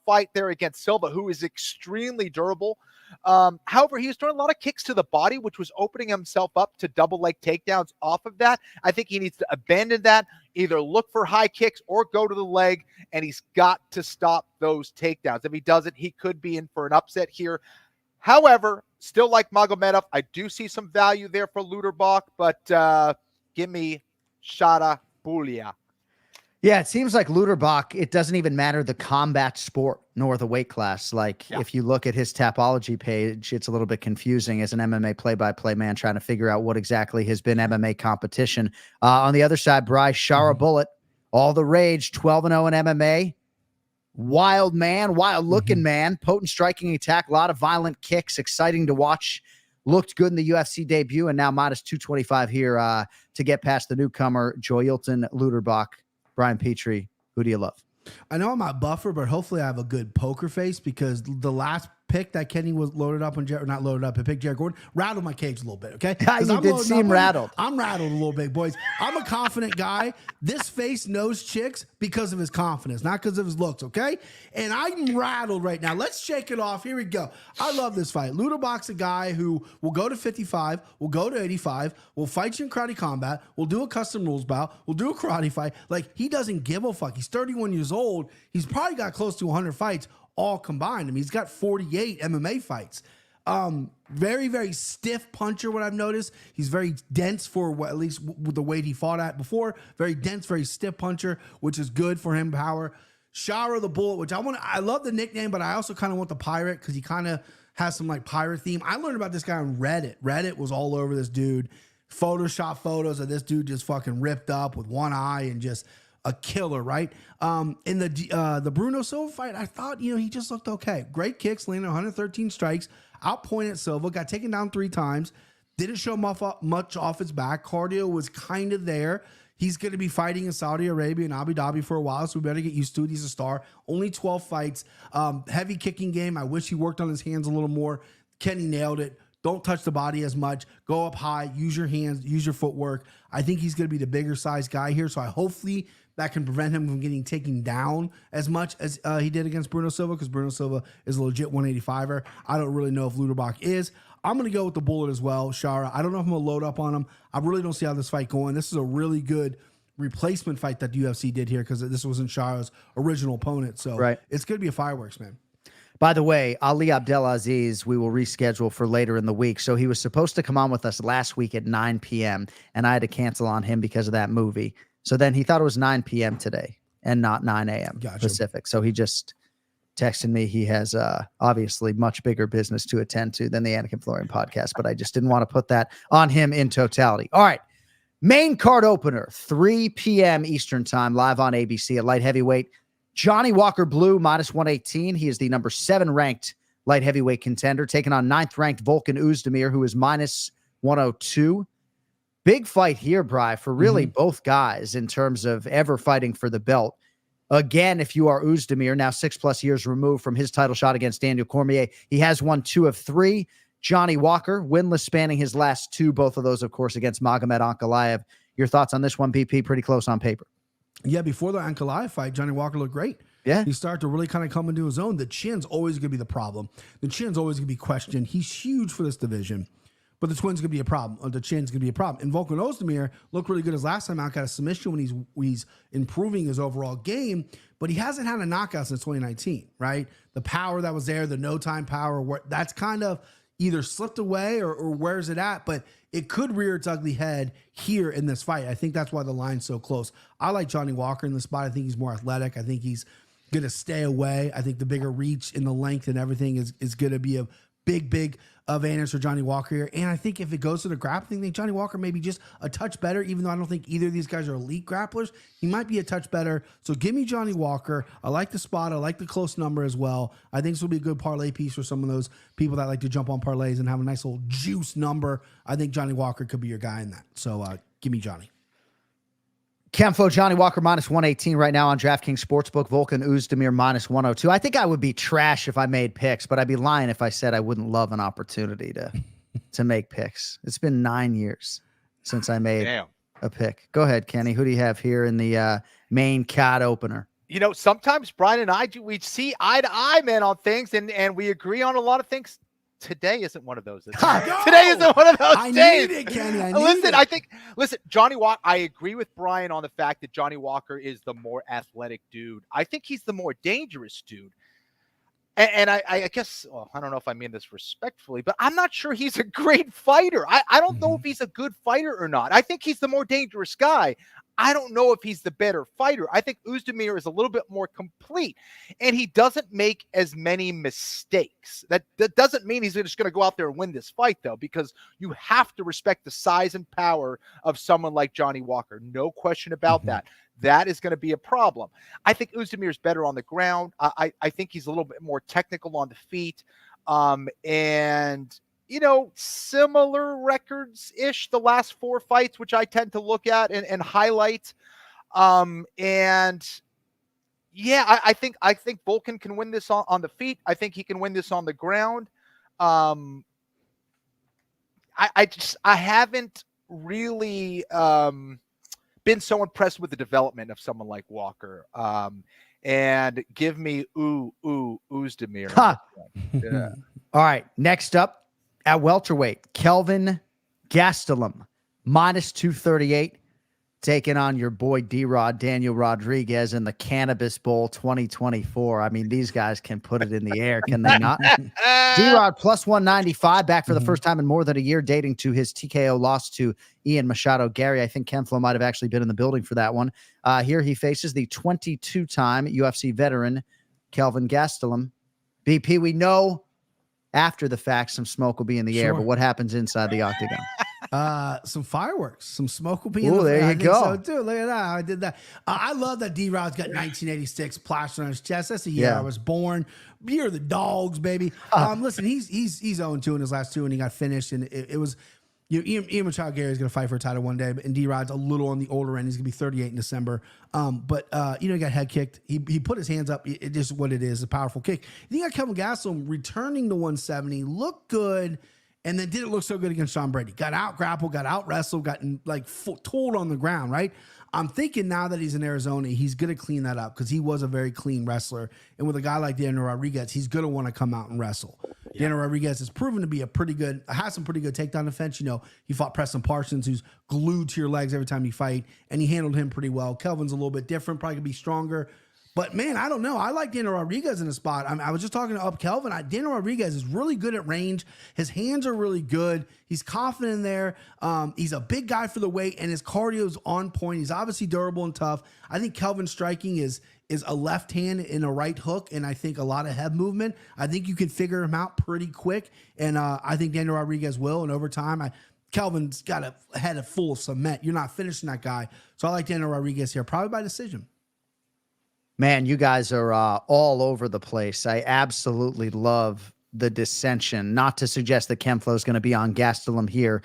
fight there against Silva, who is extremely durable. However, he was throwing a lot of kicks to the body, which was opening himself up to double leg takedowns off of that. I think he needs to abandon that, either look for high kicks or go to the leg, and he's got to stop those takedowns. If he doesn't, he could be in for an upset here. However, still like Magomedov, I do see some value there for Luderbach, but give me Shara Bullet. Yeah, it seems like Luderbach, it doesn't even matter the combat sport nor the weight class. If you look at his Tapology page, it's a little bit confusing as an MMA play-by-play man trying to figure out what exactly has been MMA competition. On the other side, Bryce, Shara Bullet, all the rage, 12-0 in MMA. Wild man, wild-looking man, potent striking attack, a lot of violent kicks, exciting to watch. Looked good in the UFC debut, and now minus 225 here to get past the newcomer, Joilton Luderbach. Brian Petrie, who do you love? I know I'm not buffer, but hopefully I have a good poker face because the last pick that Kenny was loaded up on, not loaded up, and picked Jared Gordon, rattled my cage a little bit, okay? You did seem rattled. I'm rattled a little bit, boys. I'm a confident guy. This face knows chicks because of his confidence, not because of his looks, okay? And I'm rattled right now. Let's shake it off. Here we go. I love this fight. Luderbach's a guy who will go to 55, will go to 85, will fight you in karate combat, will do a custom rules bout, will do a karate fight. He doesn't give a fuck. He's 31 years old. He's probably got close to 100 fights all combined. I mean, he's got 48 MMA fights. Very, very stiff puncher, what I've noticed. He's very dense for at least with the weight he fought at before. Very dense, very stiff puncher, which is good for him, power. Shara the Bullet, which I love the nickname, but I also kind of want the pirate because he kind of has some like pirate theme. I learned about this guy on Reddit. Reddit was all over this dude. Photoshop photos of this dude just fucking ripped up with one eye and just a killer, right? In the Bruno Silva fight, I thought, he just looked okay. Great kicks, landed 113 strikes, outpointed Silva, got taken down 3 times, didn't show much off his back. Cardio was kind of there. He's going to be fighting in Saudi Arabia and Abu Dhabi for a while, so we better get used to it. He's a star. Only 12 fights. Heavy kicking game. I wish he worked on his hands a little more. Kenny nailed it. Don't touch the body as much. Go up high. Use your hands. Use your footwork. I think he's going to be the bigger size guy here, so hopefully that can prevent him from getting taken down as much as he did against Bruno Silva, because Bruno Silva is a legit 185er. I don't really know if Luderbach is. I'm going to go with the bullet as well, Shara. I don't know if I'm going to load up on him. I really don't see how this fight going. This is a really good replacement fight that the UFC did here, because this wasn't Shara's original opponent. So It's going to be a fireworks, man. By the way, Ali Abdelaziz, we will reschedule for later in the week. So he was supposed to come on with us last week at 9 p.m., and I had to cancel on him because of that movie. So then he thought it was 9 p.m. today and not 9 a.m. Pacific. So he just texted me. He has obviously much bigger business to attend to than the Anik Florian podcast, but I just didn't want to put that on him in totality. All right. Main card opener, 3 p.m. Eastern time, live on ABC at light heavyweight. Johnny Walker Blue, -118. He is the number 7 ranked light heavyweight contender, taking on 9th ranked Volkan Oezdemir, who is -102. Big fight here, Bri, for really both guys in terms of ever fighting for the belt. Again, if you are Oezdemir, now 6+ years removed from his title shot against Daniel Cormier, he has won 2 of 3. Johnny Walker, winless spanning his last 2, both of those, of course, against Magomed Ankalaev. Your thoughts on this one, BP? Pretty close on paper. Yeah, before the Ankalaev fight, Johnny Walker looked great. Yeah. He started to really kind of come into his own. The chin's always going to be the problem. The chin's always going to be questioned. He's huge for this division, but the twin's going to be a problem. Or the chin's going to be a problem. And Volkan Oezdemir looked really good his last time out. Got a submission when he's improving his overall game, but he hasn't had a knockout since 2019, right? The power that was there, the no-time power, that's kind of either slipped away or where's it at, but it could rear its ugly head here in this fight. I think that's why the line's so close. I like Johnny Walker in this spot. I think he's more athletic. I think he's going to stay away. I think the bigger reach and the length and everything is going to be a big advantage for Johnny Walker here. And I think if it goes to the grappling thing, Johnny Walker may be just a touch better, even though I don't think either of these guys are elite grapplers. He might be a touch better. So give me Johnny Walker. I like the spot. I like the close number as well. I think this will be a good parlay piece for some of those people that like to jump on parlays and have a nice little juice number. I think Johnny Walker could be your guy in that. So give me Johnny. KenFlo, Johnny Walker -118 right now on DraftKings Sportsbook. Volkan Oezdemir -102. I think I would be trash if I made picks, but I'd be lying if I said I wouldn't love an opportunity to make picks. It's been 9 years since I made a pick. Go ahead, Kenny. Who do you have here in the main card opener? Sometimes Brian and I, we see eye to eye, man, on things, and we agree on a lot of things. Today isn't one of those. Today isn't one of those days. Need it, Kenny. Listen, Johnny Walker, I agree with Brian on the fact that Johnny Walker is the more athletic dude. I think he's the more dangerous dude. And I guess, I don't know if I mean this respectfully, but I'm not sure he's a great fighter. I don't know if he's a good fighter or not. I think he's the more dangerous guy. I don't know if he's the better fighter. I think Oezdemir is a little bit more complete, and he doesn't make as many mistakes. That doesn't mean he's just going to go out there and win this fight, though, because you have to respect the size and power of someone like Johnny Walker. No question about that. That is going to be a problem. I think Oezdemir is better on the ground. I think he's a little bit more technical on the feet. And similar records-ish, the last 4 fights, which I tend to look at and highlight. I think Volkan can win this on the feet. I think he can win this on the ground. I haven't really been so impressed with the development of someone like Walker. And give me Oezdemir. Yeah. All right, next up at welterweight, Kelvin Gastelum, -238, taking on your boy D-Rod, Daniel Rodriguez, in the Cannabis Bowl 2024. I mean, these guys can put it in the air, can they not? D-Rod +195, back for the first time in more than a year, dating to his TKO loss to Ian Machado Gary. I think KenFlo might have actually been in the building for that one. Here he faces the 22-time UFC veteran, Kelvin Gastelum. BP, we know after the fact, some smoke will be in the air, but what happens inside the octagon? Some fireworks, some smoke will be in the there I you think go. so too. Look at that. I did that. I love that D-Rod's got 1986 plastered on his chest. That's the year I was born. Year of the dogs, baby. Listen, he's 0-2 in his last two, and he got finished, and it was. Ian Machado Gary is going to fight for a title one day, and D-Rod's a little on the older end. He's going to be 38 in December. But he got head kicked. He put his hands up. It just what it is, a powerful kick. You got Kelvin Gastelum returning to 170, looked good, and then didn't look so good against Sean Brady. Got out grappled, got out wrestled, got tooled on the ground, right? I'm thinking now that he's in Arizona, he's going to clean that up because he was a very clean wrestler. And with a guy like Daniel Rodriguez, he's going to want to come out and wrestle. Yeah. Daniel Rodriguez has proven to be has some pretty good takedown defense. He fought Preston Parsons, who's glued to your legs every time you fight, and he handled him pretty well. Kelvin's a little bit different, probably going to be stronger. But, man, I don't know. I like Daniel Rodriguez in the spot. I was just talking to Kelvin. Daniel Rodriguez is really good at range. His hands are really good. He's confident in there. He's a big guy for the weight, and his cardio is on point. He's obviously durable and tough. I think Kelvin's striking is a left hand and a right hook, and I think a lot of head movement. I think you can figure him out pretty quick, and I think Daniel Rodriguez will. And over time, Kelvin's got a head full of cement. You're not finishing that guy. So I like Daniel Rodriguez here, probably by decision. Man, you guys are all over the place. I absolutely love the dissension. Not to suggest that KenFlo is going to be on Gastelum here.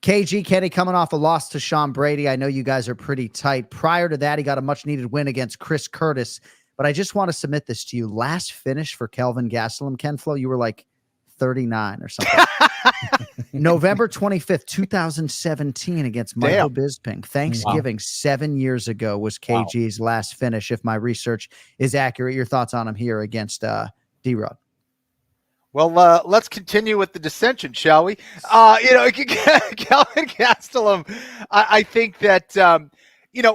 KG Kenny coming off a loss to Sean Brady. I know you guys are pretty tight. Prior to that, he got a much-needed win against Chris Curtis. But I just want to submit this to you. Last finish for Kelvin Gastelum, KenFlo, you were like 39 or something. November 25th, 2017 against Michael Bisping. Thanksgiving 7 years ago was KG's last finish, if my research is accurate. Your thoughts on him here against D-Rod? Well, let's continue with the dissension, shall we? Kelvin Gastelum, I think that,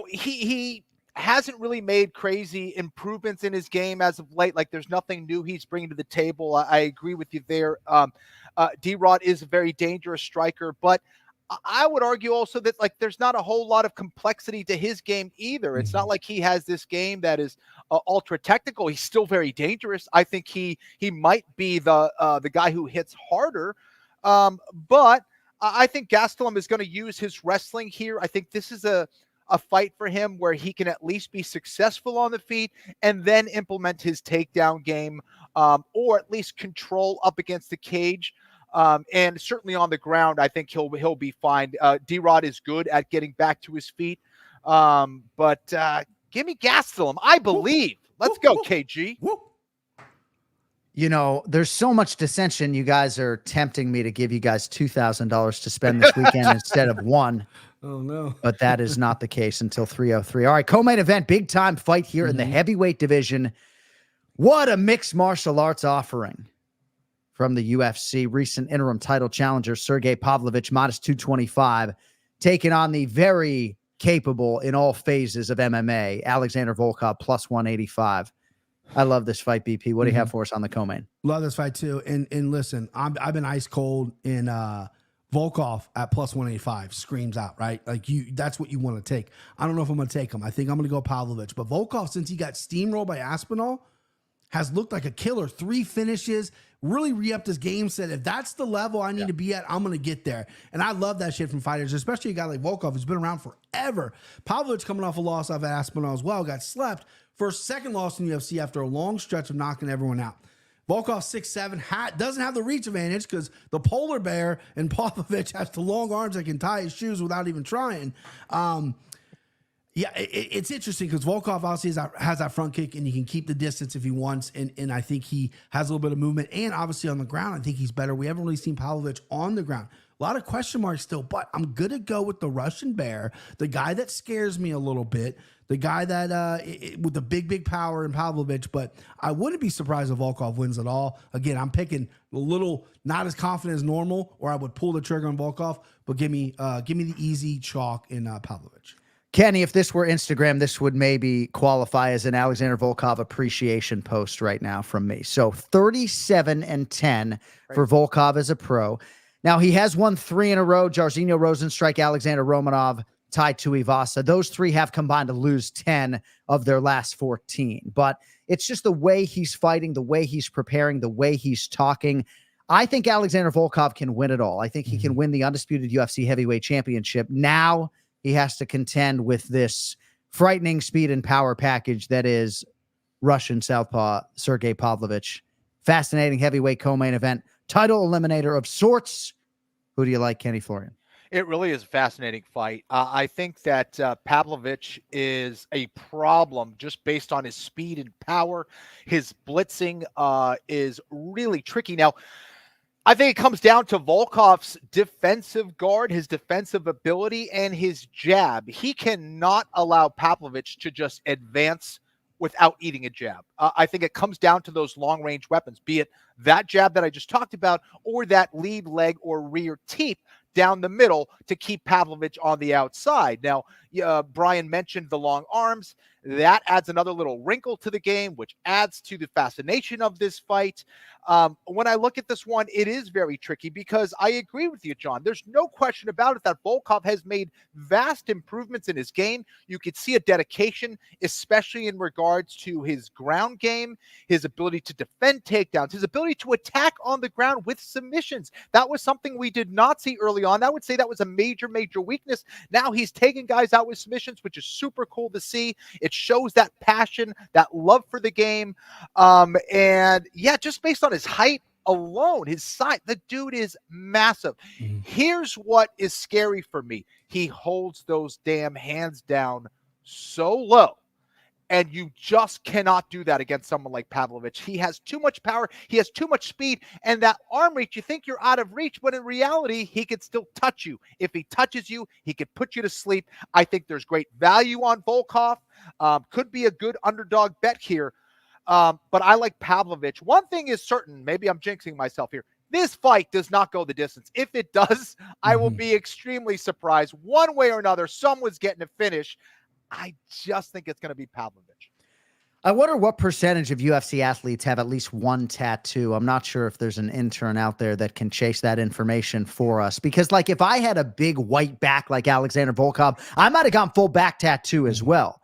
he hasn't really made crazy improvements in his game as of late. Like, there's nothing new he's bringing to the table. I agree with you there. D-Rod is a very dangerous striker, but I would argue also that, like, there's not a whole lot of complexity to his game either. It's not like he has this game that is ultra technical. He's still very dangerous. I think he might be the guy who hits harder, but I think Gastelum is going to use his wrestling here. I think this is a fight for him where he can at least be successful on the feet and then implement his takedown game, or at least control up against the cage. And certainly on the ground, I think he'll be fine. D-Rod is good at getting back to his feet. But give me Gastelum. I believe. Let's go, KG. There's so much dissension. You guys are tempting me to give you guys $2,000 to spend this weekend instead of one. Oh, no. But that is not the case until 3:03. All right, co-main event, big-time fight here in the heavyweight division. What a mixed martial arts offering from the UFC. Recent interim title challenger Sergey Pavlovich, -225, taking on the very capable in all phases of MMA, Alexander Volkov, +185. I love this fight, BP. What do you have for us on the co-main? Love this fight, too. And listen, I've been ice cold in Volkov at +185 screams out, right? Like, that's what you want to take. I don't know if I'm going to take him. I think I'm going to go Pavlovich. But Volkov, since he got steamrolled by Aspinall, has looked like a killer. 3 finishes, really re-upped his game set. If that's the level I need to be at, I'm going to get there. And I love that shit from fighters, especially a guy like Volkov who's been around forever. Pavlovich coming off a loss off at Aspinall as well, got slept for a second loss in the UFC after a long stretch of knocking everyone out. Volkov 6'7", doesn't have the reach advantage because the polar bear and Pavlovich has the long arms that can tie his shoes without even trying. It's interesting because Volkov obviously has that front kick and he can keep the distance if he wants. And I think he has a little bit of movement. And obviously on the ground, I think he's better. We haven't really seen Pavlovich on the ground. A lot of question marks still, but I'm going to go with the Russian bear, the guy that scares me a little bit, the guy that with the big power in Pavlovich. But I wouldn't be surprised if Volkov wins at all. Again, I'm picking a little not as confident as normal, or I would pull the trigger on Volkov. But give me the easy chalk in Pavlovich. Kenny, if this were Instagram, this would maybe qualify as an Alexander Volkov appreciation post right now from me. So 37-10 for Volkov as a pro. Now, he has won 3 in a row. Jairzinho Rozenstruik, Alexander Romanov, Tai Tuivasa. Those 3 have combined to lose 10 of their last 14. But it's just the way he's fighting, the way he's preparing, the way he's talking. I think Alexander Volkov can win it all. I think he can win the undisputed UFC heavyweight championship. Now he has to contend with this frightening speed and power package that is Russian southpaw Sergey Pavlovich. Fascinating heavyweight co-main event, title eliminator of sorts. Who do you like, Kenny Florian? It really is a fascinating fight. I think that Pavlovich is a problem just based on his speed and power. His blitzing is really tricky. Now, I think it comes down to Volkov's defensive guard, his defensive ability, and his jab. He cannot allow Pavlovich to just advance without eating a jab. I think it comes down to those long-range weapons, be it that jab that I just talked about or that lead leg or rear teep down the middle to keep Pavlovich on the outside. Now, Brian mentioned the long arms. That adds another little wrinkle to the game, which adds to the fascination of this fight. When I look at this one, it is very tricky because I agree with you, John. There's no question about it that Volkov has made vast improvements in his game. You could see a dedication, especially in regards to his ground game, his ability to defend takedowns, his ability to attack on the ground with submissions. That was something we did not see early on. I would say that was a major, major weakness. Now he's taking guys out with submissions, which is super cool to see. It shows that passion, that love for the game. And yeah, just based on his height alone, his size, the dude is massive. Here's what is scary for me. He holds those damn hands down so low. And you just cannot do that against someone like Pavlovich. He has too much power. He has too much speed. And that arm reach, you think you're out of reach, but in reality, he could still touch you. If he touches you, he could put you to sleep. I think there's great value on Volkov. Could be a good underdog bet here. But I like Pavlovich. One thing is certain. Maybe I'm jinxing myself here. This fight does not go the distance. If it does, I will be extremely surprised. One way or another, someone's getting a finish. I just think it's going to be Pavlovich. I wonder what percentage of UFC athletes have at least one tattoo. I'm not sure if there's an intern out there that can chase that information for us. Because, like, if I had a big white back like Alexander Volkov, I might have gone full back tattoo as well.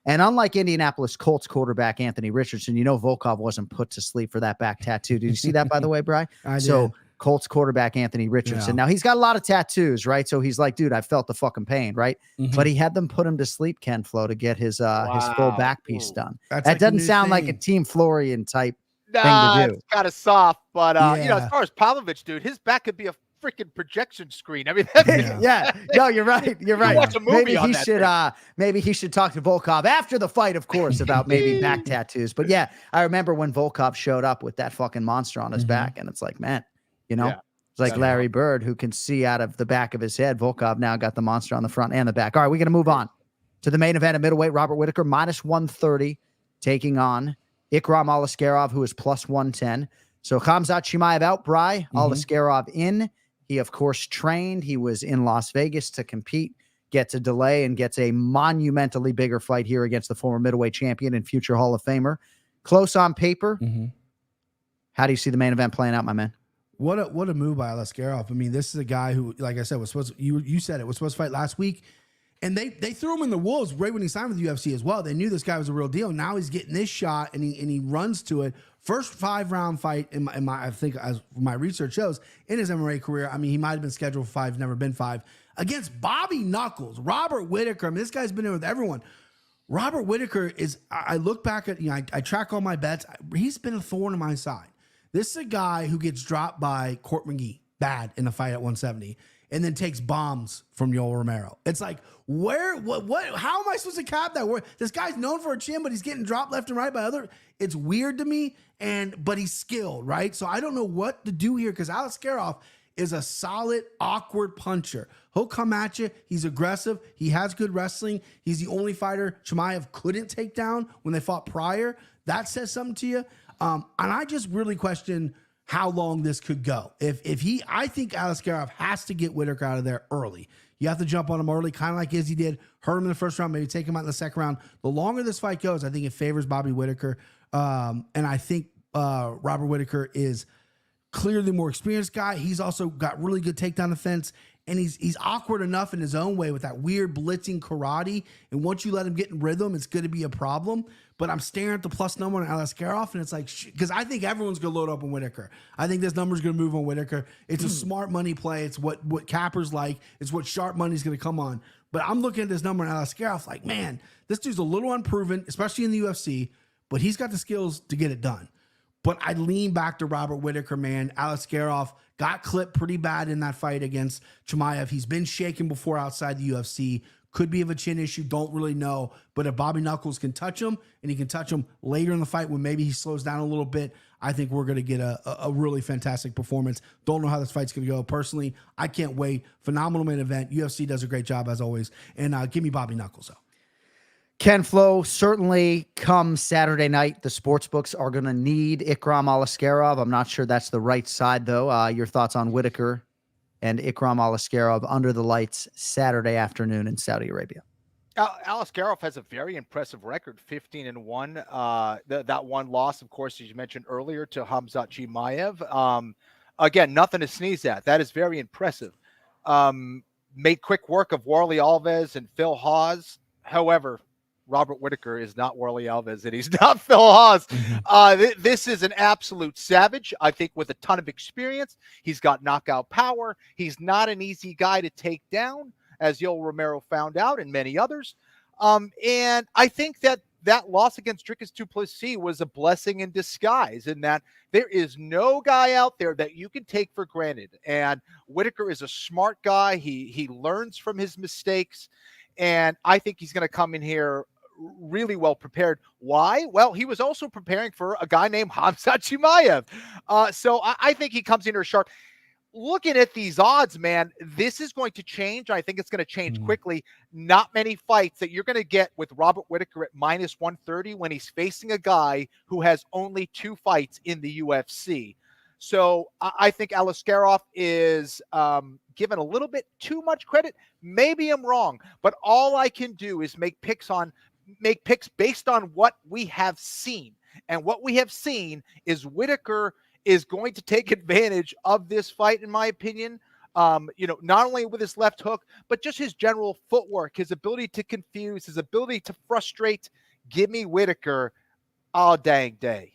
And unlike Indianapolis Colts quarterback Anthony Richardson, you know Volkov wasn't put to sleep for that back tattoo. Did you see that, by the way, Bri? I so, did. Colts quarterback Anthony Richardson. Yeah. Now, he's got a lot of tattoos, right? So he's like, dude, I felt the fucking pain, right? But he had them put him to sleep, KenFlo, to get his full back piece done. That's that like doesn't sound like a Team Florian type thing to do. It's kind of soft, but you know, as far as Pavlovich, dude, his back could be a freaking projection screen. I mean, No, you're right. You're right. Watch a movie maybe on he that should thing. maybe he should talk to Volkov after the fight, of course, about maybe back tattoos. But yeah, I remember when Volkov showed up with that fucking monster on his back, and it's like, man, you know. It's like Larry Bird, who can see out of the back of his head. Volkov now got the monster on the front and the back. All right, we're going to move on to the main event at middleweight. Robert Whittaker, minus 130, taking on Ikram Aliskerov, who is plus 110. So Khamzat Chimaev out, Bri. Aliskerov in. He, of course, trained. He was in Las Vegas to compete, gets a delay, and gets a monumentally bigger fight here against the former middleweight champion and future Hall of Famer. Close on paper. How do you see the main event playing out, my man? What a move by Aliskerov. I mean, this is a guy who, like I said, was supposed to, you said it, was supposed to fight last week. And they threw him in the wolves right when he signed with the UFC as well. They knew this guy was a real deal. Now he's getting this shot and he runs to it. First 5-round fight in my I think, as my research shows, in his MMA career. I mean, he might have been scheduled for 5, never been 5, against Bobby Knuckles, Robert Whittaker. I mean, this guy's been in with everyone. Robert Whittaker is, I look back at, I track all my bets. He's been a thorn in my side. This is a guy who gets dropped by Court McGee bad in a fight at 170 and then takes bombs from Yoel Romero. It's like, how am I supposed to cap that? This guy's known for a chin, but he's getting dropped left and right by other. It's weird to me, but he's skilled, right? So I don't know what to do here because Aliskerov is a solid, awkward puncher. He'll come at you. He's aggressive. He has good wrestling. He's the only fighter Chimaev couldn't take down when they fought prior. That says something to you. And I just really question how long this could go. I think Aliskerov has to get Whittaker out of there early. You have to jump on him early, kind of like Izzy did. Hurt him in the first round, maybe take him out in the second round. The longer this fight goes, I think it favors Bobby Whittaker. And I think Robert Whittaker is clearly the more experienced guy. He's also got really good takedown defense. and he's awkward enough in his own way with that weird blitzing karate. And once you let him get in rhythm, it's going to be a problem. But I'm staring at the plus number on Aliskerov, and it's like, because I think everyone's going to load up on Whittaker. I think this number's going to move on Whittaker. It's a smart money play. It's what cappers like. It's what sharp money's going to come on. But I'm looking at this number on Aliskerov like, man, this dude's a little unproven, especially in the UFC, but he's got the skills to get it done. But I lean back to Robert Whittaker, man. Aliskerov got clipped pretty bad in that fight against Chimaev. He's been shaken before outside the UFC. Could be of a chin issue. Don't really know. But if Bobby Knuckles can touch him, and he can touch him later in the fight when maybe he slows down a little bit, I think we're going to get a really fantastic performance. Don't know how this fight's going to go. Personally, I can't wait. Phenomenal main event. UFC does a great job as always. And give me Bobby Knuckles, though. KenFlo, certainly come Saturday night, the sports books are going to need Ikram Aliskerov. I'm not sure that's the right side, though. Your thoughts on Whittaker and Ikram Aliskerov under the lights Saturday afternoon in Saudi Arabia? Aliskerov has a very impressive record, 15-1. That one loss, of course, as you mentioned earlier, to Khamzat Chimaev. Again, nothing to sneeze at. That is very impressive. Made quick work of Warley Alves and Phil Hawes. However, Robert Whittaker is not Warley Alves, and he's not Phil Hawes. This is an absolute savage, I think, with a ton of experience. He's got knockout power. He's not an easy guy to take down, as Yoel Romero found out, and many others. And I think that loss against Dricus du Plessis was a blessing in disguise, in that there is no guy out there that you can take for granted. And Whittaker is a smart guy. He learns from his mistakes. And I think he's going to come in here really well prepared. Why? Well, he was also preparing for a guy named Khamzat Chimaev. So I think he comes in here sharp. Looking at these odds, man, this is going to change. I think it's going to change quickly. Not many fights that you're going to get with Robert Whittaker at minus 130 when he's facing a guy who has only 2 fights in the UFC. So I think Aliskerov is given a little bit too much credit. Maybe I'm wrong, but all I can do is make picks based on what we have seen. And what we have seen is Whittaker is going to take advantage of this fight, in my opinion. Not only with his left hook, but just his general footwork, his ability to confuse, his ability to frustrate. Give me Whittaker all dang day.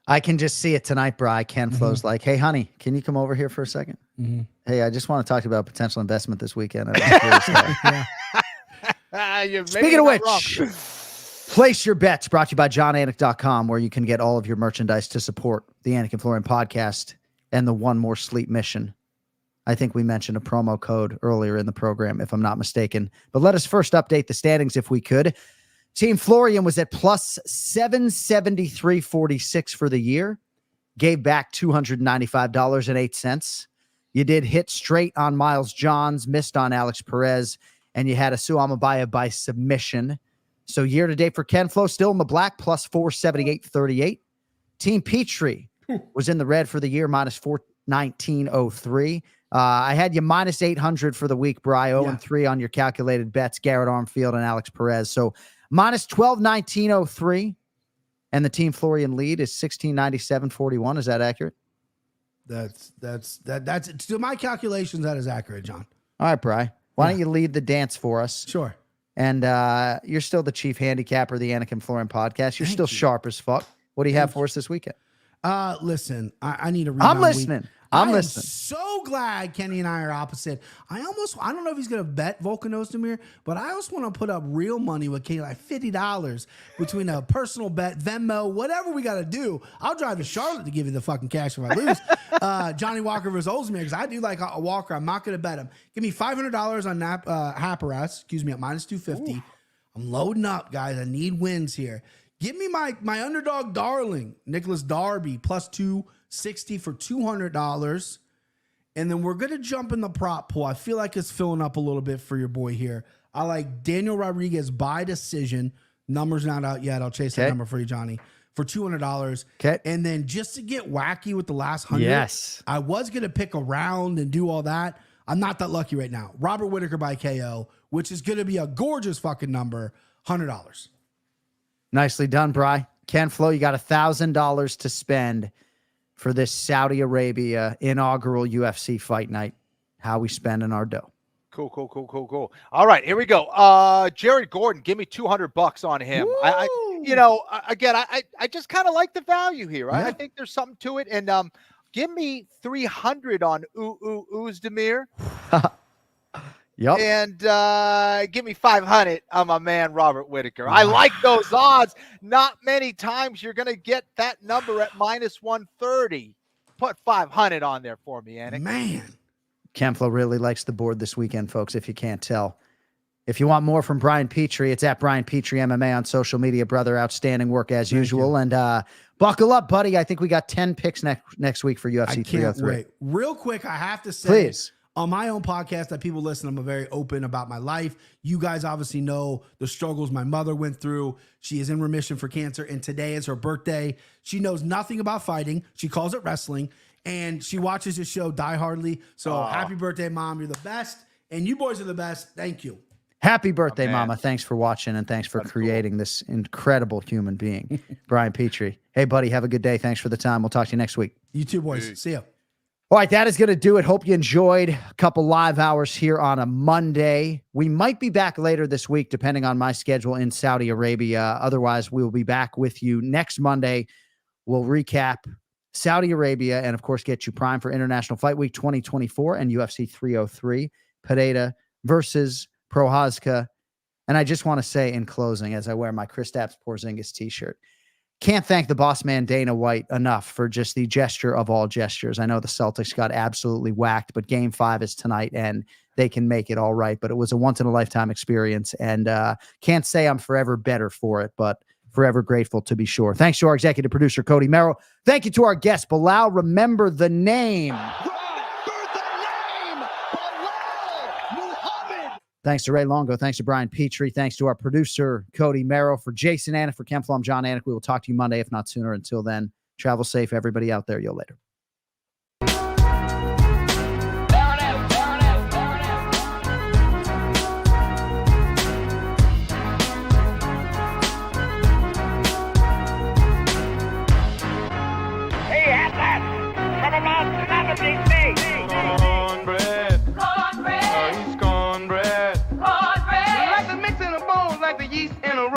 I can just see it tonight, Bri. KenFlo's like, hey, honey, can you come over here for a second? Hey, I just want to talk to you about potential investment this weekend. Speaking of which, place your bets, brought to you by johnanik.com, where you can get all of your merchandise to support the Anik and Florian podcast and the One More Sleep mission. I think we mentioned a promo code earlier in the program, if I'm not mistaken. But let us first update the standings if we could. Team Florian was at plus 773.46 for the year. Gave back $295.08. You did hit straight on Miles Johns, missed on Alex Perez, and you had a Suamabaya by submission. So year to date for KenFlo, still in the black, plus 478.38. Team Petrie was in the red for the year, minus 419.03. I had you minus 800 for the week, Bri. 0-3 on your calculated bets, Garrett Armfield and Alex Perez. So minus 1219.03. And the Team Florian lead is 1697.41. Is that accurate? That's to my calculations, that is accurate, John. All right, Bri. Why don't you lead the dance for us? Sure. And you're still the chief handicapper of the Anik and Florian podcast. You're still sharp as fuck. What do you have for us this weekend? Listen, I need a rebound. I'm listening. I'm listening. So glad Kenny and I are opposite. I don't know if he's going to bet Volkan Ozdemir, but I also want to put up real money with Kenny, like $50 between a personal bet, Venmo, whatever we got to do. I'll drive to Charlotte to give you the fucking cash if I lose. Johnny Walker versus Ozdemir, because I do like a Walker. I'm not going to bet him. Give me $500 on Haparas, at minus 250. Ooh. I'm loading up, guys. I need wins here. Give me my underdog darling, Nicholas Darby, plus 260 for $200. And then we're going to jump in the prop pool. I feel like it's filling up a little bit for your boy here. I like Daniel Rodriguez by decision. Number's not out yet. I'll chase that number for you, Johnny, for $200. Okay. And then just to get wacky with the last 100, I was going to pick a round and do all that. I'm not that lucky right now. Robert Whittaker by KO, which is going to be a gorgeous fucking number, $100. Nicely done, Bri. KenFlo, you got $1,000 to spend for this Saudi Arabia inaugural UFC fight night. how we spending our dough. Cool. All right, here we go. Jared Gordon, give me $200 on him. I just kind of like the value here. Yeah. I think there's something to it. And give me 300 on Uzdemir. Yep. And give me 500 on my man Robert Whittaker. I like those odds. Not many times you're going to get that number at minus 130. Put 500 on there for me, Anik. Man. KenFlo really likes the board this weekend, folks, if you can't tell. If you want more from Brian Petrie, it's at Brian Petrie MMA on social media, brother. Outstanding work as usual. And buckle up, buddy. I think we got 10 picks next week for UFC 303. Wait. Real quick, I have to say, please, on my own podcast that people listen, I'm very open about my life. You guys obviously know the struggles my mother went through. She is in remission for cancer, and today is her birthday. She knows nothing about fighting. She calls it wrestling. And she watches this show diehardly. So happy birthday, Mom. You're the best. And you boys are the best. Thank you. Happy birthday, Mama. Thanks for watching, and thanks for creating this incredible human being, Brian Petrie. Hey, buddy, have a good day. Thanks for the time. We'll talk to you next week. You too, boys. See ya. All right, that is going to do it. Hope you enjoyed a couple live hours here on a Monday. We might be back later this week, depending on my schedule in Saudi Arabia. Otherwise, we will be back with you next Monday. We'll recap Saudi Arabia, and of course, get you primed for International Fight Week 2024 and UFC 303, Pereira versus Prochazka. And I just want to say in closing, as I wear my Kristaps Porzingis t-shirt, can't thank the boss man Dana White enough for just the gesture of all gestures. I know the Celtics got absolutely whacked, but Game 5 is tonight, and they can make it all right. But it was a once-in-a-lifetime experience, and can't say I'm forever better for it, but forever grateful to be sure. Thanks to our executive producer, Cody Merrill. Thank you to our guest, Belal. Remember the name. Belal Muhammad. Thanks to Ray Longo. Thanks to Brian Petrie. Thanks to our producer, Cody Merrill. For Jason Anik, for KenFlo, I'm John Anik. We will talk to you Monday, if not sooner. Until then, travel safe, everybody out there. You'll later. From about 70